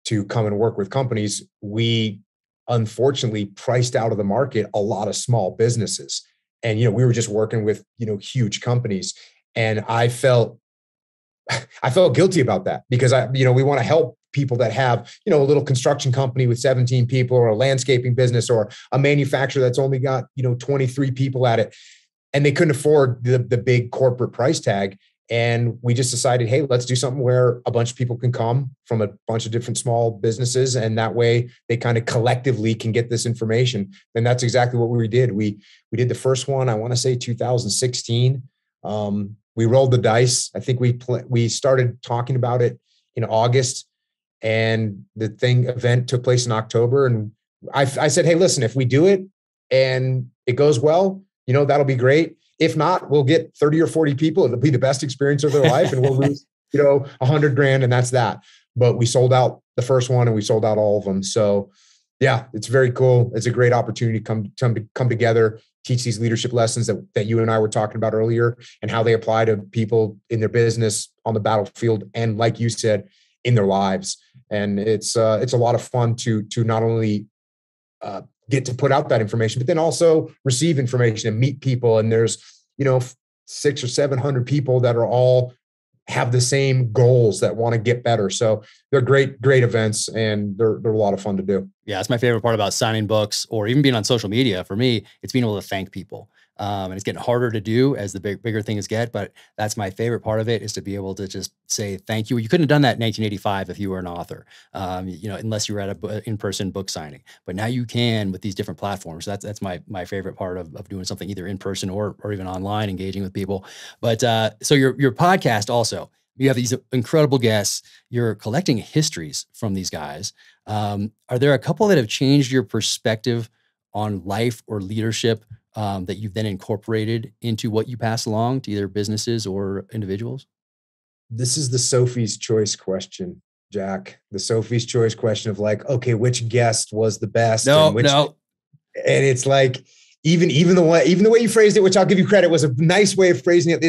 to come and work with companies, we unfortunately priced out of the market a lot of small businesses. And, we were just working with, huge companies. And I felt guilty about that, because we want to help people that have, a little construction company with 17 people, or a landscaping business, or a manufacturer that's only got, 23 people at it, and they couldn't afford the big corporate price tag. And we just decided, hey, let's do something where a bunch of people can come from a bunch of different small businesses, and that way they kind of collectively can get this information. And that's exactly what we did. We did the first one, I want to say 2016. We rolled the dice. I think we started talking about it in August, and the event took place in October. And I said, hey, listen, if we do it and it goes well, that'll be great. If not, we'll get 30 or 40 people. It'll be the best experience of their life, and we'll lose, $100,000, and that's that. But we sold out the first one, and we sold out all of them. So yeah, it's very cool. It's a great opportunity to come together, teach these leadership lessons that you and I were talking about earlier, and how they apply to people in their business, on the battlefield, and like you said, in their lives. And it's a lot of fun to not only get to put out that information, but then also receive information and meet people. And there's, 600 or 700 people that are all have the same goals, that want to get better. So they're great events, and they're a lot of fun to do. Yeah. It's my favorite part about signing books, or even being on social media. For me, it's being able to thank people. And it's getting harder to do as the bigger things get, but that's my favorite part of it, is to be able to just say thank you. You couldn't have done that in 1985 if you were an author, unless you were at a in-person book signing. But now you can with these different platforms. That's my favorite part of doing something either in person or even online, engaging with people. But so your podcast also, you have these incredible guests. You're collecting histories from these guys. Are there a couple that have changed your perspective on life or leadership that you've then incorporated into what you pass along to either businesses or individuals? This is the Sophie's Choice question, Jack. The Sophie's Choice question of like, okay, which guest was the best? No. And it's like, even the way you phrased it, which I'll give you credit, was a nice way of phrasing it.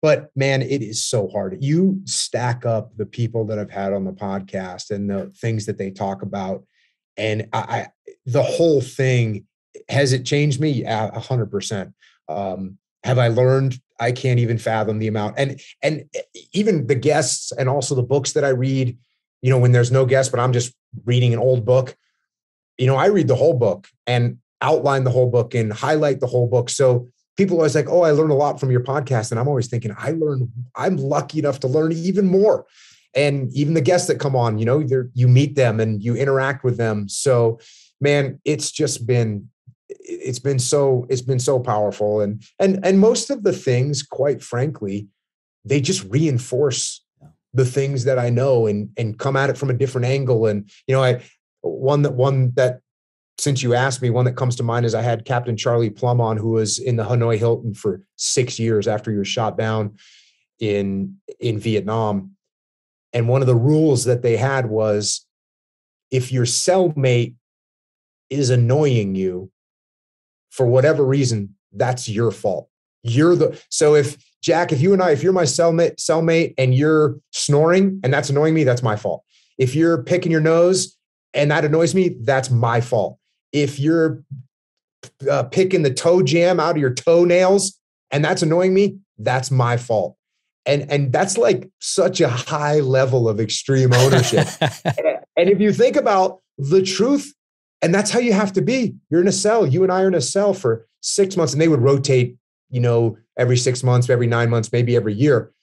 But man, it is so hard. You stack up the people that I've had on the podcast and the things that they talk about, and the whole thing. Has it changed me? 100%. Have I learned? I can't even fathom the amount. And even the guests, and also the books that I read, when there's no guest, but I'm just reading an old book, I read the whole book and outline the whole book and highlight the whole book. So people are always like, oh, I learned a lot from your podcast. And I'm always thinking, I'm lucky enough to learn even more. And even the guests that come on, you meet them and you interact with them. So man, it's just been it's been so powerful. And most of the things, quite frankly, they just reinforce the things that I know and come at it from a different angle. And, one that since you asked me, one that comes to mind is I had Captain Charlie Plum on, who was in the Hanoi Hilton for 6 years after he was shot down in Vietnam. And one of the rules that they had was, if your cellmate is annoying you for whatever reason, that's your fault. So if Jack, if you're my cellmate and you're snoring and that's annoying me, that's my fault. If you're picking your nose and that annoys me, that's my fault. If you're picking the toe jam out of your toenails and that's annoying me, that's my fault. And that's like such a high level of extreme ownership. And if you think about the truth, and that's how you have to be. You're in a cell. You and I are in a cell for 6 months, and they would rotate, every 6 months, every 9 months, maybe every year.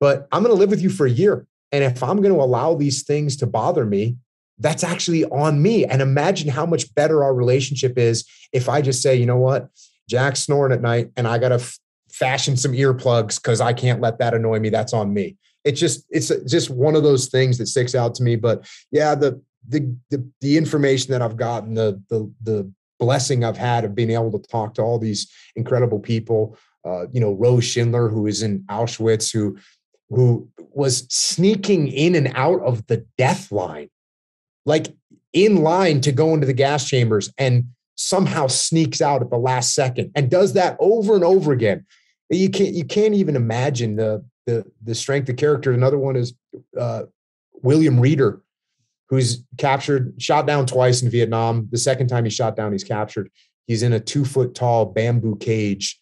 But I'm going to live with you for a year. And if I'm going to allow these things to bother me, that's actually on me. And imagine how much better our relationship is if I just say, you know what, Jack's snoring at night and I got to fashion some earplugs because I can't let that annoy me. That's on me. It's just one of those things that sticks out to me. But yeah, the information that I've gotten, the blessing I've had of being able to talk to all these incredible people, Rose Schindler, who is in Auschwitz, who was sneaking in and out of the death line, like in line to go into the gas chambers, and somehow sneaks out at the last second and does that over and over again. You can't even imagine the strength of character. Another one is William Reeder, who's shot down twice in Vietnam. The second time he's shot down, he's captured. He's in a 2-foot tall bamboo cage.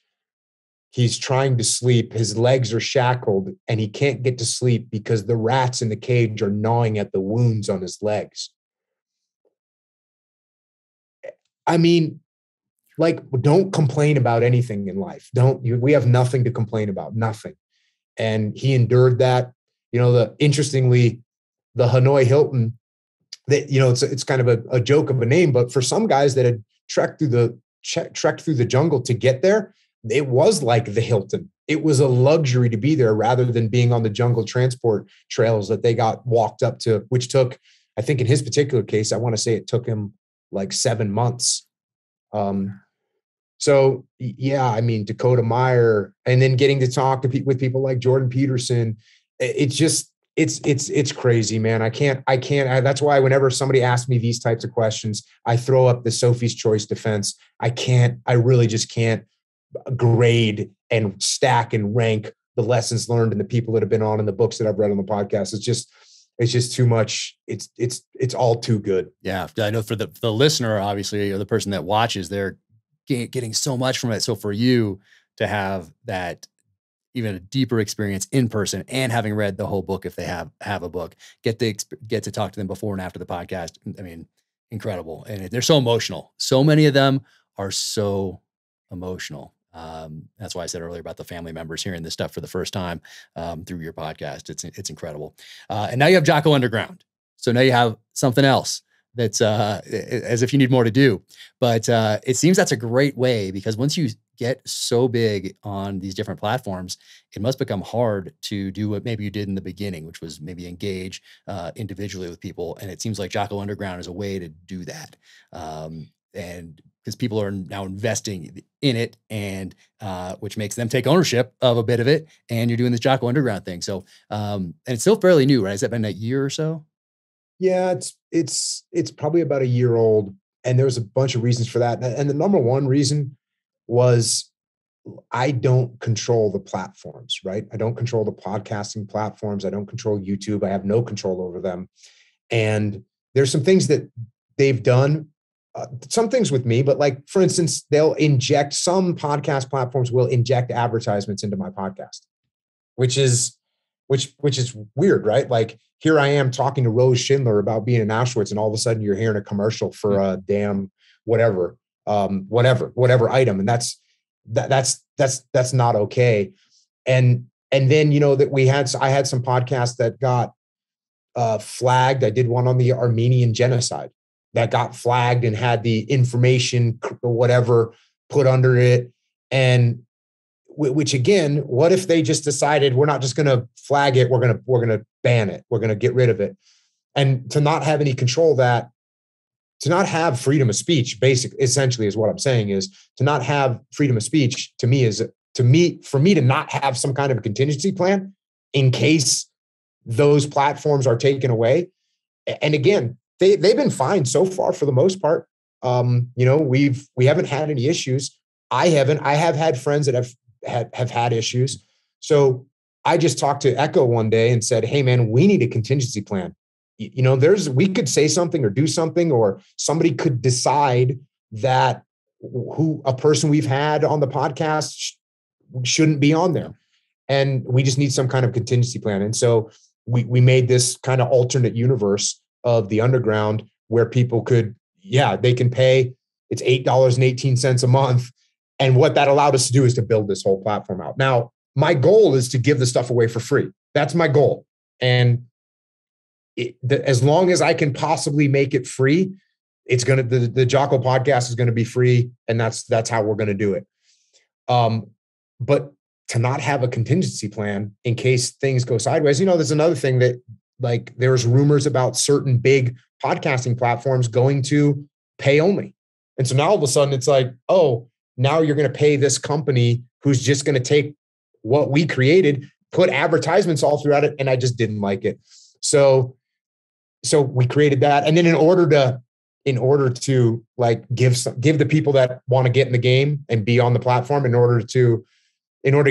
He's trying to sleep. His legs are shackled and he can't get to sleep because the rats in the cage are gnawing at the wounds on his legs. I mean, like, don't complain about anything in life. We have nothing to complain about, nothing. And he endured that. Interestingly, the Hanoi Hilton, that, it's kind of a joke of a name, but for some guys that had trekked through the jungle to get there, it was like the Hilton. It was a luxury to be there rather than being on the jungle transport trails that they got walked up to, which took, I think in his particular case, I want to say it took him like 7 months. So yeah, I mean, Dakota Meyer, and then getting to talk with people like Jordan Peterson, it's crazy, man. I can't, that's why whenever somebody asks me these types of questions, I throw up the Sophie's Choice defense. I really just can't grade and stack and rank the lessons learned and the people that have been on and the books that I've read on the podcast. It's just too much. It's all too good. Yeah. I know for the listener, obviously, or the person that watches, they're getting so much from it. So for you to have that even a deeper experience in person and having read the whole book, if they have a book, get to talk to them before and after the podcast. I mean, incredible. And they're so emotional. So many of them are so emotional. That's why I said earlier about the family members hearing this stuff for the first time through your podcast. It's incredible. And now you have Jocko Underground. So now you have something else that's as if you need more to do. But it seems that's a great way, because once you get so big on these different platforms, it must become hard to do what maybe you did in the beginning, which was maybe engage individually with people. And it seems like Jocko Underground is a way to do that. And because people are now investing in it, and which makes them take ownership of a bit of it. And you're doing this Jocko Underground thing. So, and it's still fairly new, right? Has that been a year or so? Yeah, it's probably about a year old, and there's a bunch of reasons for that. And the number one reason was I don't control the platforms, right? I don't control the podcasting platforms. I don't control YouTube. I have no control over them. And there's some things that they've done, some things with me, but like, for instance, some podcast platforms will inject advertisements into my podcast, which is weird, right? Like, here I am talking to Rose Schindler about being in Auschwitz, and all of a sudden you're hearing a commercial for a damn whatever item. And that's not okay. And then, that I had some podcasts that got flagged. I did one on the Armenian genocide. that got flagged and had the information or whatever put under it. And which again, what if they just decided we're not just going to flag it, we're going to ban it, we're going to get rid of it. And to not have any control of that, to not have freedom of speech, essentially is what I'm saying, is to not have freedom of speech for me to not have some kind of a contingency plan in case those platforms are taken away. And again, they've been fine so far for the most part. We haven't had any issues. I have had friends that have had issues. So I just talked to Echo one day and said, hey man, we need a contingency plan. We could say something or do something, or somebody could decide that a person we've had on the podcast shouldn't be on there. And we just need some kind of contingency plan. And so we made this kind of alternate universe of the underground where people they can pay. It's $8.18 a month. And what that allowed us to do is to build this whole platform out. Now, my goal is to give the stuff away for free. That's my goal. And as long as I can possibly make it free, the Jocko podcast is going to be free. And that's how we're going to do it. But to not have a contingency plan in case things go sideways, there's another thing that, like, there's rumors about certain big podcasting platforms going to pay only. And so now all of a sudden it's like, oh, now you're going to pay this company who's just going to take what we created, put advertisements all throughout it. And I just didn't like it. So we created that. And then in order to like give the people that want to get in the game and be on the platform, in order to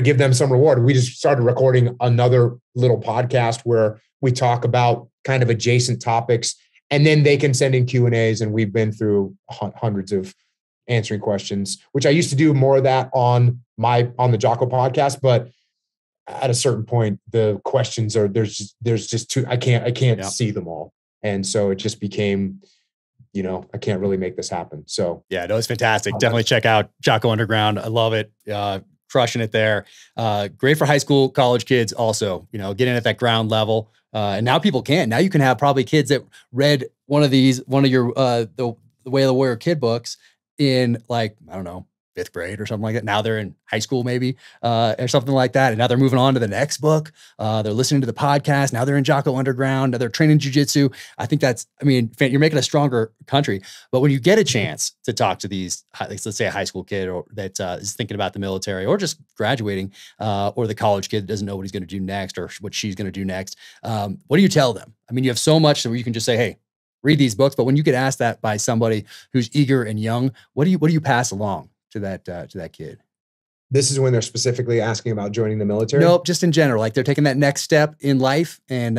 give them some reward, we just started recording another little podcast where we talk about kind of adjacent topics, and then they can send in Q&As. And we've been through hundreds of answering questions, which I used to do more of that on the Jocko podcast. But at a certain point, the questions there's just too, I can't see them all. And so it just became, I can't really make this happen. So yeah, no, it's fantastic. Definitely check out Jocko Underground. I love it. Crushing it there. Great for high school, college kids also, get in at that ground level. And now people can. Now you can have probably kids that read one of your the Way of the Warrior kid books in, like, I don't know, 5th grade or something like that. Now they're in high school maybe, or something like that. And now they're moving on to the next book. They're listening to the podcast. Now they're in Jocko Underground. Now they're training jiu-jitsu. I think you're making a stronger country. But when you get a chance to talk to these, let's say a high school kid that is thinking about the military or just graduating, or the college kid that doesn't know what he's going to do next or what she's going to do next, what do you tell them? I mean, you have so much that you can just say, hey, read these books. But when you get asked that by somebody who's eager and young, what do you pass along to that kid? This is when they're specifically asking about joining the military? Nope, just in general. Like, they're taking that next step in life, and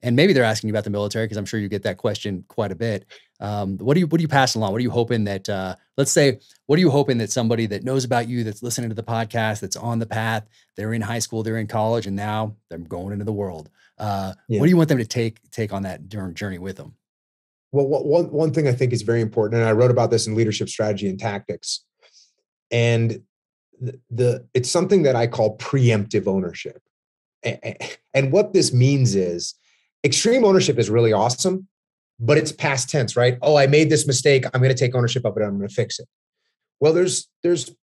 maybe they're asking you about the military, because I'm sure you get that question quite a bit. What do you pass along? What are you hoping that, let's say, what are you hoping that somebody that knows about you, that's listening to the podcast, that's on the path, they're in high school, they're in college, and now they're going into the world. What do you want them to take on that journey with them? Well, one thing I think is very important, and I wrote about this in Leadership Strategy and Tactics, and it's something that I call preemptive ownership. And what this means is, extreme ownership is really awesome, but it's past tense, right? Oh, I made this mistake. I'm going to take ownership of it. I'm going to fix it. Well, there's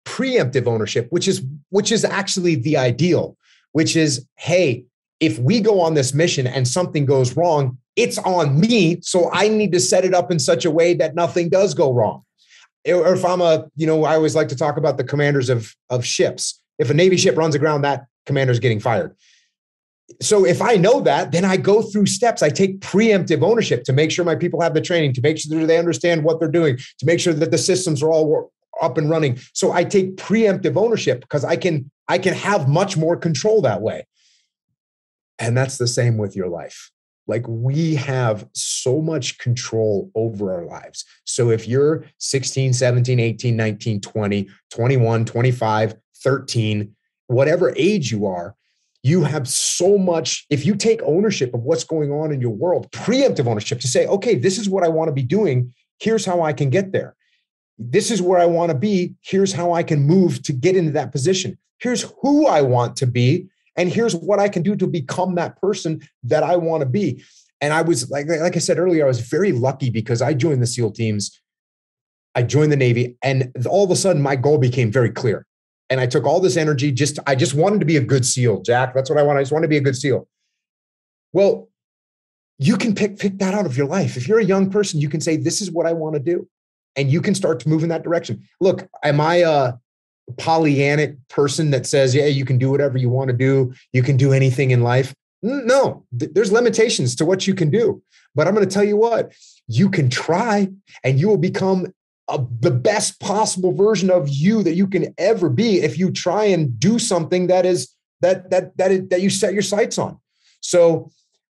preemptive ownership, which is actually the ideal, which is, hey, if we go on this mission and something goes wrong, it's on me. So I need to set it up in such a way that nothing does go wrong. Or if I'm I always like to talk about the commanders of ships. If a Navy ship runs aground, that commander's getting fired. So if I know that, then I go through steps. I take preemptive ownership to make sure my people have the training, to make sure that they understand what they're doing, to make sure that the systems are all up and running. So I take preemptive ownership because I can have much more control that way. And that's the same with your life. Like, we have so much control over our lives. So if you're 16, 17, 18, 19, 20, 21, 25, 13, whatever age you are, you have so much. If you take ownership of what's going on in your world, preemptive ownership, to say, okay, this is what I want to be doing. Here's how I can get there. This is where I want to be. Here's how I can move to get into that position. Here's who I want to be. And here's what I can do to become that person that I want to be. And I was like I said earlier, I was very lucky because I joined the SEAL teams. I joined the Navy, and all of a sudden my goal became very clear. And I took all this energy, I just wanted to be a good SEAL, Jack. That's what I want. I just want to be a good SEAL. Well, you can pick that out of your life. If you're a young person, you can say, this is what I want to do. And you can start to move in that direction. Look, am I a Pollyannic person that says, yeah, you can do whatever you want to do. You can do anything in life? No, there's limitations to what you can do. But I'm going to tell you what, you can try and you will become the best possible version of you that you can ever be if you try and do something that you set your sights on. So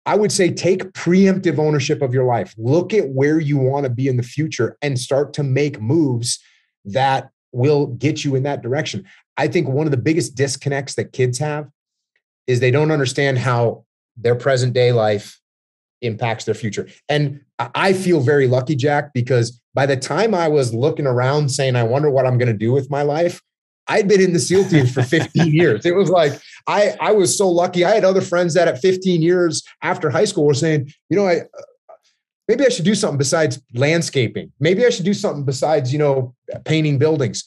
I would say take preemptive ownership of your life. Look at where you want to be in the future and start to make moves that will get you in that direction. I think one of the biggest disconnects that kids have is they don't understand how their present day life impacts their future. And I feel very lucky, Jack, because by the time I was looking around saying, I wonder what I'm going to do with my life, I'd been in the SEAL teams for 15 years. It was like, I was so lucky. I had other friends that at 15 years after high school were saying, maybe I should do something besides landscaping. Maybe I should do something besides, painting buildings.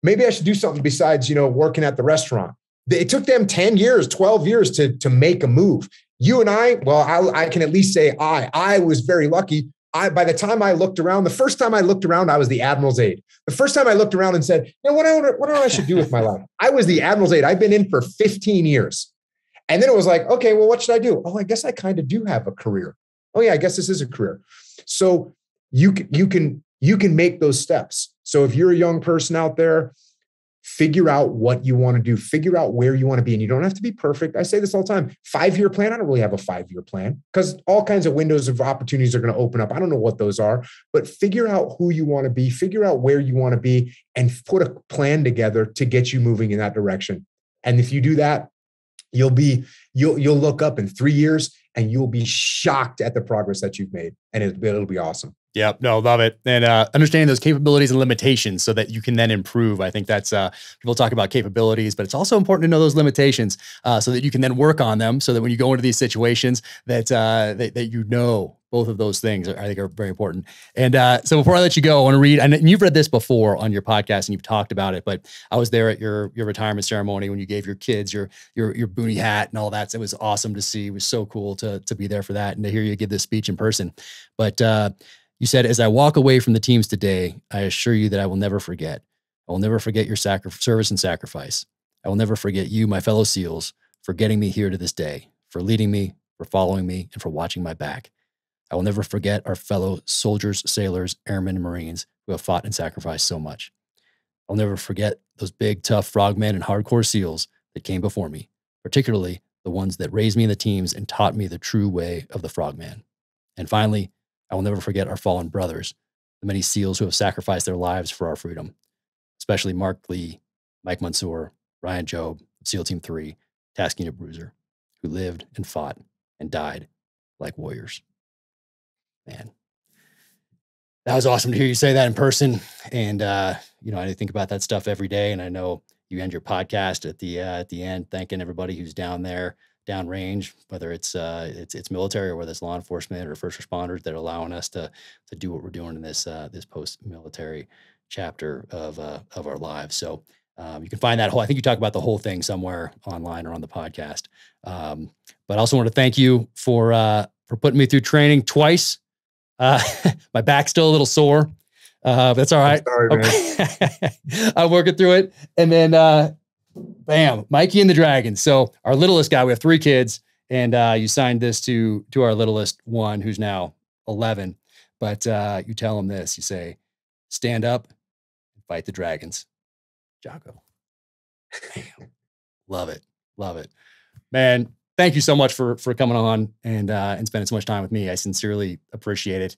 Maybe I should do something besides, working at the restaurant. It took them 10 years, 12 years to make a move. You and I can at least say I was very lucky. By the time I looked around, the first time I looked around, I was the admiral's aide. The first time I looked around and said, what do I should do with my life? I was the admiral's aide. I've been in for 15 years. And then it was like, okay, well, what should I do? Oh, I guess I kind of do have a career. Oh yeah, I guess this is a career. So you can make those steps. So if you're a young person out there, figure out what you want to do, figure out where you want to be. And you don't have to be perfect. I say this all the time, 5-year plan. I don't really have a 5-year plan because all kinds of windows of opportunities are going to open up. I don't know what those are, but figure out who you want to be, figure out where you want to be, and put a plan together to get you moving in that direction. And if you do that, you'll look up in 3 years and you'll be shocked at the progress that you've made. And it'll be awesome. Yep. No, love it. And understanding those capabilities and limitations so that you can then improve. I think that's, people talk about capabilities, but it's also important to know those limitations so that you can then work on them so that when you go into these situations that both of those things I think are very important. And so before I let you go, I want to read, and you've read this before on your podcast and you've talked about it, but I was there at your retirement ceremony when you gave your kids your boonie hat and all that. So it was awesome to see. It was so cool to be there for that and to hear you give this speech in person. But you said, as I walk away from the teams today, I assure you that I will never forget. I will never forget your service and sacrifice. I will never forget you, my fellow SEALs, for getting me here to this day, for leading me, for following me, and for watching my back. I will never forget our fellow soldiers, sailors, airmen, and Marines who have fought and sacrificed so much. I'll never forget those big, tough frogmen and hardcore SEALs that came before me, particularly the ones that raised me in the teams and taught me the true way of the frogman. And finally, I will never forget our fallen brothers, the many SEALs who have sacrificed their lives for our freedom, especially Mark Lee, Mike Mansour, Ryan Jobe, SEAL Team 3, Task Unit Bruiser, who lived and fought and died like warriors. Man, that was awesome to hear you say that in person. And, I think about that stuff every day. And I know you end your podcast at the end, thanking everybody who's down there, downrange, whether it's military or whether it's law enforcement or first responders that are allowing us to do what we're doing in this post-military chapter of our lives. So you can find that whole, I think you talk about the whole thing somewhere online or on the podcast. But I also want to thank you for putting me through training twice. My back's still a little sore. That's all right. Sorry, man. I'm working through it. And then, bam, Mikey and the Dragons. So our littlest guy, we have 3 kids, and you signed this to our littlest one, who's now 11. But you tell him this, you say, stand up and fight the dragons. Jocko. Love it. Love it. Man, thank you so much for coming on and spending so much time with me. I sincerely appreciate it.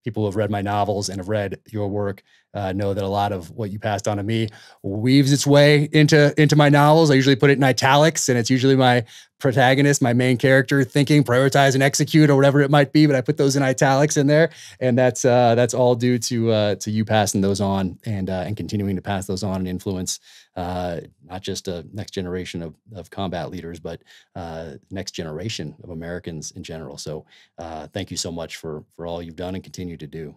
People who have read my novels and have read your work know that a lot of what you passed on to me weaves its way into my novels. I usually put it in italics, and it's usually my protagonist, my main character, thinking, prioritize, and execute, or whatever it might be. But I put those in italics in there, and that's all due to you passing those on and continuing to pass those on and influence not just a next generation of combat leaders, but next generation of Americans in general. So thank you so much for all you've done and continue to do.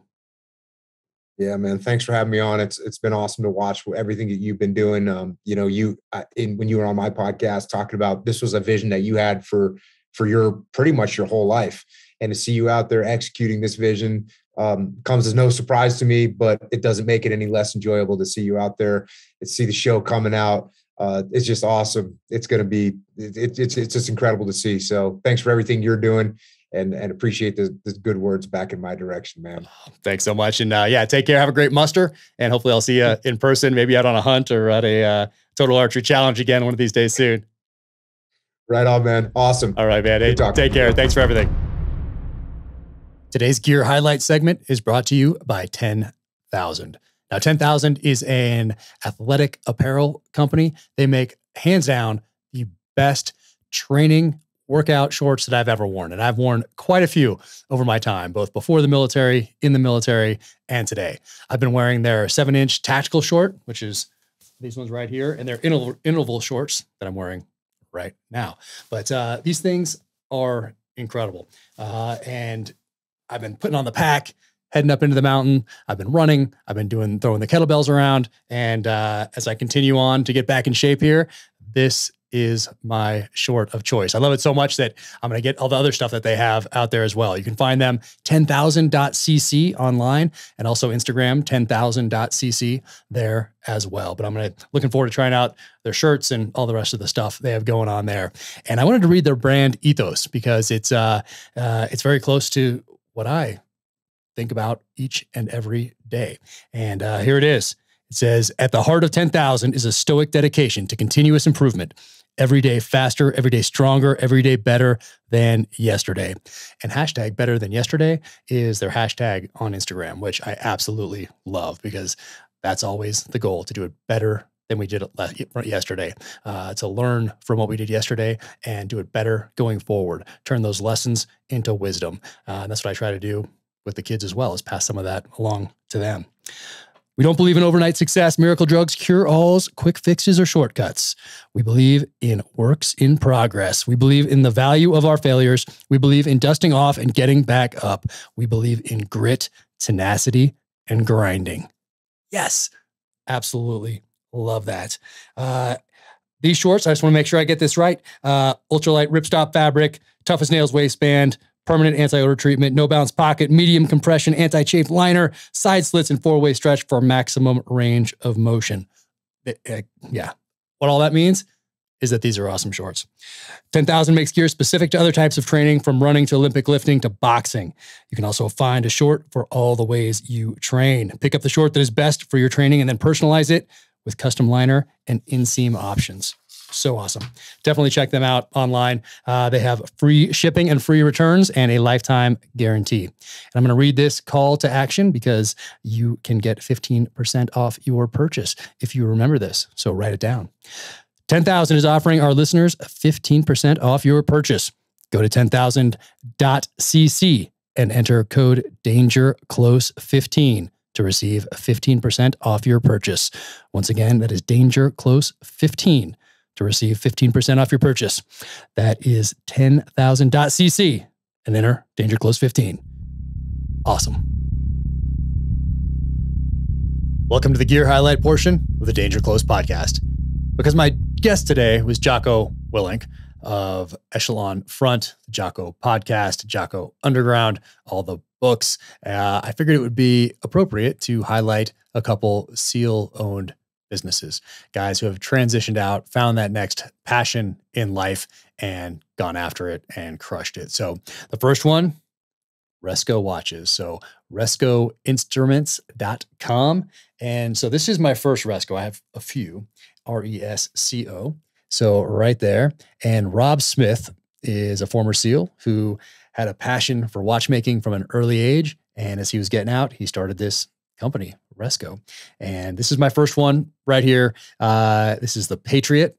Yeah, man. Thanks for having me on. It's been awesome to watch everything that you've been doing. When you were on my podcast talking about this was a vision that you had for your pretty much your whole life, and to see you out there executing this vision comes as no surprise to me. But it doesn't make it any less enjoyable to see you out there and see the show coming out. It's just awesome. It's going to be it's just incredible to see. So thanks for everything you're doing. And appreciate the good words back in my direction, man. Thanks so much. And take care. Have a great muster. And hopefully I'll see you in person, maybe out on a hunt or at a Total Archery Challenge again one of these days soon. Right on, man. Awesome. All right, man. Hey, take care. Thanks for everything. Today's Gear Highlight segment is brought to you by 10,000. Now, 10,000 is an athletic apparel company. They make, hands down, the best training workout shorts that I've ever worn. And I've worn quite a few over my time, both before the military, in the military, and today. I've been wearing their 7-inch tactical short, which is these ones right here, and their interval shorts that I'm wearing right now. But these things are incredible. And I've been putting on the pack, heading up into the mountain. I've been running. I've been throwing the kettlebells around. And as I continue on to get back in shape here, this is my short of choice. I love it so much that I'm going to get all the other stuff that they have out there as well. You can find them 10,000.cc online and also Instagram 10,000.cc there as well. But I'm looking forward to trying out their shirts and all the rest of the stuff they have going on there. And I wanted to read their brand ethos because it's very close to what I think about each and every day. And here it is. It says, at the heart of 10,000 is a stoic dedication to continuous improvement. Every day faster, every day stronger, every day better than yesterday. And hashtag better than yesterday is their hashtag on Instagram, which I absolutely love because that's always the goal, to do it better than we did it yesterday, to learn from what we did yesterday and do it better going forward, turn those lessons into wisdom. And that's what I try to do with the kids as well, is pass some of that along to them. We don't believe in overnight success, miracle drugs, cure-alls, quick fixes, or shortcuts. We believe in works in progress. We believe in the value of our failures. We believe in dusting off and getting back up. We believe in grit, tenacity, and grinding. Yes, absolutely love that. These shorts, I just want to make sure I get this right. Ultralight ripstop fabric, tough as nails waistband, permanent anti-odor treatment, no bounce pocket, medium compression, anti-chafe liner, side slits, and 4-way stretch for maximum range of motion. Yeah. What all that means is that these are awesome shorts. 10,000 makes gear specific to other types of training, from running to Olympic lifting to boxing. You can also find a short for all the ways you train. Pick up the short that is best for your training and then personalize it with custom liner and inseam options. So awesome. Definitely check them out online. They have free shipping and free returns and a lifetime guarantee. And I'm going to read this call to action because you can get 15% off your purchase if you remember this. So write it down. 10,000 is offering our listeners 15% off your purchase. Go to 10,000.cc and enter code DANGERCLOSE15 to receive 15% off your purchase. Once again, that is DANGERCLOSE15 to receive 15% off your purchase. That is 10,000.cc and enter DangerClose15. Awesome. Welcome to the Gear Highlight portion of the Danger Close podcast. Because my guest today was Jocko Willink of Echelon Front, the Jocko Podcast, Jocko Underground, all the books. I figured it would be appropriate to highlight a couple SEAL-owned businesses, guys who have transitioned out, found that next passion in life, and gone after it and crushed it. So the first one, Resco watches. So RescoInstruments.com. And so this is my first Resco. I have a few, RESCO. So right there. And Rob Smith is a former SEAL who had a passion for watchmaking from an early age. And as he was getting out, he started this company, Resco. And this is my first one right here. This is the Patriot.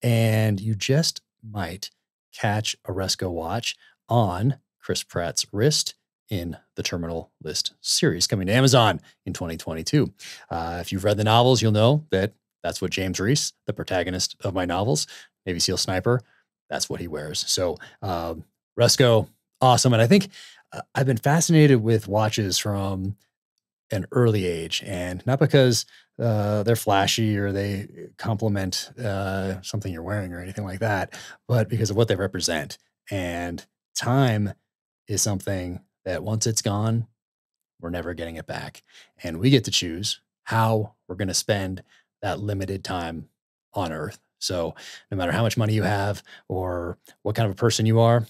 And you just might catch a Resco watch on Chris Pratt's wrist in the Terminal List series coming to Amazon in 2022. If you've read the novels, you'll know that that's what James Reese, the protagonist of my novels, Navy SEAL sniper, that's what he wears. So Resco, awesome. And I think I've been fascinated with watches from an early age, and not because they're flashy or they complement something you're wearing or anything like that, but because of what they represent. And time is something that once it's gone, we're never getting it back. And we get to choose how we're going to spend that limited time on Earth. So no matter how much money you have or what kind of a person you are,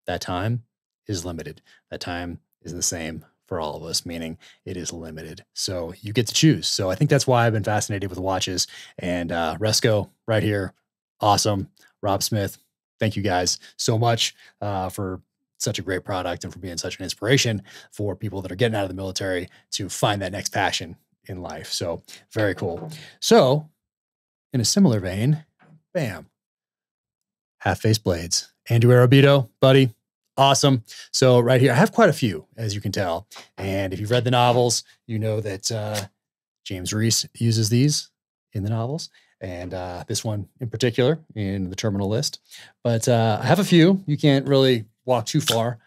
that time is limited. That time is the same for all of us, meaning it is limited. So you get to choose. So I think that's why I've been fascinated with watches. And Resco right here, awesome. Rob Smith, thank you guys so much for such a great product and for being such an inspiration for people that are getting out of the military to find that next passion in life. So very cool. So in a similar vein, bam, half-face blades. Andrew Arabito, buddy, awesome. So right here, I have quite a few, as you can tell. And if you've read the novels, you know that James Reese uses these in the novels. And this one in particular in the Terminal List. But I have a few. You can't really walk too far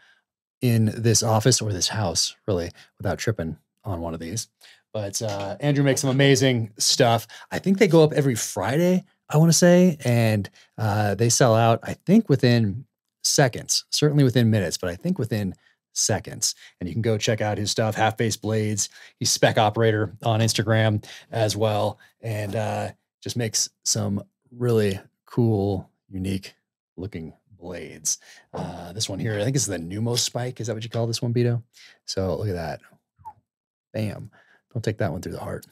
in this office or this house, really, without tripping on one of these. But Andrew makes some amazing stuff. I think they go up every Friday, I want to say. And they sell out, I think, within seconds, certainly within minutes, but I think within seconds. And you can go check out his stuff, Half-Face Blades. He's Spec Operator on Instagram as well. And just makes some really cool, unique looking blades. This one here, I think it's the Numo Spike. Is that what you call this one, Beto? So look at that. Bam. Don't take that one through the heart.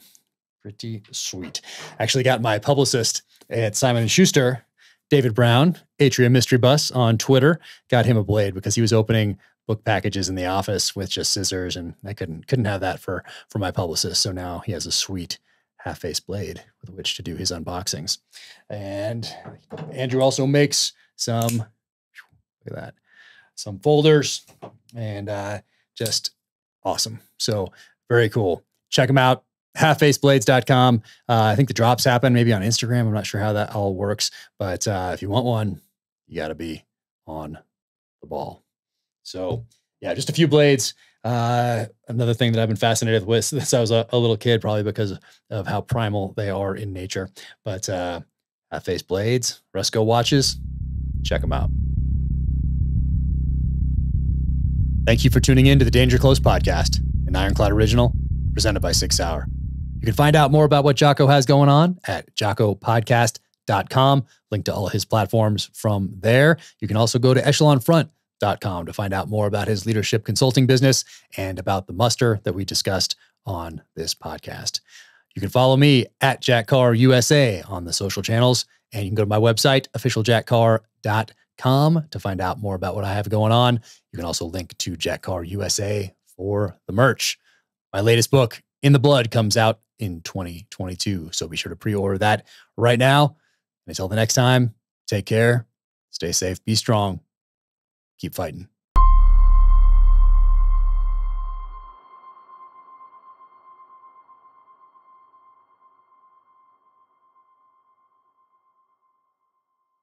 Pretty sweet. Actually got my publicist at Simon & Schuster, David Brown, Atrium Mystery Bus on Twitter, got him a blade because he was opening book packages in the office with just scissors, and I couldn't have that for my publicist. So now he has a sweet half-face blade with which to do his unboxings. And Andrew also makes some, look at that, some folders, and just awesome. So very cool. Check them out. halffaceblades.com. I think the drops happen maybe on Instagram. I'm not sure how that all works, but if you want one, you got to be on the ball. So yeah, just a few blades. Another thing that I've been fascinated with since I was a little kid, probably because of how primal they are in nature, but half-face blades, Resco watches, check them out. Thank you for tuning in to the Danger Close podcast, an Ironclad original presented by 6 Hour. You can find out more about what Jocko has going on at jockopodcast.com. Link to all of his platforms from there. You can also go to echelonfront.com to find out more about his leadership consulting business and about the muster that we discussed on this podcast. You can follow me at Jack Carr USA on the social channels, and you can go to my website, officialjackcarr.com, to find out more about what I have going on. You can also link to Jack Carr USA for the merch. My latest book, In the Blood, comes out in 2022, so be sure to pre-order that right now. Until the next time, take care, stay safe, be strong, keep fighting.